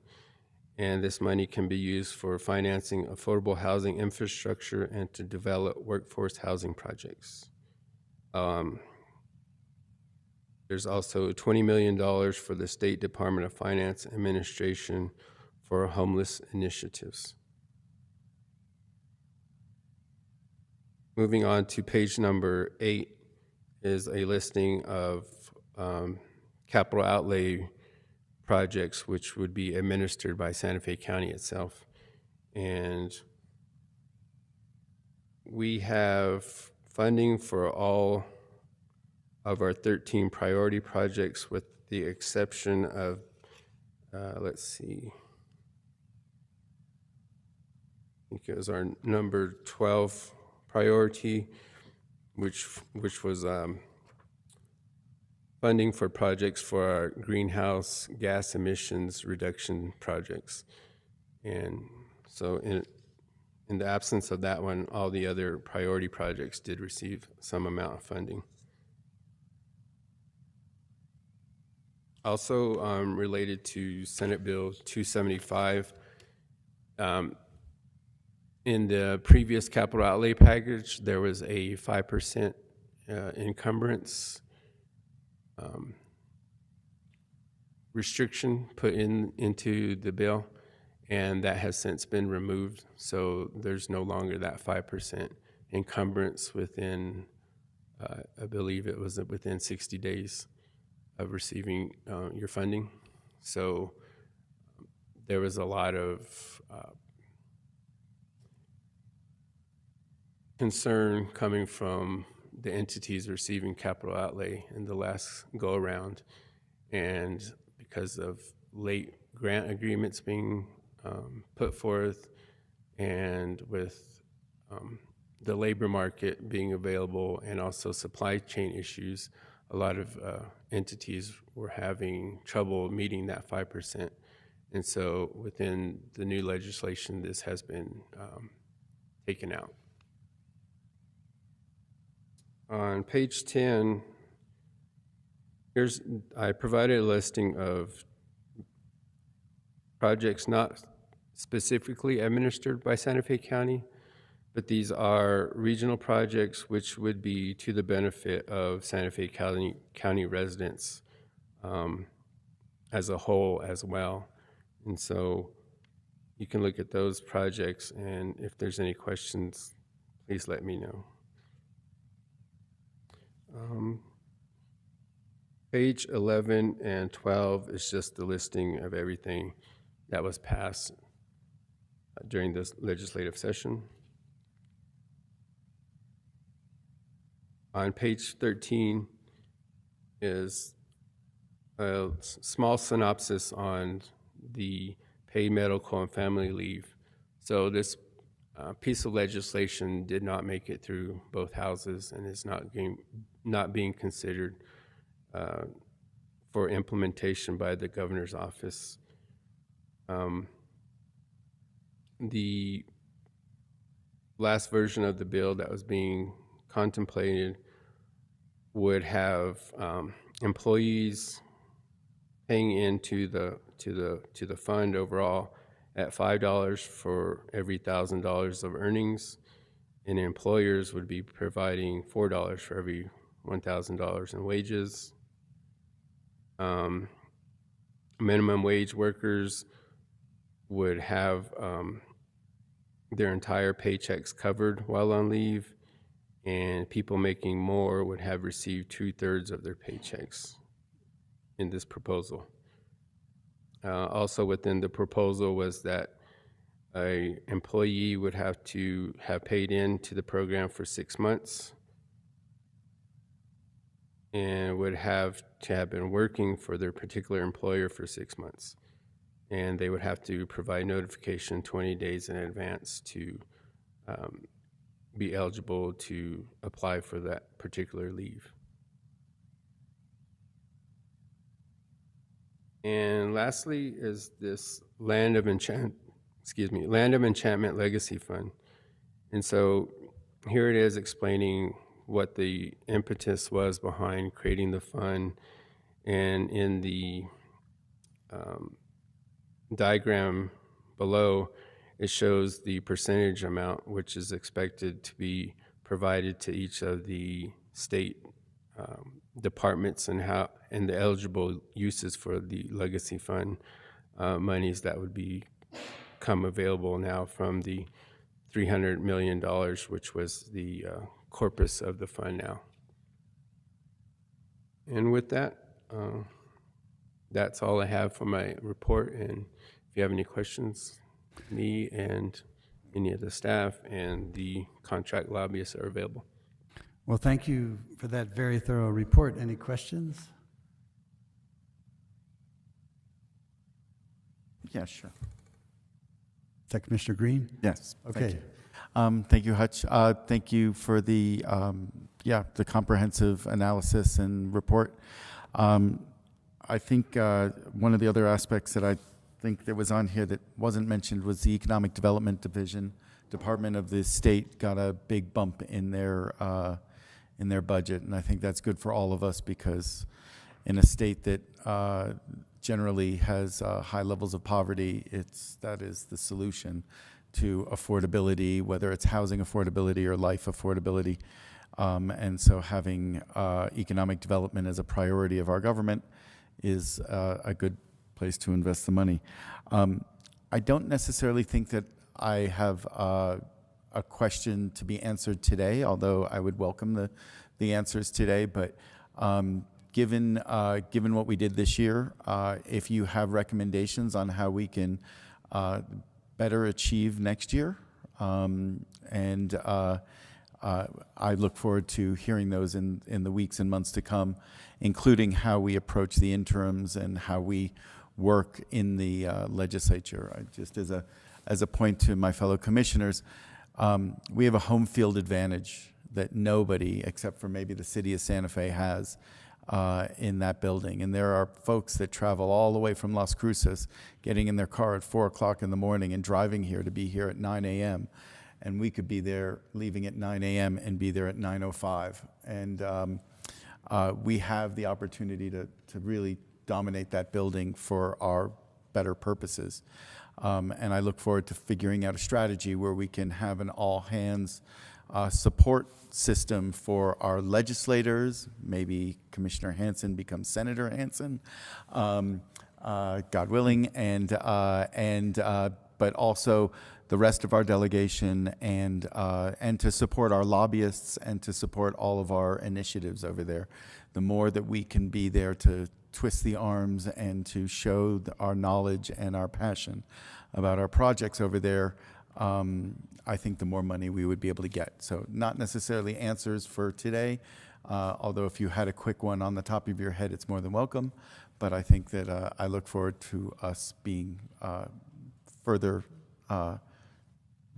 and this money can be used for financing affordable housing infrastructure and to develop workforce housing projects. There's also $20 million for the State Department of Finance Administration for homeless initiatives. Moving on to page number 8 is a listing of capital outlay projects which would be administered by Santa Fe County itself. And we have funding for all of our 13 priority projects with the exception of, let's see, I think it was our number 12 priority, which was funding for projects for our greenhouse gas emissions reduction projects. And so in the absence of that one, all the other priority projects did receive some amount of funding. Also related to Senate Bill 275, in the previous capital outlay package, there was a 5% encumbrance restriction put into the bill, and that has since been removed. So there's no longer that 5% encumbrance within, I believe it was within 60 days of receiving your funding. So there was a lot of concern coming from the entities receiving capital outlay in the last go around, and because of late grant agreements being put forth, and with the labor market being available and also supply chain issues, a lot of entities were having trouble meeting that 5%. And so within the new legislation, this has been taken out. On page 10, I provided a listing of projects not specifically administered by Santa Fe County, but these are regional projects which would be to the benefit of Santa Fe County residents as a whole as well. And so you can look at those projects, and if there's any questions, please let me know. Page 11 and 12 is just the listing of everything that was passed during this legislative session. On page 13 is a small synopsis on the paid medical and family leave. So this piece of legislation did not make it through both houses and is not being considered for implementation by the governor's office. The last version of the bill that was being contemplated would have employees paying into the fund overall at $5 for every $1,000 of earnings, and employers would be providing $4 for every $1,000 in wages. Minimum wage workers would have their entire paychecks covered while on leave, and people making more would have received 2/3 of their paychecks in this proposal. Also within the proposal was that a employee would have to have paid in to the program for 6 months and would have to have been working for their particular employer for 6 months. And they would have to provide notification 20 days in advance to be eligible to apply for that particular leave. And lastly is this Land of Enchantment Legacy Fund. And so here it is explaining what the impetus was behind creating the fund. And in the diagram below, it shows the percentage amount which is expected to be provided to each of the state departments and the eligible uses for the legacy fund monies that would become available now from the $300 million, which was the corpus of the fund now. And with that, that's all I have for my report. And if you have any questions, me and any of the staff and the contract lobbyists are available. Well, thank you for that very thorough report. Any questions? Yeah, sure. Is that Commissioner Green? Yes. Okay. Thank you, Hutch. Thank you for the comprehensive analysis and report. I think one of the other aspects that I think that was on here that wasn't mentioned was the Economic Development Department of the state got a big bump in their budget, and I think that's good for all of us because in a state that generally has high levels of poverty, that is the solution to affordability, whether it's housing affordability or life affordability. And so having economic development as a priority of our government is a good place to invest the money. I don't necessarily think that I have a question to be answered today, although I would welcome the answers today. But given what we did this year, if you have recommendations on how we can better achieve next year, I look forward to hearing those in the weeks and months to come, including how we approach the interims and how we work in the legislature. Just as a point to my fellow commissioners, we have a home field advantage that nobody, except for maybe the city of Santa Fe, has in that building. And there are folks that travel all the way from Las Cruces, getting in their car at 4 o'clock in the morning and driving here to be here at 9 a.m. And we could be there leaving at 9 a.m. and be there at 9:05. And we have the opportunity to really dominate that building for our better purposes. And I look forward to figuring out a strategy where we can have an all-hands support system for our legislators. Maybe Commissioner Hansen becomes Senator Hansen, God willing, but also the rest of our delegation, and to support our lobbyists and to support all of our initiatives over there. The more that we can be there to twist the arms and to show our knowledge and our passion about our projects over there, I think the more money we would be able to get. So not necessarily answers for today, although if you had a quick one on the top of your head, it's more than welcome. But I think that I look forward to us being further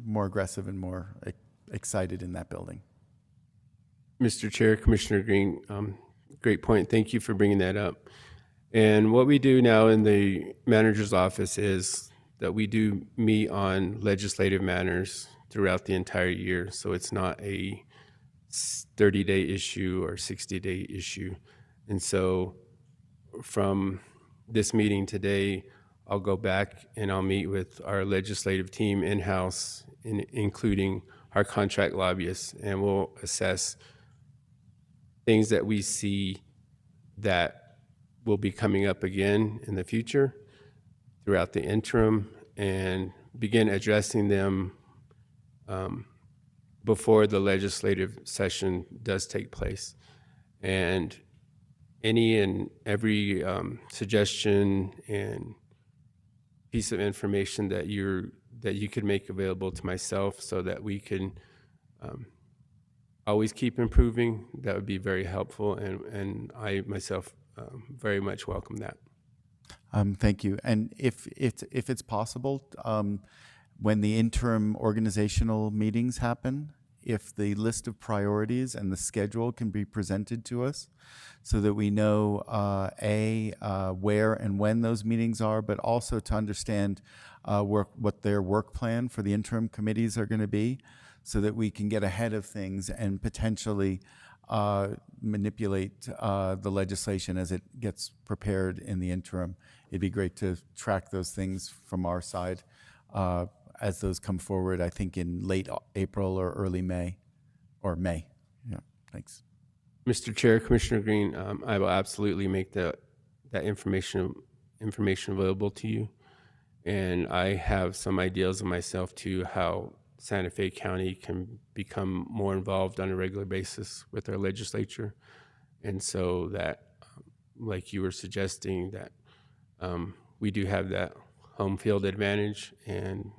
more aggressive and more excited in that building. Mr. Chair, Commissioner Green, great point. Thank you for bringing that up. And what we do now in the manager's office is that we do meet on legislative matters throughout the entire year. So it's not a 30-day issue or 60-day issue. And so from this meeting today, I'll go back and I'll meet with our legislative team in-house, including our contract lobbyists, and we'll assess things that we see that will be coming up again in the future throughout the interim and begin addressing them before the legislative session does take place. And any and every suggestion and piece of information that that you could make available to myself so that we can always keep improving, that would be very helpful, and I myself very much welcome that. Thank you. And if it's possible, when the interim organizational meetings happen, if the list of priorities and the schedule can be presented to us so that we know, where and when those meetings are, but also to understand what their work plan for the interim committees are going to be, so that we can get ahead of things and potentially manipulate the legislation as it gets prepared in the interim. It'd be great to track those things from our side as those come forward, I think in late April or early May, or May. Yeah, thanks. Mr. Chair, Commissioner Green, I will absolutely make that information available to you. And I have some ideas of myself too, how Santa Fe County can become more involved on a regular basis with our legislature. And so that, like you were suggesting, that we do have that home field advantage, and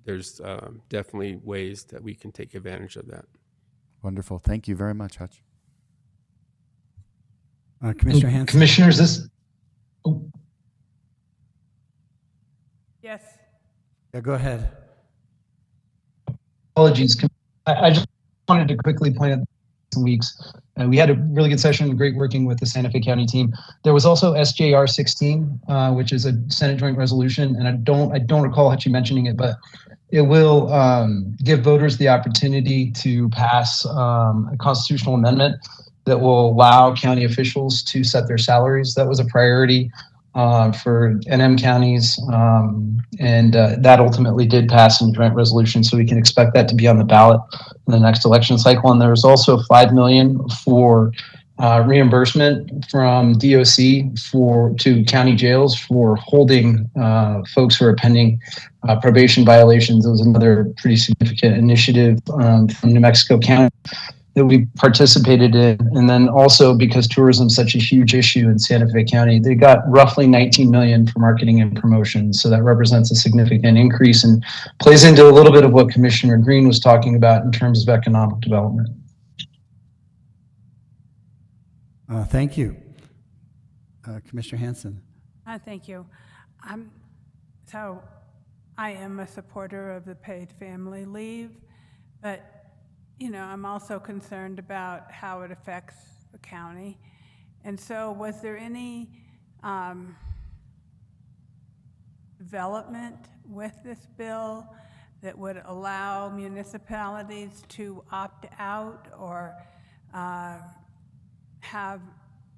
there's definitely ways that we can take advantage of that. Wonderful. Thank you very much, Hutch. Commissioner Hanson. Commissioners, this. Oh, Yes. Yeah, go ahead. apologies. I just wanted to quickly point out some weeks. We had a really good session, great working with the Santa Fe County team. There was also SJR 16, which is a Senate joint resolution, and I don't recall Hutchie mentioning it, but it will give voters the opportunity to pass a constitutional amendment that will allow county officials to set their salaries. That was a priority for NM counties, and that ultimately did pass in joint resolution, so we can expect that to be on the ballot in the next election cycle. And there's also $5 million for reimbursement from DOC to county jails for holding folks who are pending probation violations. It was another pretty significant initiative from New Mexico County that we participated in. And then also, because tourism is such a huge issue in Santa Fe County, they got roughly $19 million for marketing and promotion. So that represents a significant increase and plays into a little bit of what Commissioner Green was talking about in terms of economic development. Thank you. Commissioner Hanson. Thank you. So I am a supporter of the paid family leave, but I'm also concerned about how it affects the county. And so was there any development with this bill that would allow municipalities to opt out, or have,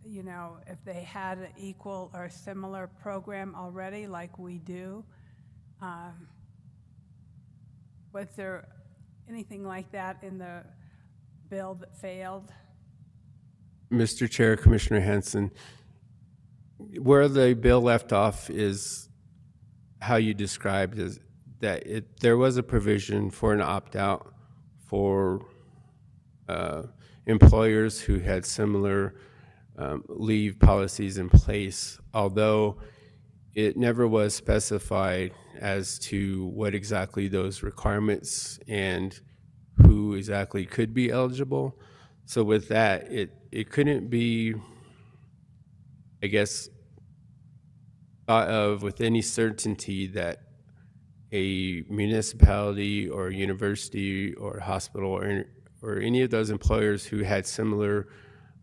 if they had an equal or similar program already like we do? Was there anything like that in the bill that failed? Mr. Chair, Commissioner Hanson, where the bill left off is how you described, is that there was a provision for an opt-out for employers who had similar leave policies in place, although it never was specified as to what exactly those requirements and who exactly could be eligible. So with that, it couldn't be, I guess, thought of with any certainty that a municipality or a university or a hospital or any of those employers who had similar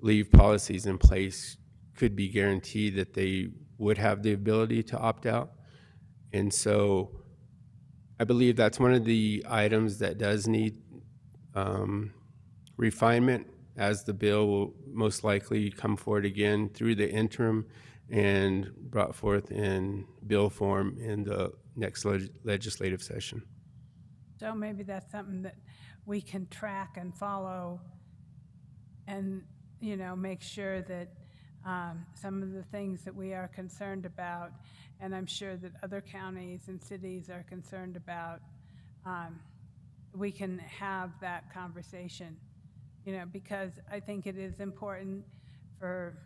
leave policies in place could be guaranteed that they would have the ability to opt out. And so I believe that's one of the items that does need refinement, as the bill will most likely come forward again through the interim and brought forth in bill form in the next legislative session. So maybe that's something that we can track and follow and, make sure that some of the things that we are concerned about, and I'm sure that other counties and cities are concerned about, we can have that conversation, because I think it is important for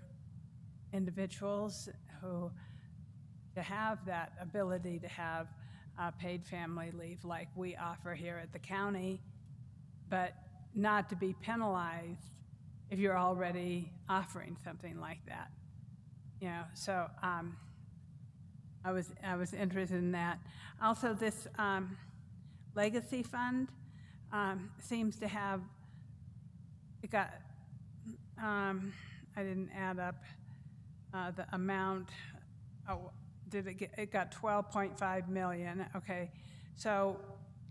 individuals to have that ability to have paid family leave like we offer here at the county, but not to be penalized if you're already offering something like that. You know, so I was interested in that. Also, this legacy fund seems to have, it got, I didn't add up the amount. Oh, did it get, it got 12.5 million. Okay, so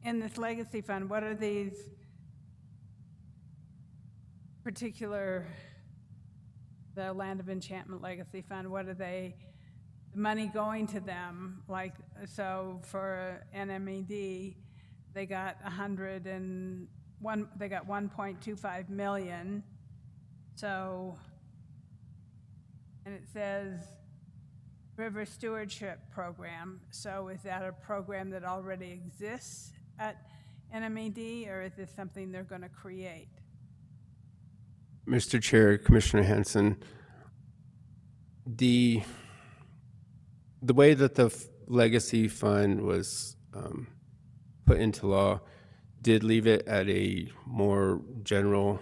in this legacy fund, what are these particular, the Land of Enchantment Legacy Fund, what are they, the money going to them? Like, so for NMED, they got 1.25 million. So, and it says River Stewardship Program. So is that a program that already exists at NMED, or is this something they're going to create? Mr. Chair, Commissioner Hanson, the way that the legacy fund was put into law did leave it at a more general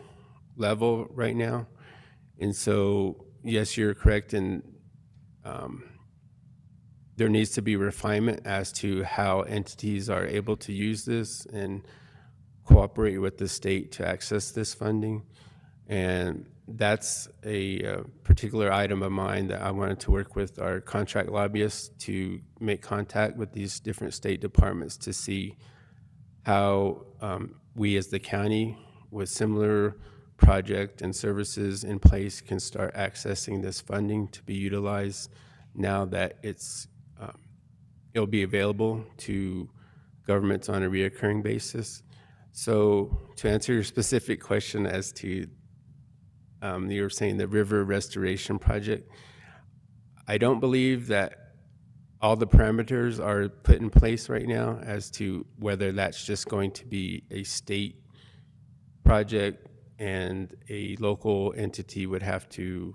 level right now. And so, yes, you're correct, and there needs to be refinement as to how entities are able to use this and cooperate with the state to access this funding. And that's a particular item of mine that I wanted to work with our contract lobbyists to make contact with these different state departments to see how we as the county with similar project and services in place can start accessing this funding to be utilized now that it'll be available to governments on a reoccurring basis. So to answer your specific question as to you were saying the river restoration project, I don't believe that all the parameters are put in place right now as to whether that's just going to be a state project and a local entity would have to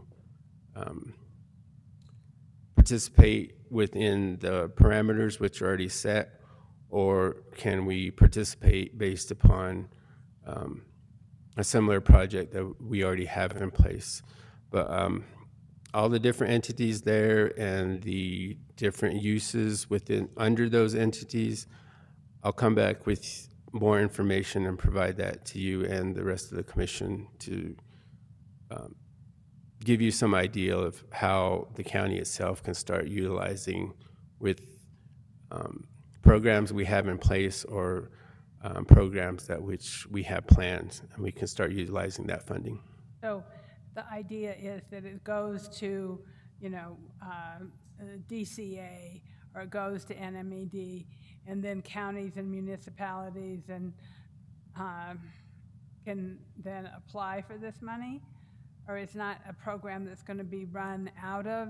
participate within the parameters which are already set, or can we participate based upon a similar project that we already have in place. But all the different entities there and the different uses under those entities, I'll come back with more information and provide that to you and the rest of the commission to give you some idea of how the county itself can start utilizing with programs we have in place or programs that which we have planned, and we can start utilizing that funding. So the idea is that it goes to, you know, DCA, or it goes to NMED, and then counties and municipalities and can then apply for this money? Or it's not a program that's going to be run out of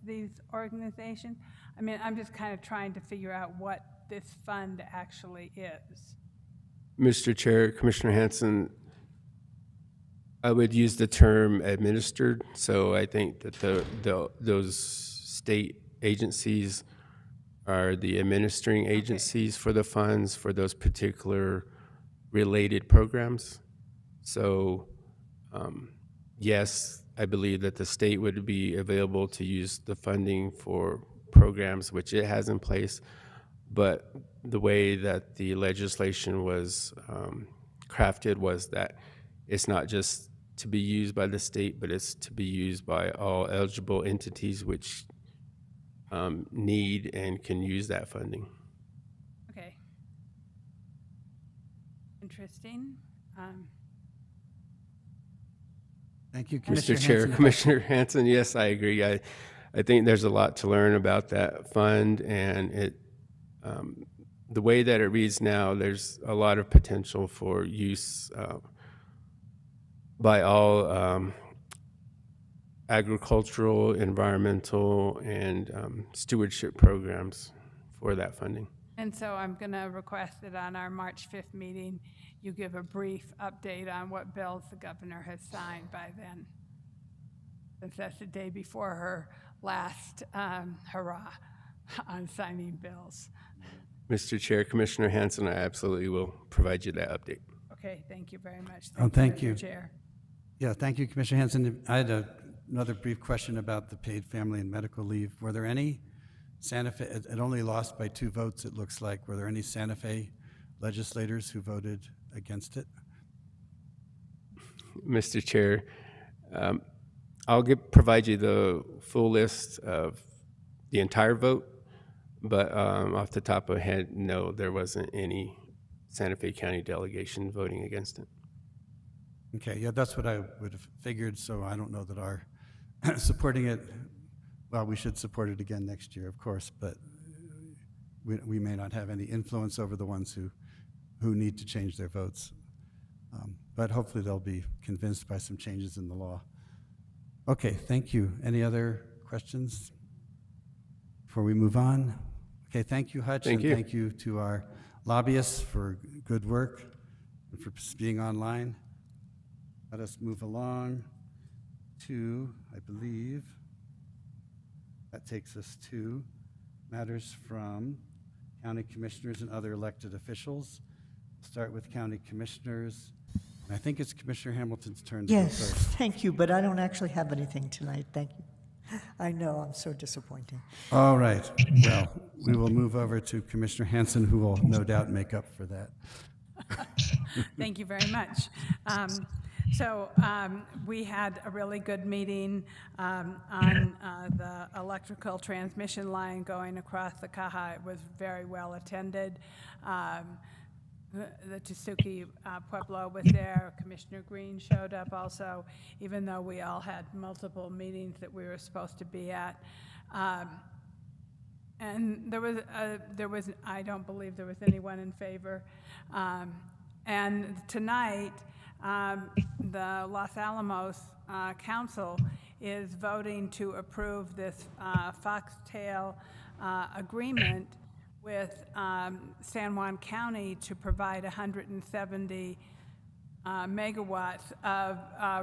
these organizations? I mean, I'm just kind of trying to figure out what this fund actually is. Mr. Chair, Commissioner Hanson, I would use the term administered. So I think that those state agencies are the administering agencies for the funds for those particular related programs. So yes, I believe that the state would be available to use the funding for programs which it has in place, but the way that the legislation was crafted was that it's not just to be used by the state, but it's to be used by all eligible entities which need and can use that funding. Okay. Interesting. Thank you, Mr. Chair, Commissioner Hanson, yes, I agree. I think there's a lot to learn about that fund, and it the way that it reads now, there's a lot of potential for use by all agricultural, environmental, and stewardship programs for that funding. And so I'm going to request that on our March 5th meeting, you give a brief update on what bills the governor has signed by then, since that's the day before her last hurrah on signing bills. Mr. Chair, Commissioner Hanson, I absolutely will provide you that update. Okay, thank you very much. Thank Mr. you. Chair. Yeah, thank you, Commissioner Hanson. I had another brief question about the paid family and medical leave. Were there any Santa Fe, it only lost by 2 votes, it looks like. Were there any Santa Fe legislators who voted against it? Mr. Chair, I'll provide you the full list of the entire vote, but off the top of my head, no, there wasn't any Santa Fe County delegation voting against it. Okay, yeah, that's what I would have figured, so I don't know that our supporting it, well, we should support it again next year, of course, but we may not have any influence over the ones who need to change their votes. But hopefully they'll be convinced by some changes in the law. Okay, thank you. Any other questions before we move on? Okay, thank you, Hutch. Thank you. And thank you to our lobbyists for good work and for being online. Let us move along to, I believe, that takes us to matters from county commissioners and other elected officials. Start with county commissioners. And I think it's Commissioner Hamilton's turn to go Yes, first. thank you, but I don't actually have anything tonight, thank you. I know, I'm so disappointing. All right. Well, we will move over to Commissioner Hanson, who will no doubt make up for that. Thank you very much. We had a really good meeting on the electrical transmission line going across the Caja. It was very well attended. The Tesuque Pueblo was there. Commissioner Green showed up also, even though we all had multiple meetings that we were supposed to be at. And there was, I don't believe there was anyone in favor. And tonight, the Los Alamos Council is voting to approve this Foxtail agreement with San Juan County to provide 170 megawatts of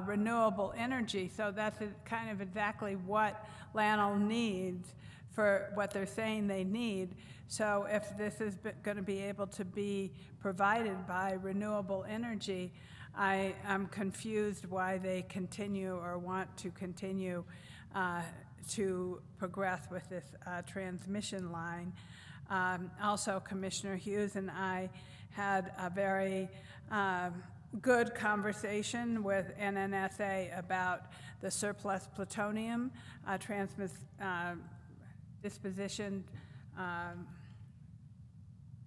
renewable energy. So that's kind of exactly what Lanel needs for what they're saying they need. So if this is going to be able to be provided by renewable energy, I am confused why they continue or want to continue to progress with this transmission line. Also, Commissioner Hughes and I had a very good conversation with NNSA about the surplus plutonium disposition,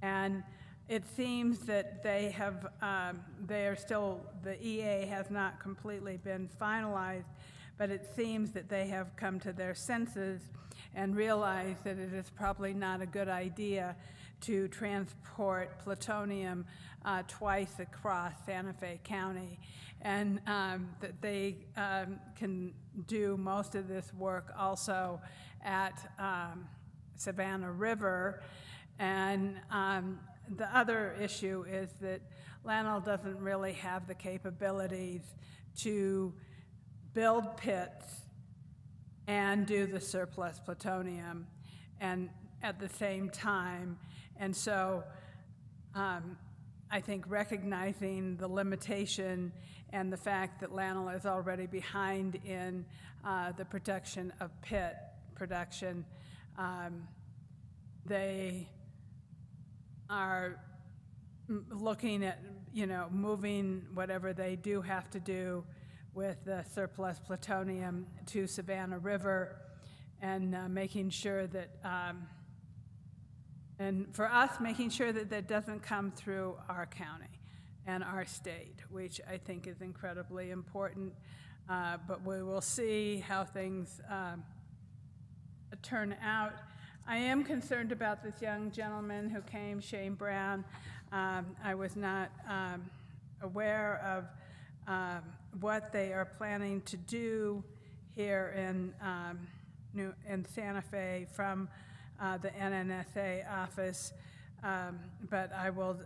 and it seems that they have, the EA has not completely been finalized, but it seems that they have come to their senses and realize that it is probably not a good idea to transport plutonium twice across Santa Fe County, and that they can do most of this work also at Savannah River. And the other issue is that Lanel doesn't really have the capabilities to build pits and do the surplus plutonium and at the same time. And so I think recognizing the limitation and the fact that Lanel is already behind in the production of pit production, they are looking at, moving whatever they do have to do with the surplus plutonium to Savannah River and making sure that, and for us, making sure that that doesn't come through our county and our state, which I think is incredibly important. But we will see how things turn out. I am concerned about this young gentleman who came, Shane Brown. I was not aware of what they are planning to do here in Santa Fe from the NNSA office, but I will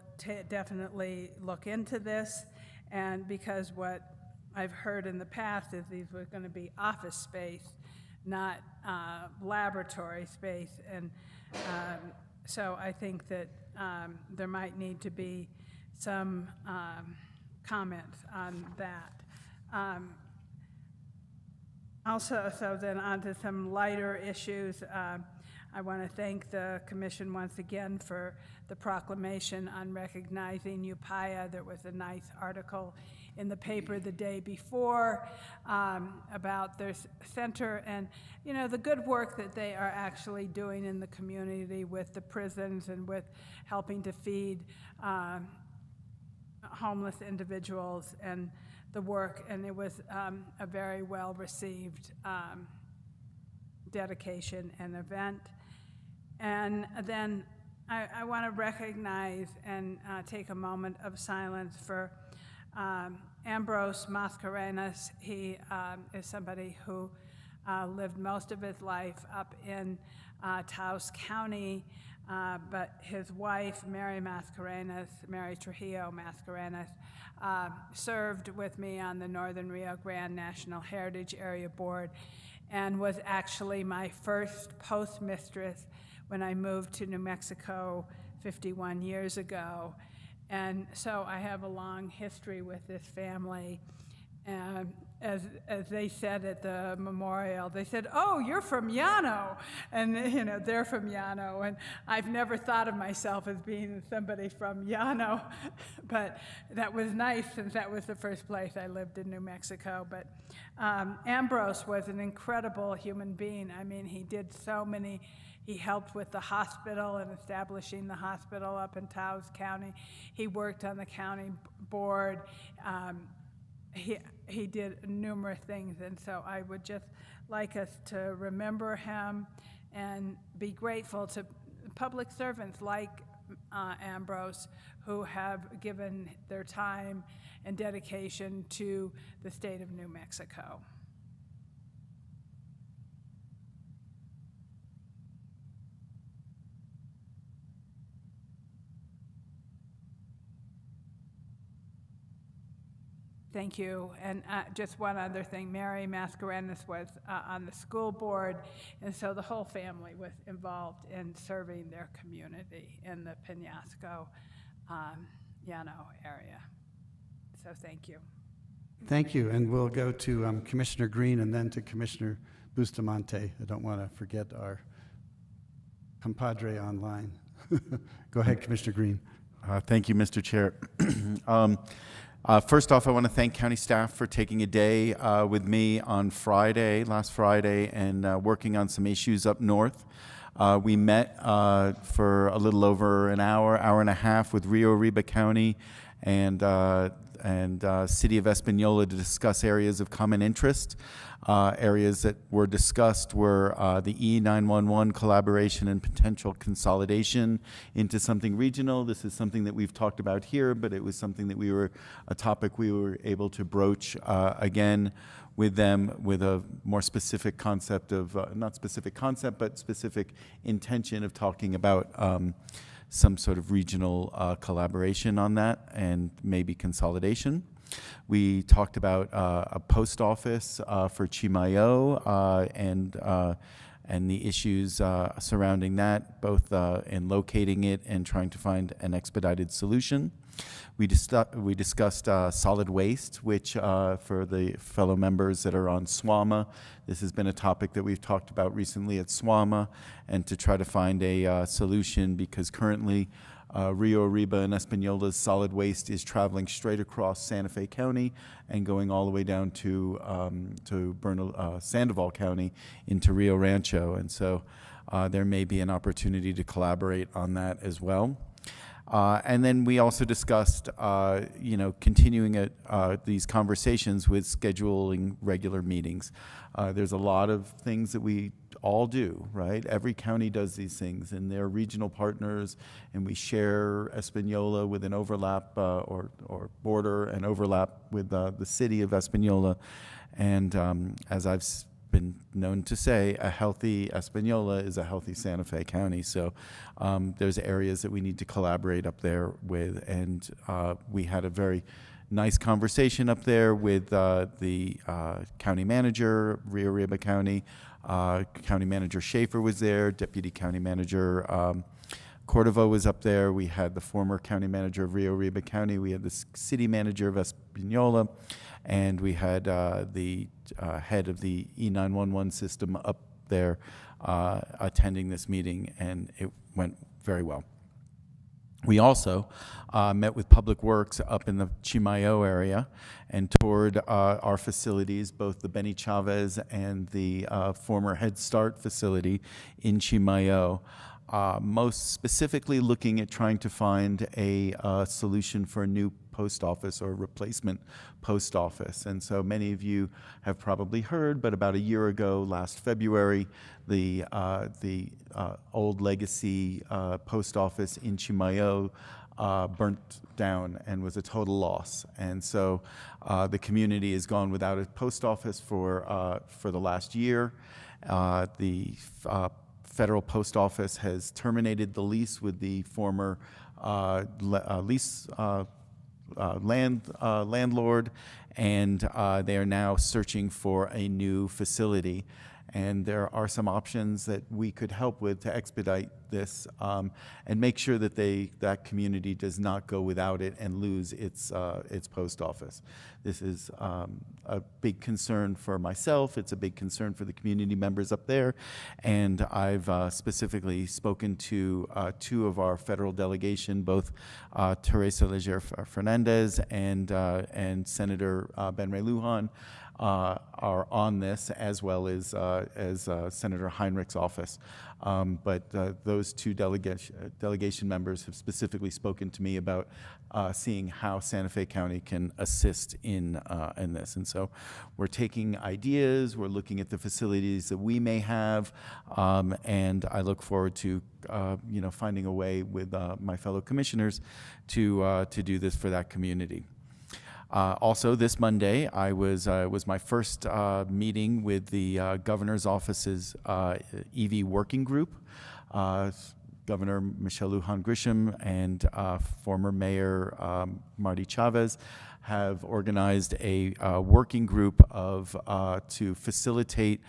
definitely look into this, and because what I've heard in the past is these were going to be office space, not laboratory space, and So I think that there might need to be some comments on that. Also, so then on to some lighter issues. I want to thank the commission once again for the proclamation on recognizing Upaya. There was a nice article in the paper the day before about their center and, you know, the good work that they are actually doing in the community with the prisons and with helping to feed homeless individuals and the work. And it was a very well received dedication and event. And then I want to recognize and take a moment of silence for Ambrose Mascarenas. He is somebody who lived most of his life up in Taos County, but his wife, Mary Mascarenas, Mary Trujillo Mascarenas, served with me on the Northern Rio Grande National Heritage Area Board and was actually my first postmistress when I moved to New Mexico 51 years ago. And so I have a long history with this family. And as they said at the memorial, they said, "Oh, you're from Llano." And, you know, they're from Llano. And I've never thought of myself as being somebody from Llano. But that was nice since that was the first place I lived in New Mexico. But Ambrose was an incredible human being. I mean, he did so many. He helped with the hospital and establishing the hospital up in Taos County. He worked on the county board. He did numerous things, and so I would just like us to remember him and be grateful to public servants like Ambrose who have given their time and dedication to the state of New Mexico. Thank you. And just one other thing, Mary Mascarenas was on the school board, and so the whole family was involved in serving their community in the Penasco, Llano area. So thank you. Thank you, and we'll go to Commissioner Green and then to Commissioner Bustamante. I don't want to forget our compadre online. Go ahead, Commissioner Green. Thank you, Mr. Chair. First off, I want to thank county staff for taking a day with me on last Friday, and working on some issues up north. We met for a little over an hour and a half with Rio Arriba County and City of Espanola to discuss areas of common interest. Areas that were discussed were the E911 collaboration and potential consolidation into something regional. This is something that we've talked about here, but it was something that a topic we were able to broach again with them with a more specific concept of, not specific concept, but specific intention of talking about some sort of regional collaboration on that and maybe consolidation. We talked about a post office for Chimayo and the issues surrounding that, both in locating it and trying to find an expedited solution. We discussed solid waste, which for the fellow members that are on SWAMA, this has been a topic that we've talked about recently at SWAMA, and to try to find a solution, because currently Rio Arriba and Espanola's solid waste is traveling straight across Santa Fe County and going all the way down to Sandoval County into Rio Rancho. And so there may be an opportunity to collaborate on that as well. And then we also discussed, continuing these conversations with scheduling regular meetings. There's a lot of things that we all do, right? Every county does these things, and they're regional partners, and we share Espanola with an overlap or border and overlap with the city of Espanola. And as I've been known to say, a healthy Espanola is a healthy Santa Fe County. So there's areas that we need to collaborate up there with. And we had a very nice conversation up there with the county manager, Rio Arriba County. County Manager Schaefer was there, Deputy County Manager Cordova was up there. We had the former county manager of Rio Arriba County. We had the city manager of Espanola, and we had the head of the E911 system up there attending this meeting, and it went very well. We also met with Public Works up in the Chimayo area and toured our facilities, both the Benny Chavez and the former Head Start facility in Chimayo, most specifically looking at trying to find a solution for a new post office or replacement post office. And so many of you have probably heard, but about a year ago, last February, the old legacy post office in Chimayo burnt down and was a total loss. And so the community has gone without a post office for the last year. The Federal Post Office has terminated the lease with the former landlord, and they are now searching for a new facility. And there are some options that we could help with to expedite this and make sure that that community does not go without it and lose its post office. This is a big concern for myself. It's a big concern for the community members up there. And I've specifically spoken to two of our federal delegation, both Teresa Leger Fernandez and Senator Ben Ray Lujan, are on this, as well as Senator Heinrich's office. But those two delegation members have specifically spoken to me about seeing how Santa Fe County can assist in this. And so we're taking ideas, we're looking at the facilities that we may have, and I look forward to finding a way with my fellow commissioners to do this for that community. Also, this Monday, I was my first meeting with the governor's office's EV working group. Governor Michelle Lujan Grisham and former Mayor Marty Chavez have organized a working group to facilitate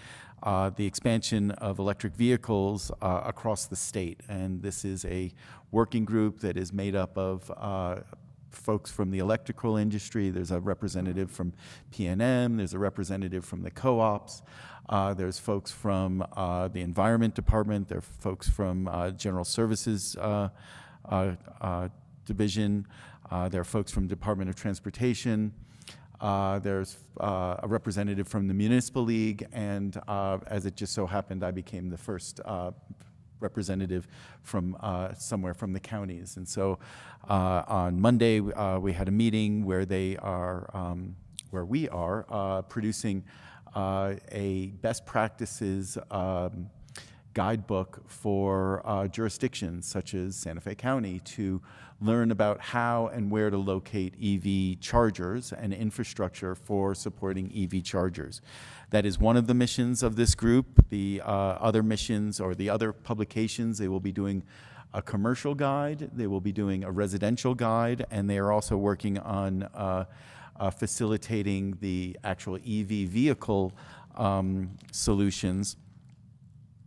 the expansion of electric vehicles across the state. And this is a working group that is made up of folks from the electrical industry. There's a representative from PNM. There's a representative from the co-ops. There's folks from the Environment Department. There are folks from General Services Division. There are folks from Department of Transportation. There's a representative from the Municipal League. And as it just so happened, I became the first representative from somewhere from the counties. And so on Monday, we had a meeting where we are producing a best practices guidebook for jurisdictions such as Santa Fe County to learn about how and where to locate EV chargers and infrastructure for supporting EV chargers. That is one of the missions of this group. The other missions or the other publications, they will be doing a commercial guide, they will be doing a residential guide, and they are also working on facilitating the actual EV vehicle solutions.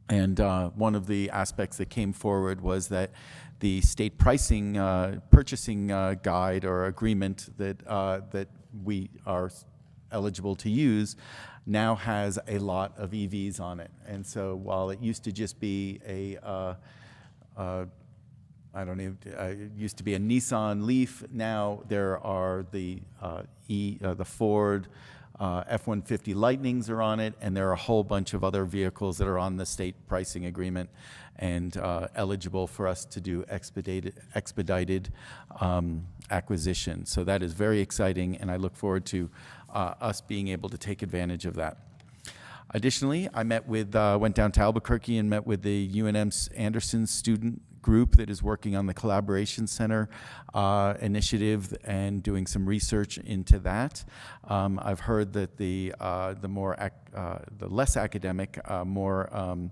And one of the aspects that came forward was that the state pricing purchasing guide or agreement that we are eligible to use now has a lot of EVs on it. And so while it used to just be it used to be a Nissan Leaf, now there are the Ford F-150 Lightnings are on it, and there are a whole bunch of other vehicles that are on the state pricing agreement and eligible for us to do expedited acquisition. So that is very exciting, and I look forward to us being able to take advantage of that. Additionally, I went down to Albuquerque and met with the UNM Anderson student group that is working on the Collaboration Center initiative and doing some research into that. I've heard that the less academic, more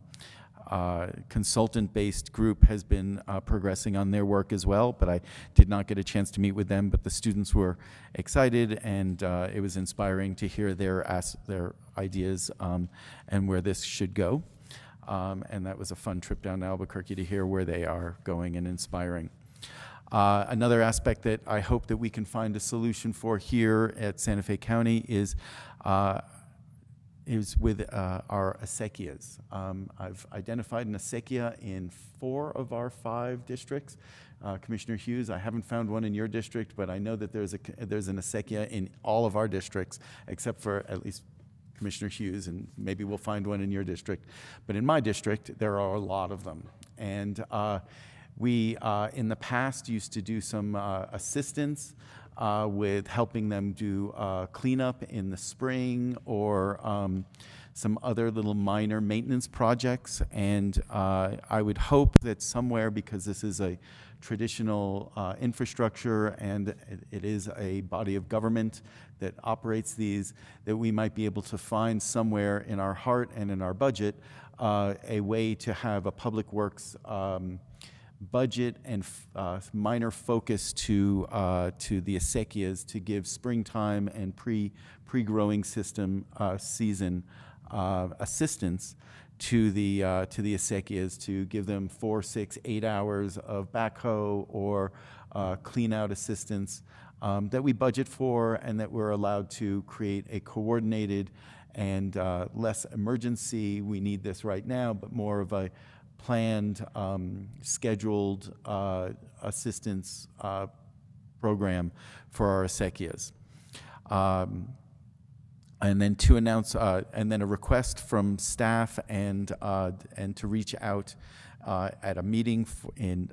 consultant-based group has been progressing on their work as well, but I did not get a chance to meet with them. But the students were excited, and it was inspiring to hear their ideas and where this should go. And that was a fun trip down to Albuquerque to hear where they are going and inspiring. Another aspect that I hope that we can find a solution for here at Santa Fe County is with our acequias. I've identified an acequia in 4 of our 5 districts. Commissioner Hughes, I haven't found one in your district, but I know that there's an acequia in all of our districts, except for at least Commissioner Hughes, and maybe we'll find one in your district. But in my district, there are a lot of them. And we, in the past, used to do some assistance with helping them do cleanup in the spring or some other little minor maintenance projects. And I would hope that somewhere, because this is a traditional infrastructure and it is a body of government that operates these, that we might be able to find somewhere in our heart and in our budget a way to have a public works budget and minor focus to the acequias to give springtime and pre-growing season assistance to the acequias, to give them 4, 6, 8 hours of backhoe or clean out assistance that we budget for, and that we're allowed to create a coordinated and less emergency, we need this right now, but more of a planned, scheduled assistance program for our acequias. And then to announce, and then a request from staff and to reach out at a meeting in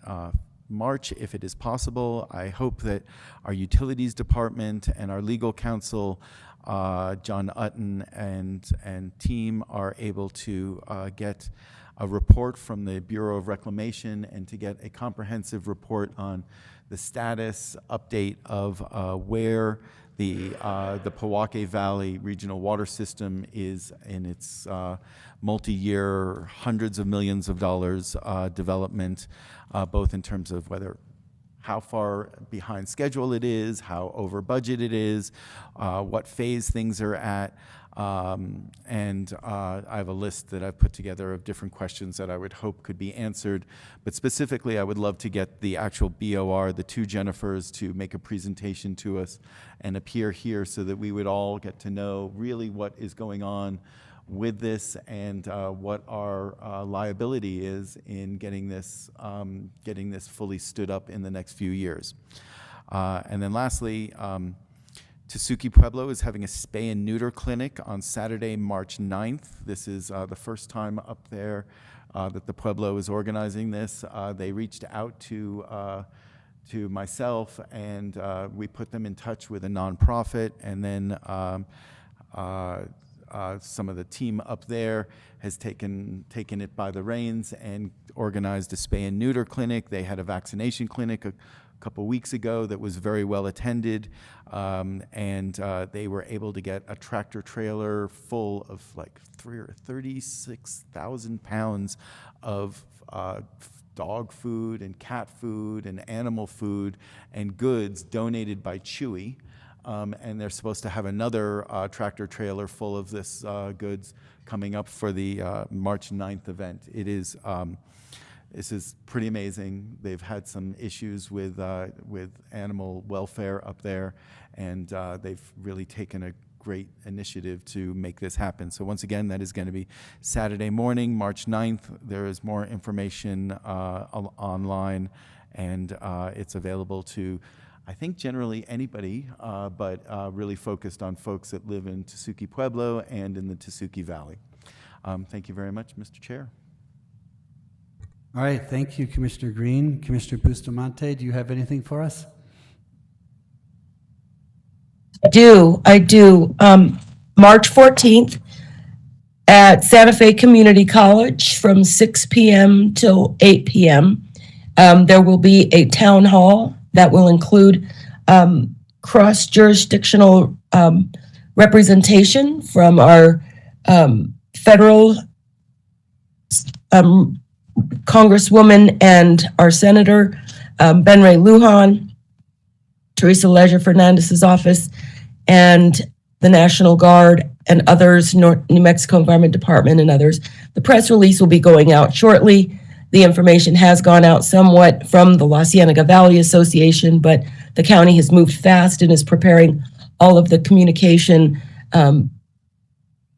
March, if it is possible. I hope that our utilities department and our legal counsel, John Utton and team, are able to get a report from the Bureau of Reclamation and to get a comprehensive report on the status update of where the Pojoaque Valley Regional Water System is in its multi-year, hundreds of millions of dollars development, both in terms of how far behind schedule it is, how over budget it is, what phase things are at. And I have a list that I've put together of different questions that I would hope could be answered. But specifically, I would love to get the actual BOR, the 2 Jennifers, to make a presentation to us and appear here so that we would all get to know really what is going on with this and what our liability is in getting this fully stood up in the next few years. And then lastly, Tesuque Pueblo is having a spay and neuter clinic on Saturday, March 9th. This is the first time up there that the Pueblo is organizing this. They reached out to myself, and we put them in touch with a nonprofit, and then some of the team up there has taken it by the reins and organized a spay and neuter clinic. They had a vaccination clinic a couple weeks ago that was very well attended, and they were able to get a tractor trailer full of like 36,000 pounds of dog food and cat food and animal food and goods donated by Chewy. And they're supposed to have another tractor trailer full of this goods coming up for the March 9th event. This is pretty amazing. They've had some issues with animal welfare up there, and they've really taken a great initiative to make this happen. So once again, that is going to be Saturday morning, March 9th. There is more information online, and it's available to, I think, generally anybody, but really focused on folks that live in Tesuque Pueblo and in the Tesuque Valley. Thank you very much, Mr. Chair. All right, thank you, Commissioner Green. Commissioner Bustamante, do you have anything for us? I do. March 14th at Santa Fe Community College from 6 p.m. till 8 p.m. There will be a town hall that will include cross-jurisdictional representation from our federal Congresswoman and our Senator, Ben Ray Lujan, Teresa Leger Fernandez's office, and the National Guard, and others, New Mexico Environment Department and others. The press release will be going out shortly. The information has gone out somewhat from the La Cienega Valley Association, but the county has moved fast and is preparing all of the communication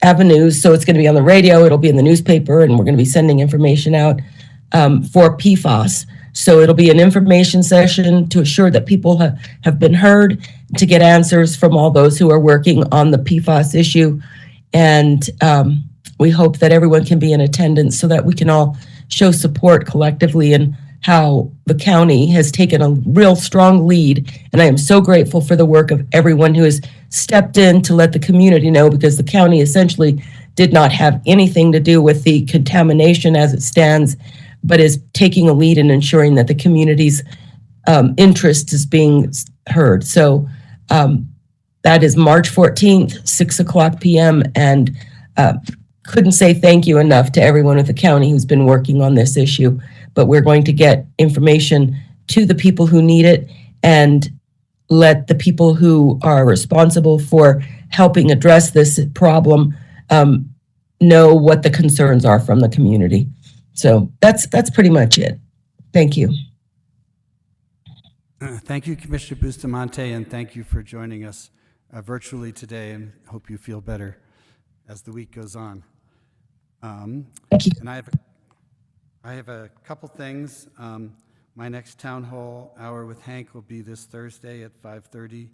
avenues. So it's going to be on the radio, it'll be in the newspaper, and we're going to be sending information out for PFAS. So it'll be an information session to assure that people have been heard, to get answers from all those who are working on the PFAS issue. And we hope that everyone can be in attendance so that we can all show support collectively in how the county has taken a real strong lead. And I am so grateful for the work of everyone who has stepped in to let the community know, because the county essentially did not have anything to do with the contamination as it stands, but is taking a lead in ensuring that the community's interest is being heard. So that is March 14th, 6:00 p.m. And couldn't say thank you enough to everyone at the county who's been working on this issue. But we're going to get information to the people who need it and let the people who are responsible for helping address this problem know what the concerns are from the community. So that's pretty much it. Thank you. Thank you, Commissioner Bustamante, and thank you for joining us virtually today, and hope you feel better as the week goes on. Thank you. And I have a couple things. My next town hall hour with Hank will be this Thursday at 5:30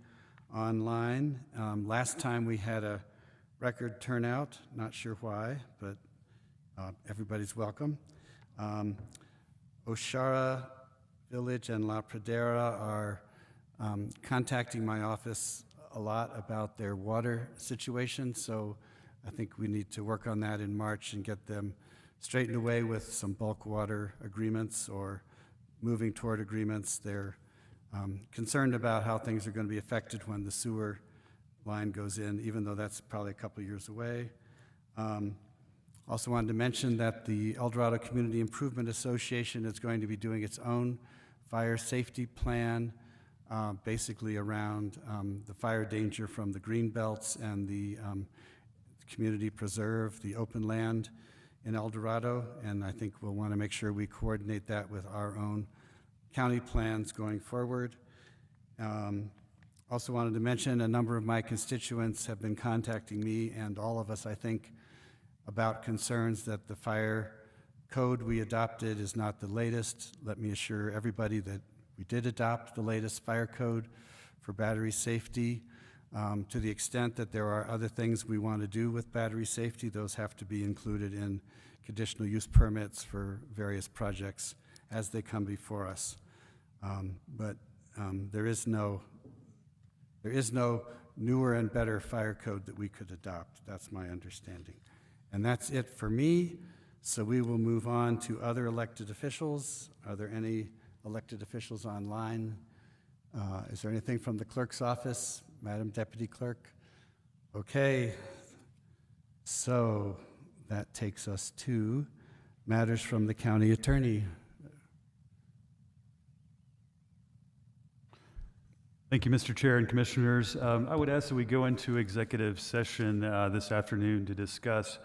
online. Last time we had a record turnout, not sure why, but everybody's welcome. Oshara Village and La Pradera are contacting my office a lot about their water situation, so I think we need to work on that in March and get them straightened away with some bulk water agreements or moving toward agreements. They're concerned about how things are going to be affected when the sewer line goes in, even though that's probably a couple years away. Also wanted to mention that the El Dorado Community Improvement Association is going to be doing its own fire safety plan, basically around the fire danger from the green belts and the community preserve, the open land in El Dorado, and I think we'll want to make sure we coordinate that with our own county plans going forward. Also wanted to mention a number of my constituents have been contacting me, and all of us, I think, about concerns that the fire code we adopted is not the latest. Let me assure everybody that we did adopt the latest fire code for battery safety. To the extent that there are other things we want to do with battery safety, those have to be included in conditional use permits for various projects as they come before us. But there is no newer and better fire code that we could adopt. That's my understanding. And that's it for me. So we will move on to other elected officials. Are there any elected officials online? Is there anything from the clerk's office, Madam Deputy Clerk? Okay. So that takes us to matters from the county attorney. Thank you, Mr. Chair and Commissioners. I would ask that we go into executive session this afternoon to discuss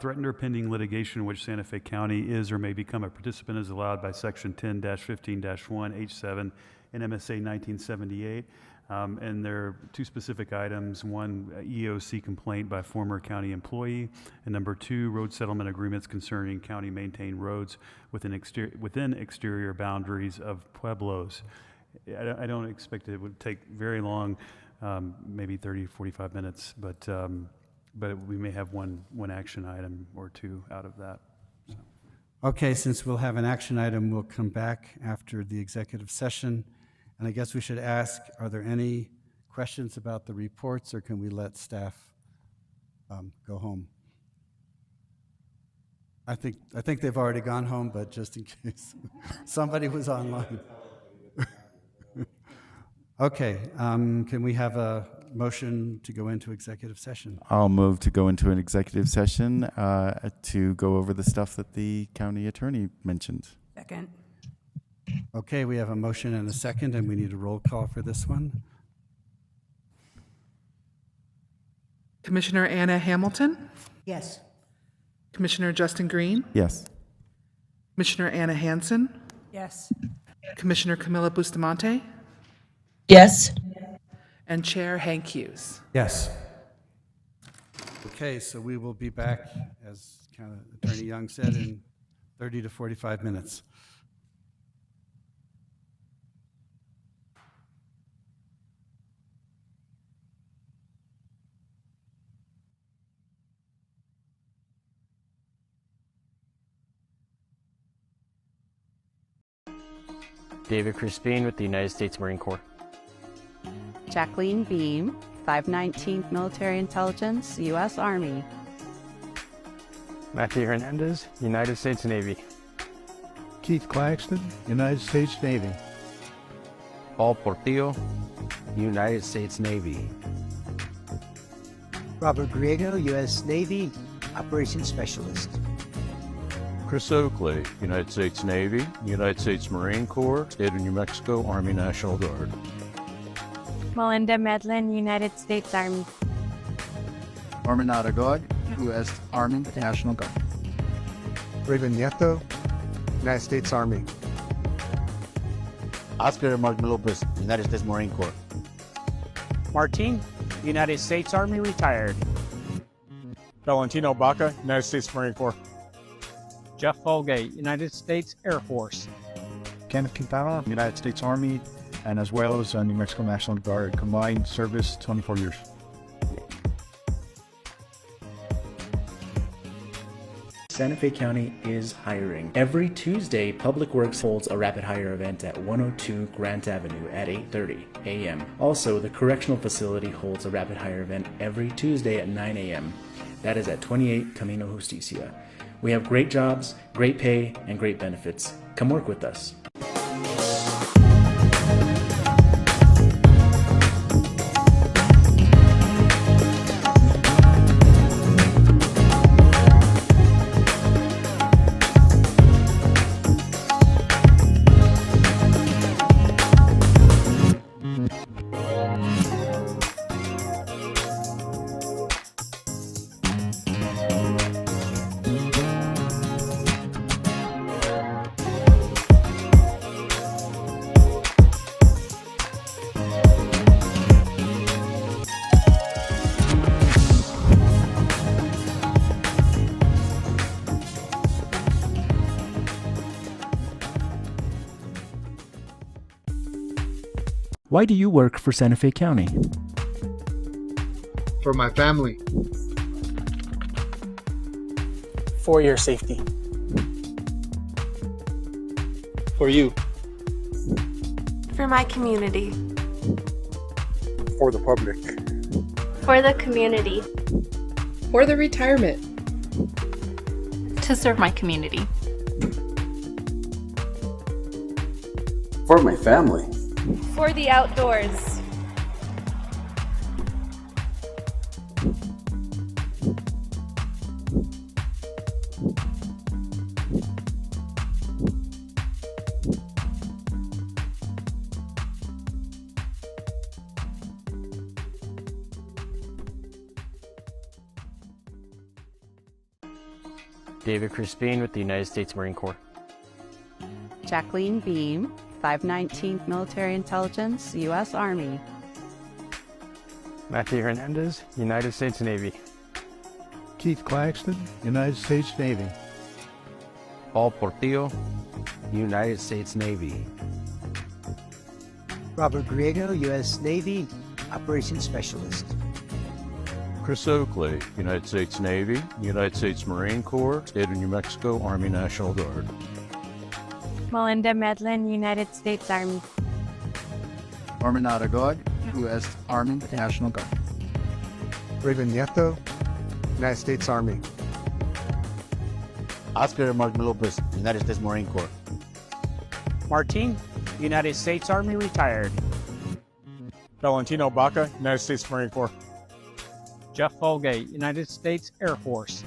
threatened or pending litigation in which Santa Fe County is or may become a participant as allowed by Section 10-15-1 H7 in MSA 1978. And there are two specific items. One, EEOC complaint by former county employee, and number two, road settlement agreements concerning county-maintained roads within exterior boundaries of pueblos. I don't expect it would take very long, maybe 30, 45 minutes, but we may have one action item or two out of that. So. Okay, since we'll have an action item, we'll come back after the executive session. And I guess we should ask, are there any questions about the reports, or can we let staff go home? I think they've already gone home, but just in case somebody was online. Okay, can we have a motion to go into executive session? I'll move to go into an executive session to go over the stuff that the county attorney mentioned. Second. Okay, we have a motion and a second, and we need a roll call for this one. Commissioner Anna Hamilton, Yes. Commissioner Justin Green, Yes. Commissioner Anna Hansen, Yes. Commissioner Camilla Bustamante, Yes. and Chair Hank Hughes. Yes. Okay, so we will be back, as Attorney Young said, in 30 to 45 minutes. David Crispin with the United States Marine Corps. Jacqueline Beam, 519th Military Intelligence, U.S. Army. Matthew Hernandez, United States Navy. Keith Claxton, United States Navy. Paul Portillo, United States Navy. Robert Griego, U.S. Navy, Operations Specialist. Chris Oakley, United States Navy, United States Marine Corps, State of New Mexico Army National Guard. Melinda Medlin, United States Army. Norman Aragod, U.S. Army National Guard. Raven Nieto, United States Army. Oscar Martin Lopez, United States Marine Corps. Martin, United States Army, retired. Valentino Baca, United States Marine Corps. Jeff Folgate, United States Air Force. Kenneth Quintana, United States Army, and as well as New Mexico National Guard. Combined service, 24 years. Santa Fe County is hiring. Every Tuesday, Public Works holds a rapid hire event at 102 Grant Avenue at 8:30 a.m. Also, the Correctional Facility holds a rapid hire event every Tuesday at 9 a.m. That is at 28 Camino Justicia. We have great jobs, great pay, and great benefits. Come work with us. Why do you work for Santa Fe County? For my family. For your safety. For you. For my community. For the public. For the community. For the retirement. To serve my community. For my family. For the outdoors. David Crispin with the United States Marine Corps. Jacqueline Beam, 519th Military Intelligence, U.S. Army. Matthew Hernandez, United States Navy. Keith Claxton, United States Navy. Paul Portillo, United States Navy. Robert Griego, U.S. Navy, Operations Specialist. Chris Oakley, United States Navy, United States Marine Corps, State of New Mexico Army National Guard. Melinda Medlin, United States Army. Norman Aragod, U.S. Army National Guard. Raven Nieto, United States Army. Oscar Martin Lopez, United States Marine Corps. Martin, United States Army, retired. Valentino Baca, United States Marine Corps. Jeff Folgate, United States Air Force.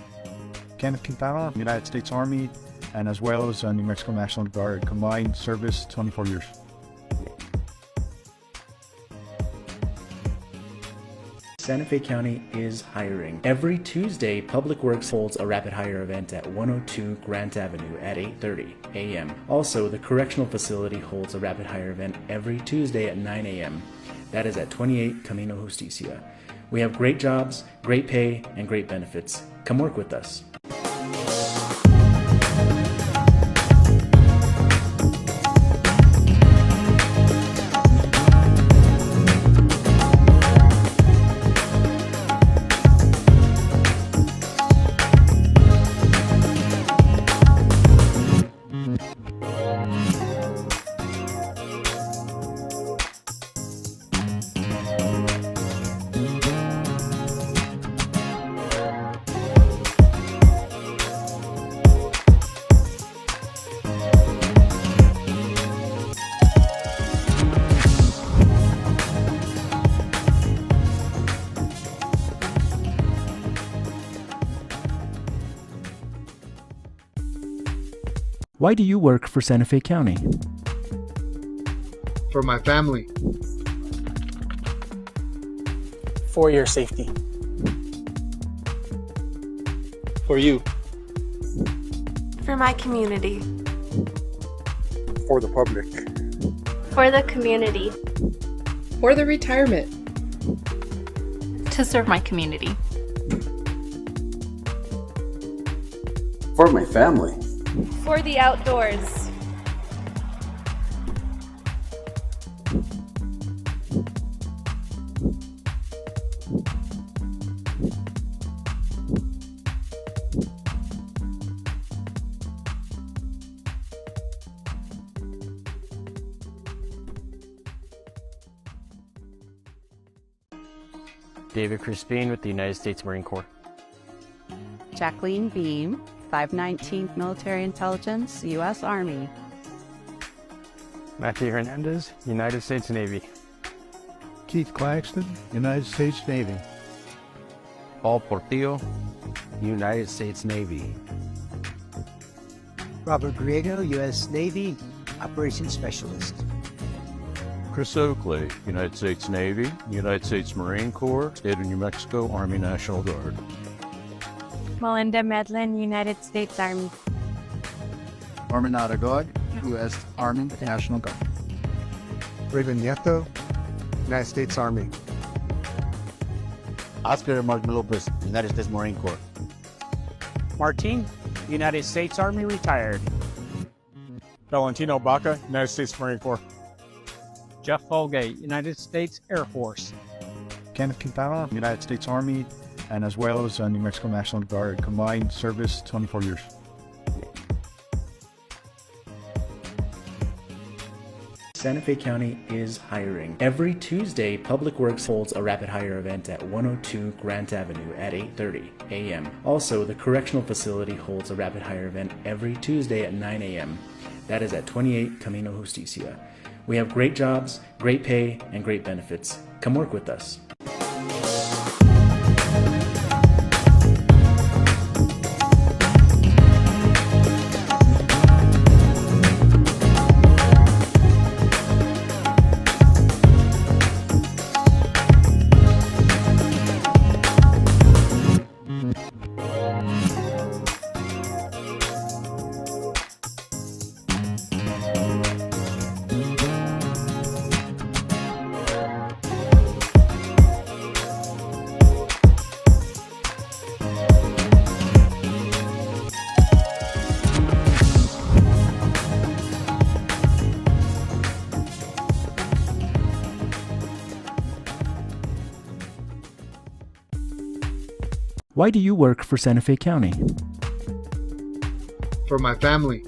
Kenneth Quintana, United States Army, and as well as New Mexico National Guard. Combined service, 24 years. Santa Fe County is hiring. Every Tuesday, Public Works holds a rapid hire event at 102 Grant Avenue at 8:30 a.m. Also, the correctional facility holds a rapid hire event every Tuesday at 9 a.m. That is at 28 Camino Justicia. We have great jobs, great pay, and great benefits. Come work with us. Why do you work for Santa Fe County? For my family. For your safety. For you. For my community. For the public. For the community. For the retirement. To serve my community. For my family. For the outdoors. David Crispin with the United States Marine Corps. Jacqueline Beam, 519th Military Intelligence, U.S. Army. Matthew Hernandez, United States Navy. Keith Claxton, United States Navy. Paul Portillo, United States Navy. Robert Griego, U.S. Navy, Operations Specialist. Chris Oakley, United States Navy, United States Marine Corps, State of New Mexico Army National Guard. Melinda Medlin, United States Army. Norman Aragod, U.S. Army National Guard. Raven Nieto, United States Army. Oscar Martin Lopez, United States Marine Corps. Martin, United States Army retired. Valentino Baca, United States Marine Corps. Jeff Folgate, United States Air Force. Kenneth Quintana, United States Army, and as well as New Mexico National Guard. Combined service, 24 years. Santa Fe County is hiring. Every Tuesday, Public Works holds a rapid hire event at 102 Grant Avenue at 8:30 a.m. Also, the correctional facility holds a rapid hire event every Tuesday at 9 a.m. That is at 28 Camino Justicia. We have great jobs, great pay, and great benefits. Come work with us. Why do you work for Santa Fe County? For my family.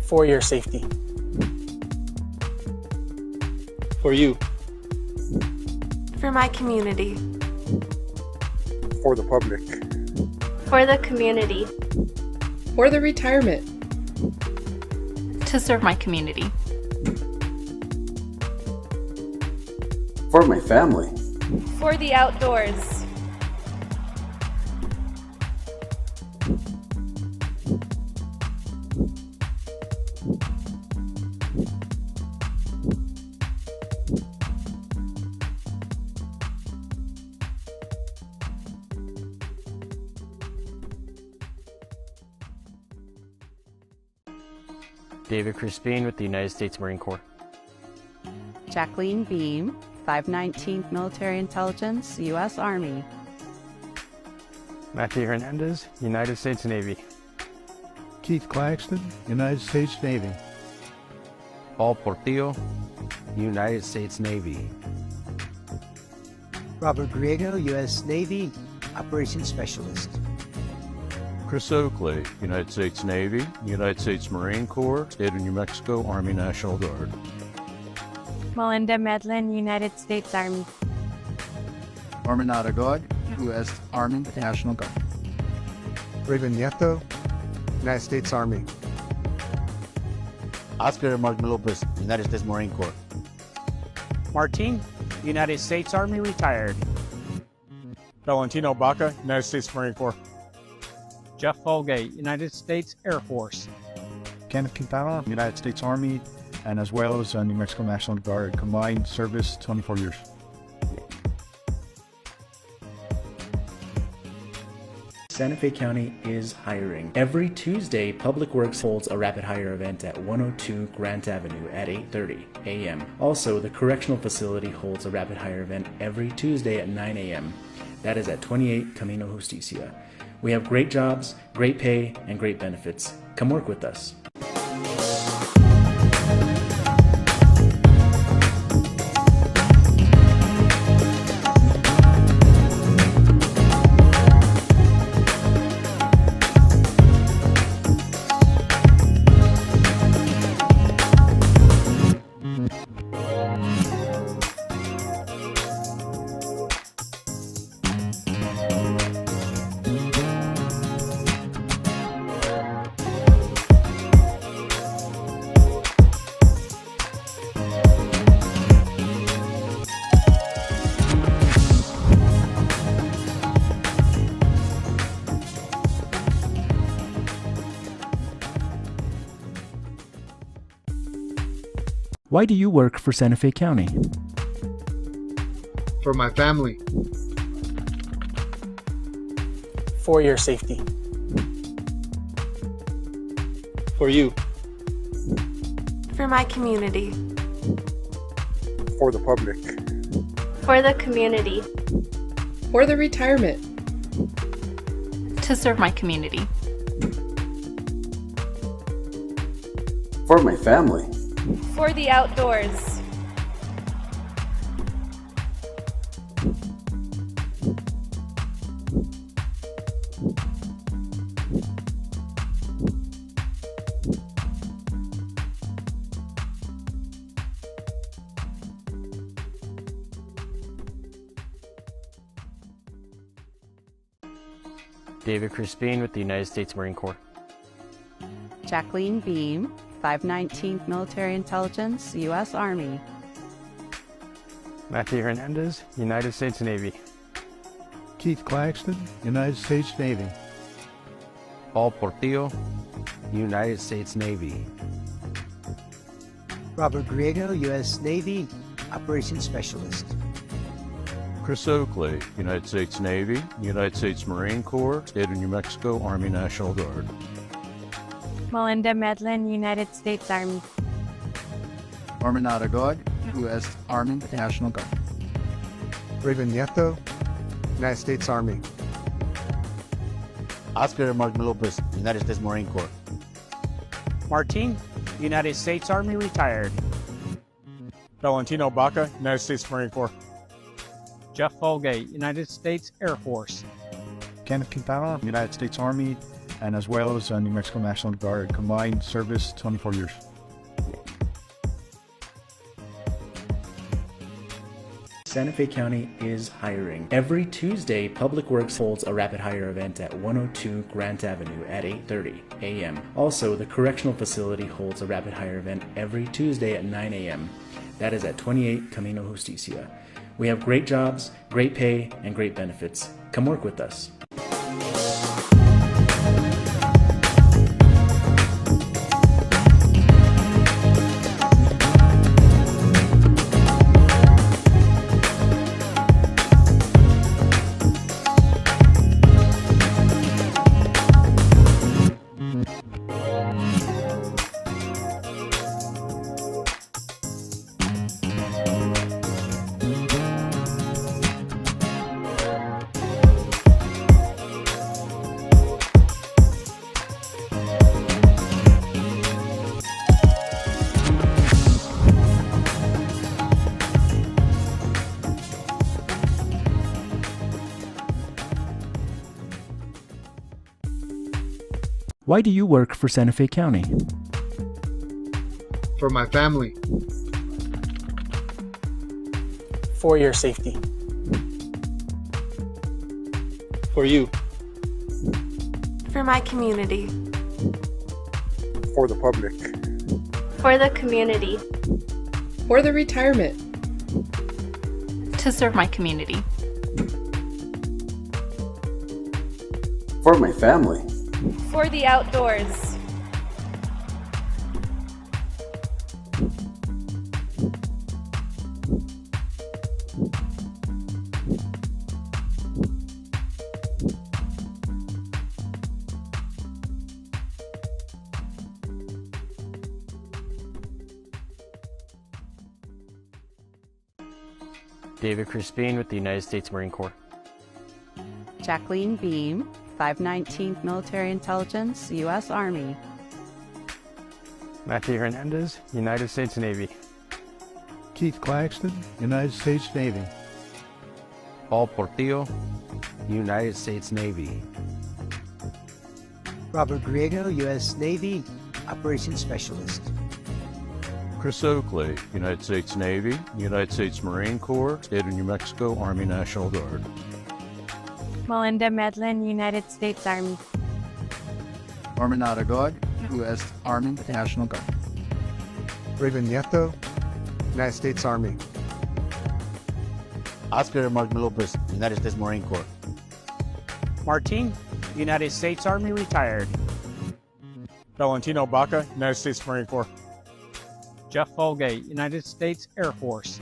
For your safety. For you. For my community. For the public. For the community. For the retirement. To serve my community. For my family. For the outdoors. David Crispin with the United States Marine Corps. Jacqueline Beam, 519th Military Intelligence, U.S. Army. Matthew Hernandez, United States Navy. Keith Claxton, United States Navy. Paul Portillo, United States Navy. Robert Griego, U.S. Navy, Operations Specialist. Chris Oakley, United States Navy, United States Marine Corps, State of New Mexico Army National Guard. Melinda Medlin, United States Army. Norman Aragog, U.S. Army National Guard. Raven Nieto, United States Army. Oscar Martin Lopez, United States Marine Corps. Martin, United States Army, retired. Valentino Baca, United States Marine Corps. Jeff Folgate, United States Air Force. Kenneth Quintana, United States Army, and as well as New Mexico National Guard. Combined service, 24 years. Santa Fe County is hiring. Every Tuesday, Public Works holds a rapid hire event at 102 Grant Avenue at 8:30 a.m. Also, the correctional facility holds a rapid hire event every Tuesday at 9 a.m. That is at 28 Camino Justicia. We have great jobs, great pay, and great benefits. Come work with us. Why do you work for Santa Fe County? For my family. For your safety. For you. For my community. For the public. For the community. For the retirement. To serve my community. For my family. For the outdoors. David Crispin with the United States Marine Corps. Jacqueline Beam, 519th Military Intelligence, U.S. Army. Matthew Hernandez, United States Navy. Keith Claxton, United States Navy. Paul Portillo, United States Navy. Robert Griego, U.S. Navy, Operations Specialist. Chris Oakley, United States Navy, United States Marine Corps, State of New Mexico Army National Guard. Melinda Medlin, United States Army. Norman Aragog, U.S. Army National Guard. Raven Nieto, United States Army. Oscar Martin Lopez, United States Marine Corps. Martin, United States Army, retired. Valentino Baca, United States Marine Corps. Jeff Folgate, United States Air Force. Kenneth Quintana, United States Army, and as well as New Mexico National Guard. Combined service, 24 years. Santa Fe County is hiring. Every Tuesday, Public Works holds a rapid hire event at 102 Grant Avenue at 8:30 a.m. Also, the correctional facility holds a rapid hire event every Tuesday at 9 a.m. That is at 28 Camino Justicia. We have great jobs, great pay, and great benefits. Come work with us. Why do you work for Santa Fe County? For my family. For your safety. For you. For my community. For the public. For the community. For the retirement. To serve my community. For my family. For the outdoors. David Crispin with the United States Marine Corps. Jacqueline Beam, 519th Military Intelligence, U.S. Army. Matthew Hernandez, United States Navy. Keith Claxton, United States Navy. Paul Portillo, United States Navy. Robert Griego, U.S. Navy, Operations Specialist. Chris Oakley, United States Navy, United States Marine Corps, State of New Mexico Army National Guard. Melinda Medlin, United States Army. Norman Aragod, U.S. Army National Guard. Raven Nieto, United States Army. Oscar Martin Lopez, United States Marine Corps. Martin, United States Army retired. Valentino Baca, United States Marine Corps. Jeff Folgate, United States Air Force.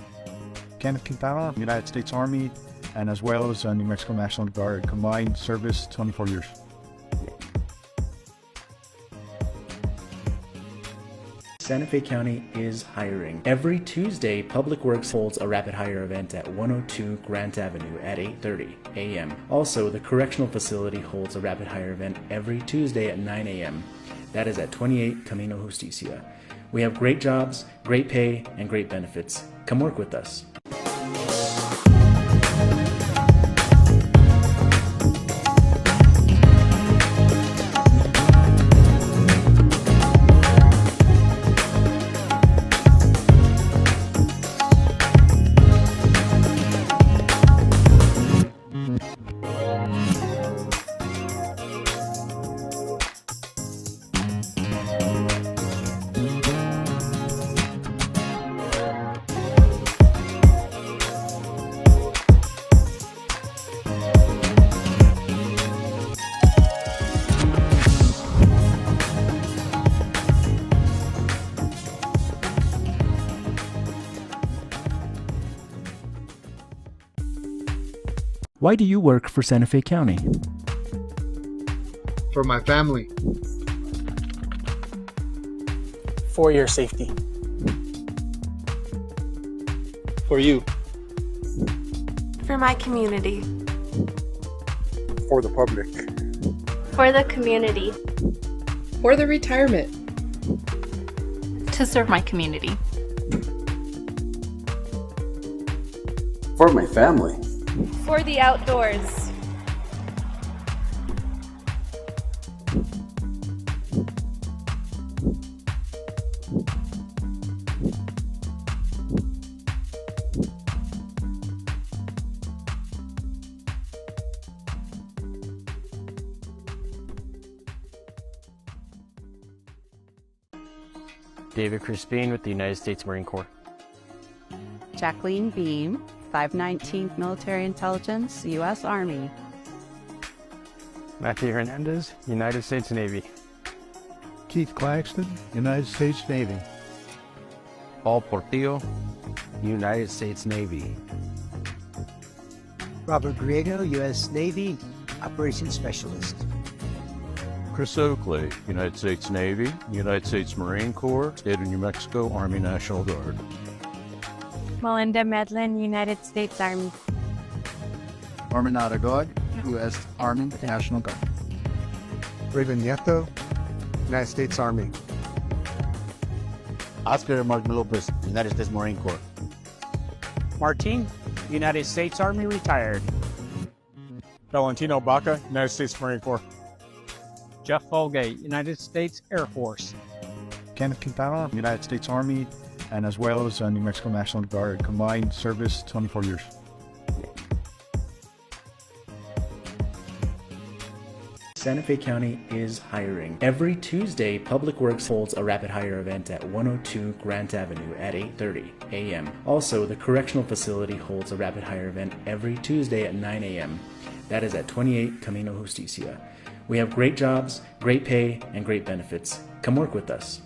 Kenneth Quintana, United States Army, and as well as New Mexico National Guard. Combined service, 24 years. Santa Fe County is hiring. Every Tuesday, Public Works holds a rapid hire event at 102 Grant Avenue at 8:30 a.m. Also, the Correctional Facility holds a rapid hire event every Tuesday at 9 a.m. That is at 28 Camino Justicia. We have great jobs, great pay, and great benefits. Come work with us. Why do you work for Santa Fe County? For my family. For your safety. For you. For my community. For the public. For the community. For the retirement. To serve my community. For my family. For the outdoors. David Crispin with the United States Marine Corps. Jacqueline Beam, 519th Military Intelligence, U.S. Army. Matthew Hernandez, United States Navy. Keith Claxton, United States Navy. Paul Portillo, United States Navy. Robert Griego, U.S. Navy, Operations Specialist. Chris Oakley, United States Navy, United States Marine Corps, State of New Mexico Army National Guard. Melinda Medlin, United States Army. Norman Aragod, U.S. Army National Guard. Raven Nieto, United States Army. Oscar Martin Lopez, United States Marine Corps. Martin, United States Army retired. Valentino Baca, United States Marine Corps. Jeff Folgate, United States Air Force. Kenneth Quintana, United States Army, and as well as New Mexico National Guard. Combined service 24 years. Santa Fe County is hiring. Every Tuesday, Public Works holds a rapid hire event at 102 Grant Avenue at 8:30 a.m. Also, the correctional facility holds a rapid hire event every Tuesday at 9 a.m. That is at 28 Camino Justicia. We have great jobs, great pay, and great benefits. Come work with us.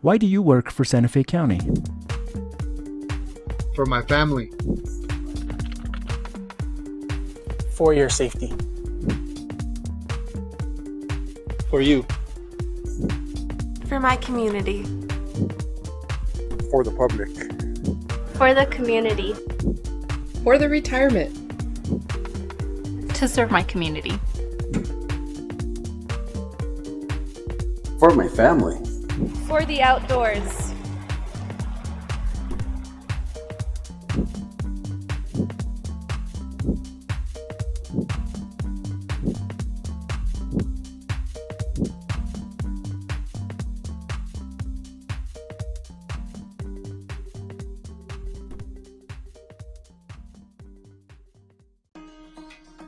Why do you work for Santa Fe County? For my family. For your safety. For you. For my community. For the public. For the community. For the retirement. To serve my community. For my family. For the outdoors.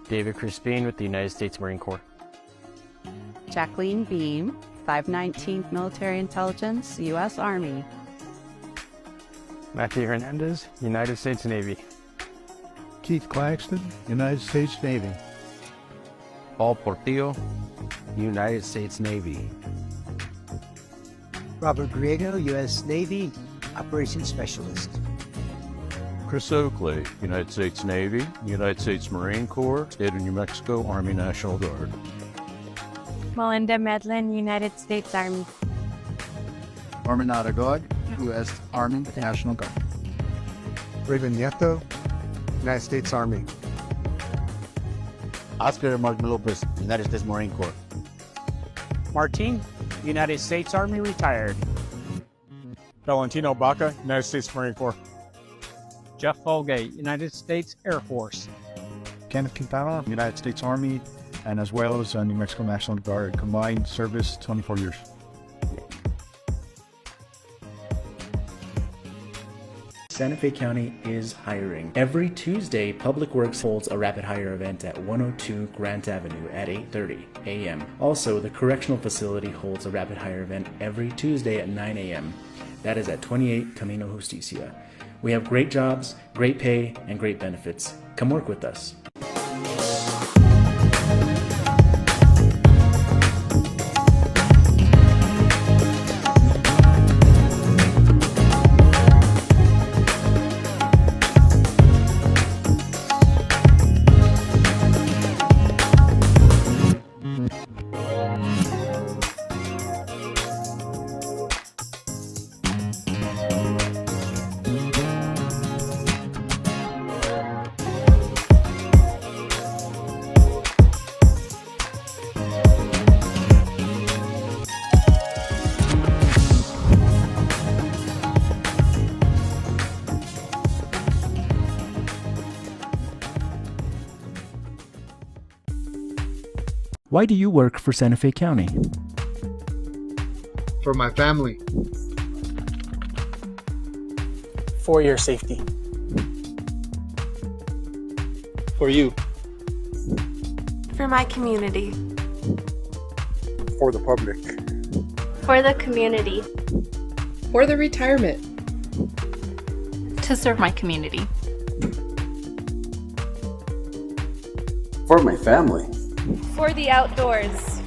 David Crispin with the United States Marine Corps. Jacqueline Beam, 519th Military Intelligence, U.S. Army. Matthew Hernandez, United States Navy. Keith Claxton, United States Navy. Paul Portillo, United States Navy. Robert Griego, U.S. Navy, Operations Specialist. Chris Oakley, United States Navy, United States Marine Corps, State of New Mexico Army National Guard. Melinda Medlin, United States Army. Norman Aragod, U.S. Army National Guard. Raven Nieto, United States Army. Oscar Martin Lopez, United States Marine Corps. Martin, United States Army, retired. Valentino Baca, United States Marine Corps. Jeff Folgate, United States Air Force. Kenneth Quintana, United States Army, and as well as New Mexico National Guard. Combined service 24 years. Santa Fe County is hiring. Every Tuesday, Public Works holds a rapid hire event at 102 Grant Avenue at 8:30 a.m. Also, the correctional facility holds a rapid hire event every Tuesday at 9 a.m. That is at 28 Camino Justicia. We have great jobs, great pay, and great benefits. Come work with us. Why do you work for Santa Fe County? For my family. For your safety. For you. For my community. For the public. For the community. For the retirement. To serve my community. For my family. For the outdoors.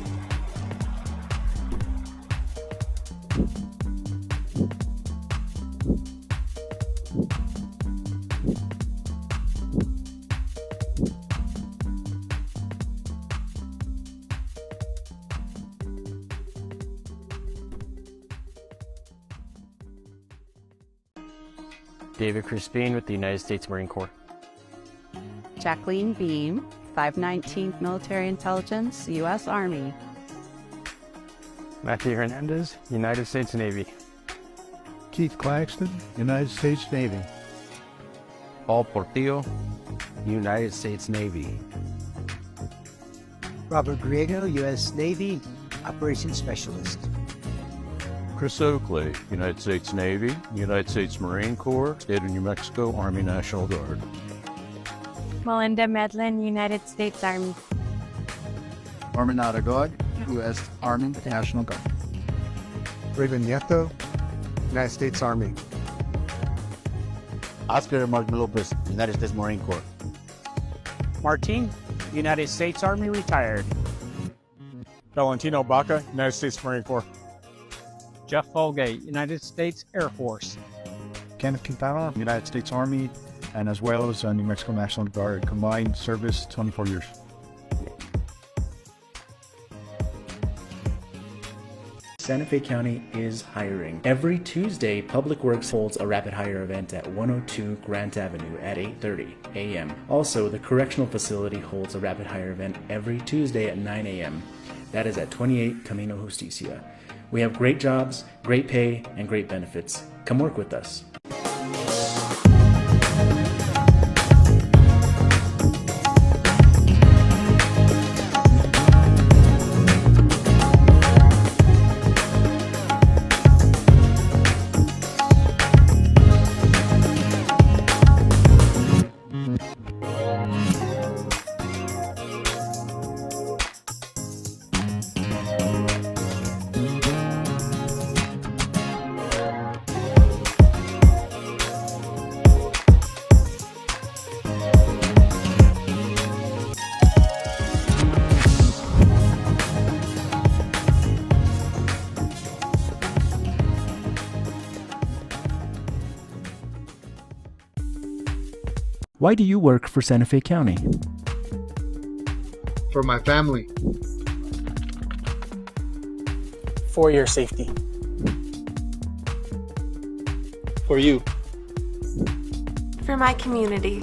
David Crispin with the United States Marine Corps. Jacqueline Beam, 519th Military Intelligence, U.S. Army. Matthew Hernandez, United States Navy. Keith Claxton, United States Navy. Paul Portillo, United States Navy. Robert Griego, U.S. Navy, Operations Specialist. Chris Oakley, United States Navy, United States Marine Corps, State of New Mexico Army National Guard. Melinda Medlin, United States Army. Norman Aragod, U.S. Army National Guard. Raven Nieto, United States Army. Oscar Martin Lopez, United States Marine Corps. Martin, United States Army retired. Valentino Baca, United States Marine Corps. Jeff Folgate, United States Air Force. Kenneth Quintana, United States Army, and as well as New Mexico National Guard. Combined service, 24 years. Santa Fe County is hiring. Every Tuesday, Public Works holds a rapid hire event at 102 Grant Avenue at 8:30 a.m. Also, the correctional facility holds a rapid hire event every Tuesday at 9 a.m. That is at 28 Camino Justicia. We have great jobs, great pay, and great benefits. Come work with us. Why do you work for Santa Fe County? For my family. For your safety. For you. For my community.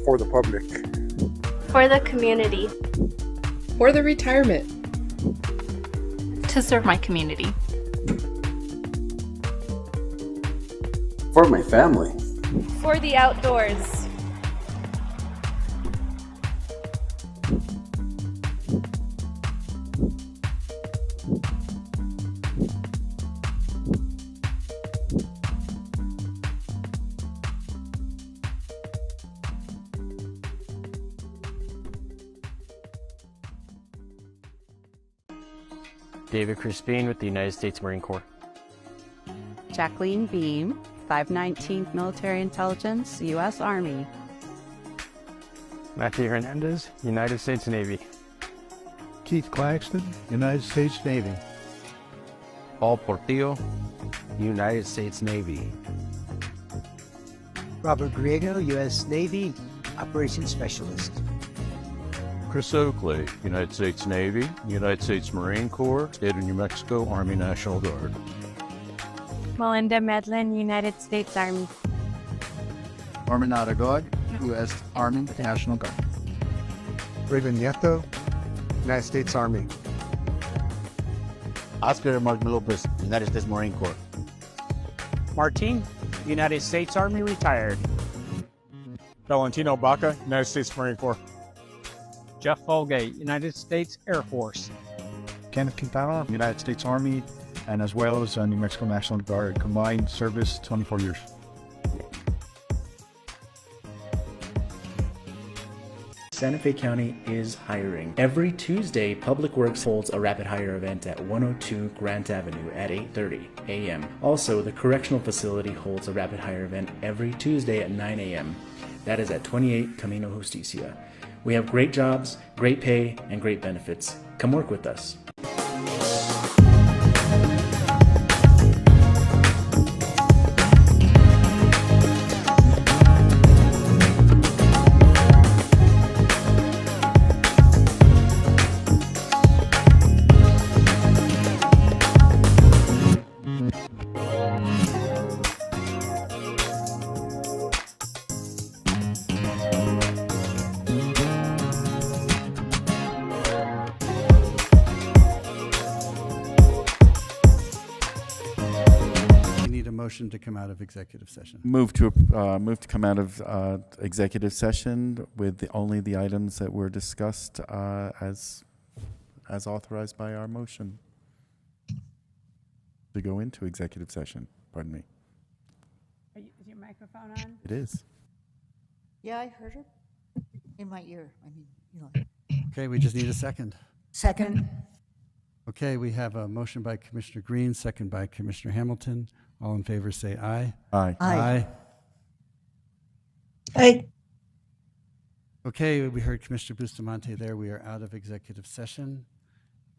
For the public. For the community. For the retirement. To serve my community. For my family. For the outdoors. David Crispin with the United States Marine Corps. Jacqueline Beam, 519th Military Intelligence, U.S. Army. Matthew Hernandez, United States Navy. Keith Claxton, United States Navy. Paul Portillo, United States Navy. Robert Griego, U.S. Navy, Operations Specialist. Chris Oakley, United States Navy, United States Marine Corps, State of New Mexico Army National Guard. Melinda Medlin, United States Army. Norman Aragod, U.S. Army National Guard. Raven Nieto, United States Army. Oscar Martin Lopez, United States Marine Corps. Martin, United States Army retired. Valentino Baca, United States Marine Corps. Jeff Folgate, United States Air Force. Kenneth Quintana, United States Army, and as well as New Mexico National Guard. Combined service, 24 years. Santa Fe County is hiring. Every Tuesday, Public Works holds a rapid hire event at 102 Grant Avenue at 8:30 a.m. Also, the correctional facility holds a rapid hire event every Tuesday at 9 a.m. That is at 28 Camino Justicia. We have great jobs, great pay, and great benefits. Come work with us. We need a motion to come out of executive session. Move to come out of executive session with only the items that were discussed as authorized by our motion. To go into executive session, pardon me. Is your microphone on? It is. Yeah, I heard it in my ear. I mean, Okay, we just need a second. Second. Okay, we have a motion by Commissioner Green, second by Commissioner Hamilton. All in favor say aye. Aye. Aye. Aye. Okay, we heard Commissioner Bustamante there. We are out of executive session.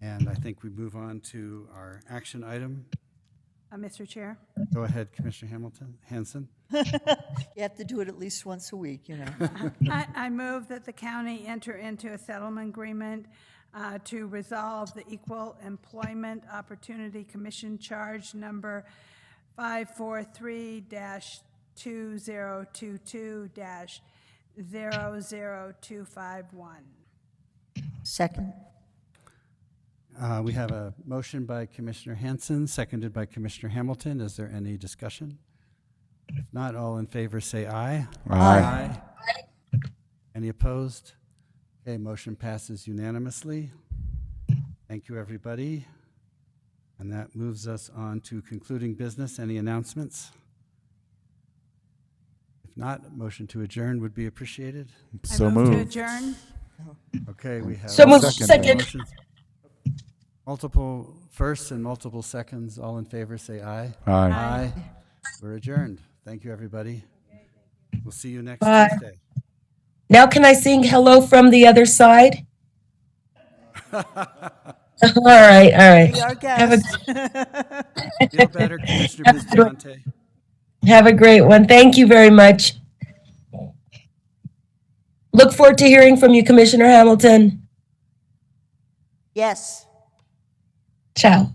And I think we move on to our action item. Mr. Chair? Go ahead, Commissioner Hanson. You have to do it at least once a week, you know. I move that the county enter into a settlement agreement to resolve the Equal Employment Opportunity Commission charge number 543-2022-00251. Second. We have a motion by Commissioner Hanson, seconded by Commissioner Hamilton. Is there any discussion? If not, all in favor say aye. Aye. Any opposed? Okay, motion passes unanimously. Thank you, everybody. And that moves us on to concluding business. Any announcements? If not, a motion to adjourn would be appreciated. So I move to moved. adjourn. Okay, we have So moved. Second. motions. Multiple firsts and multiple seconds. All in favor say aye. Aye. Aye. We're adjourned. Thank you, everybody. We'll see you next Bye. Tuesday. Now can I sing hello from the other side? All right. Be our Have a, guest. Feel better, Commissioner Bustamante. have a great one. Thank you very much. Look forward to hearing from you, Commissioner Hamilton. Yes. Ciao.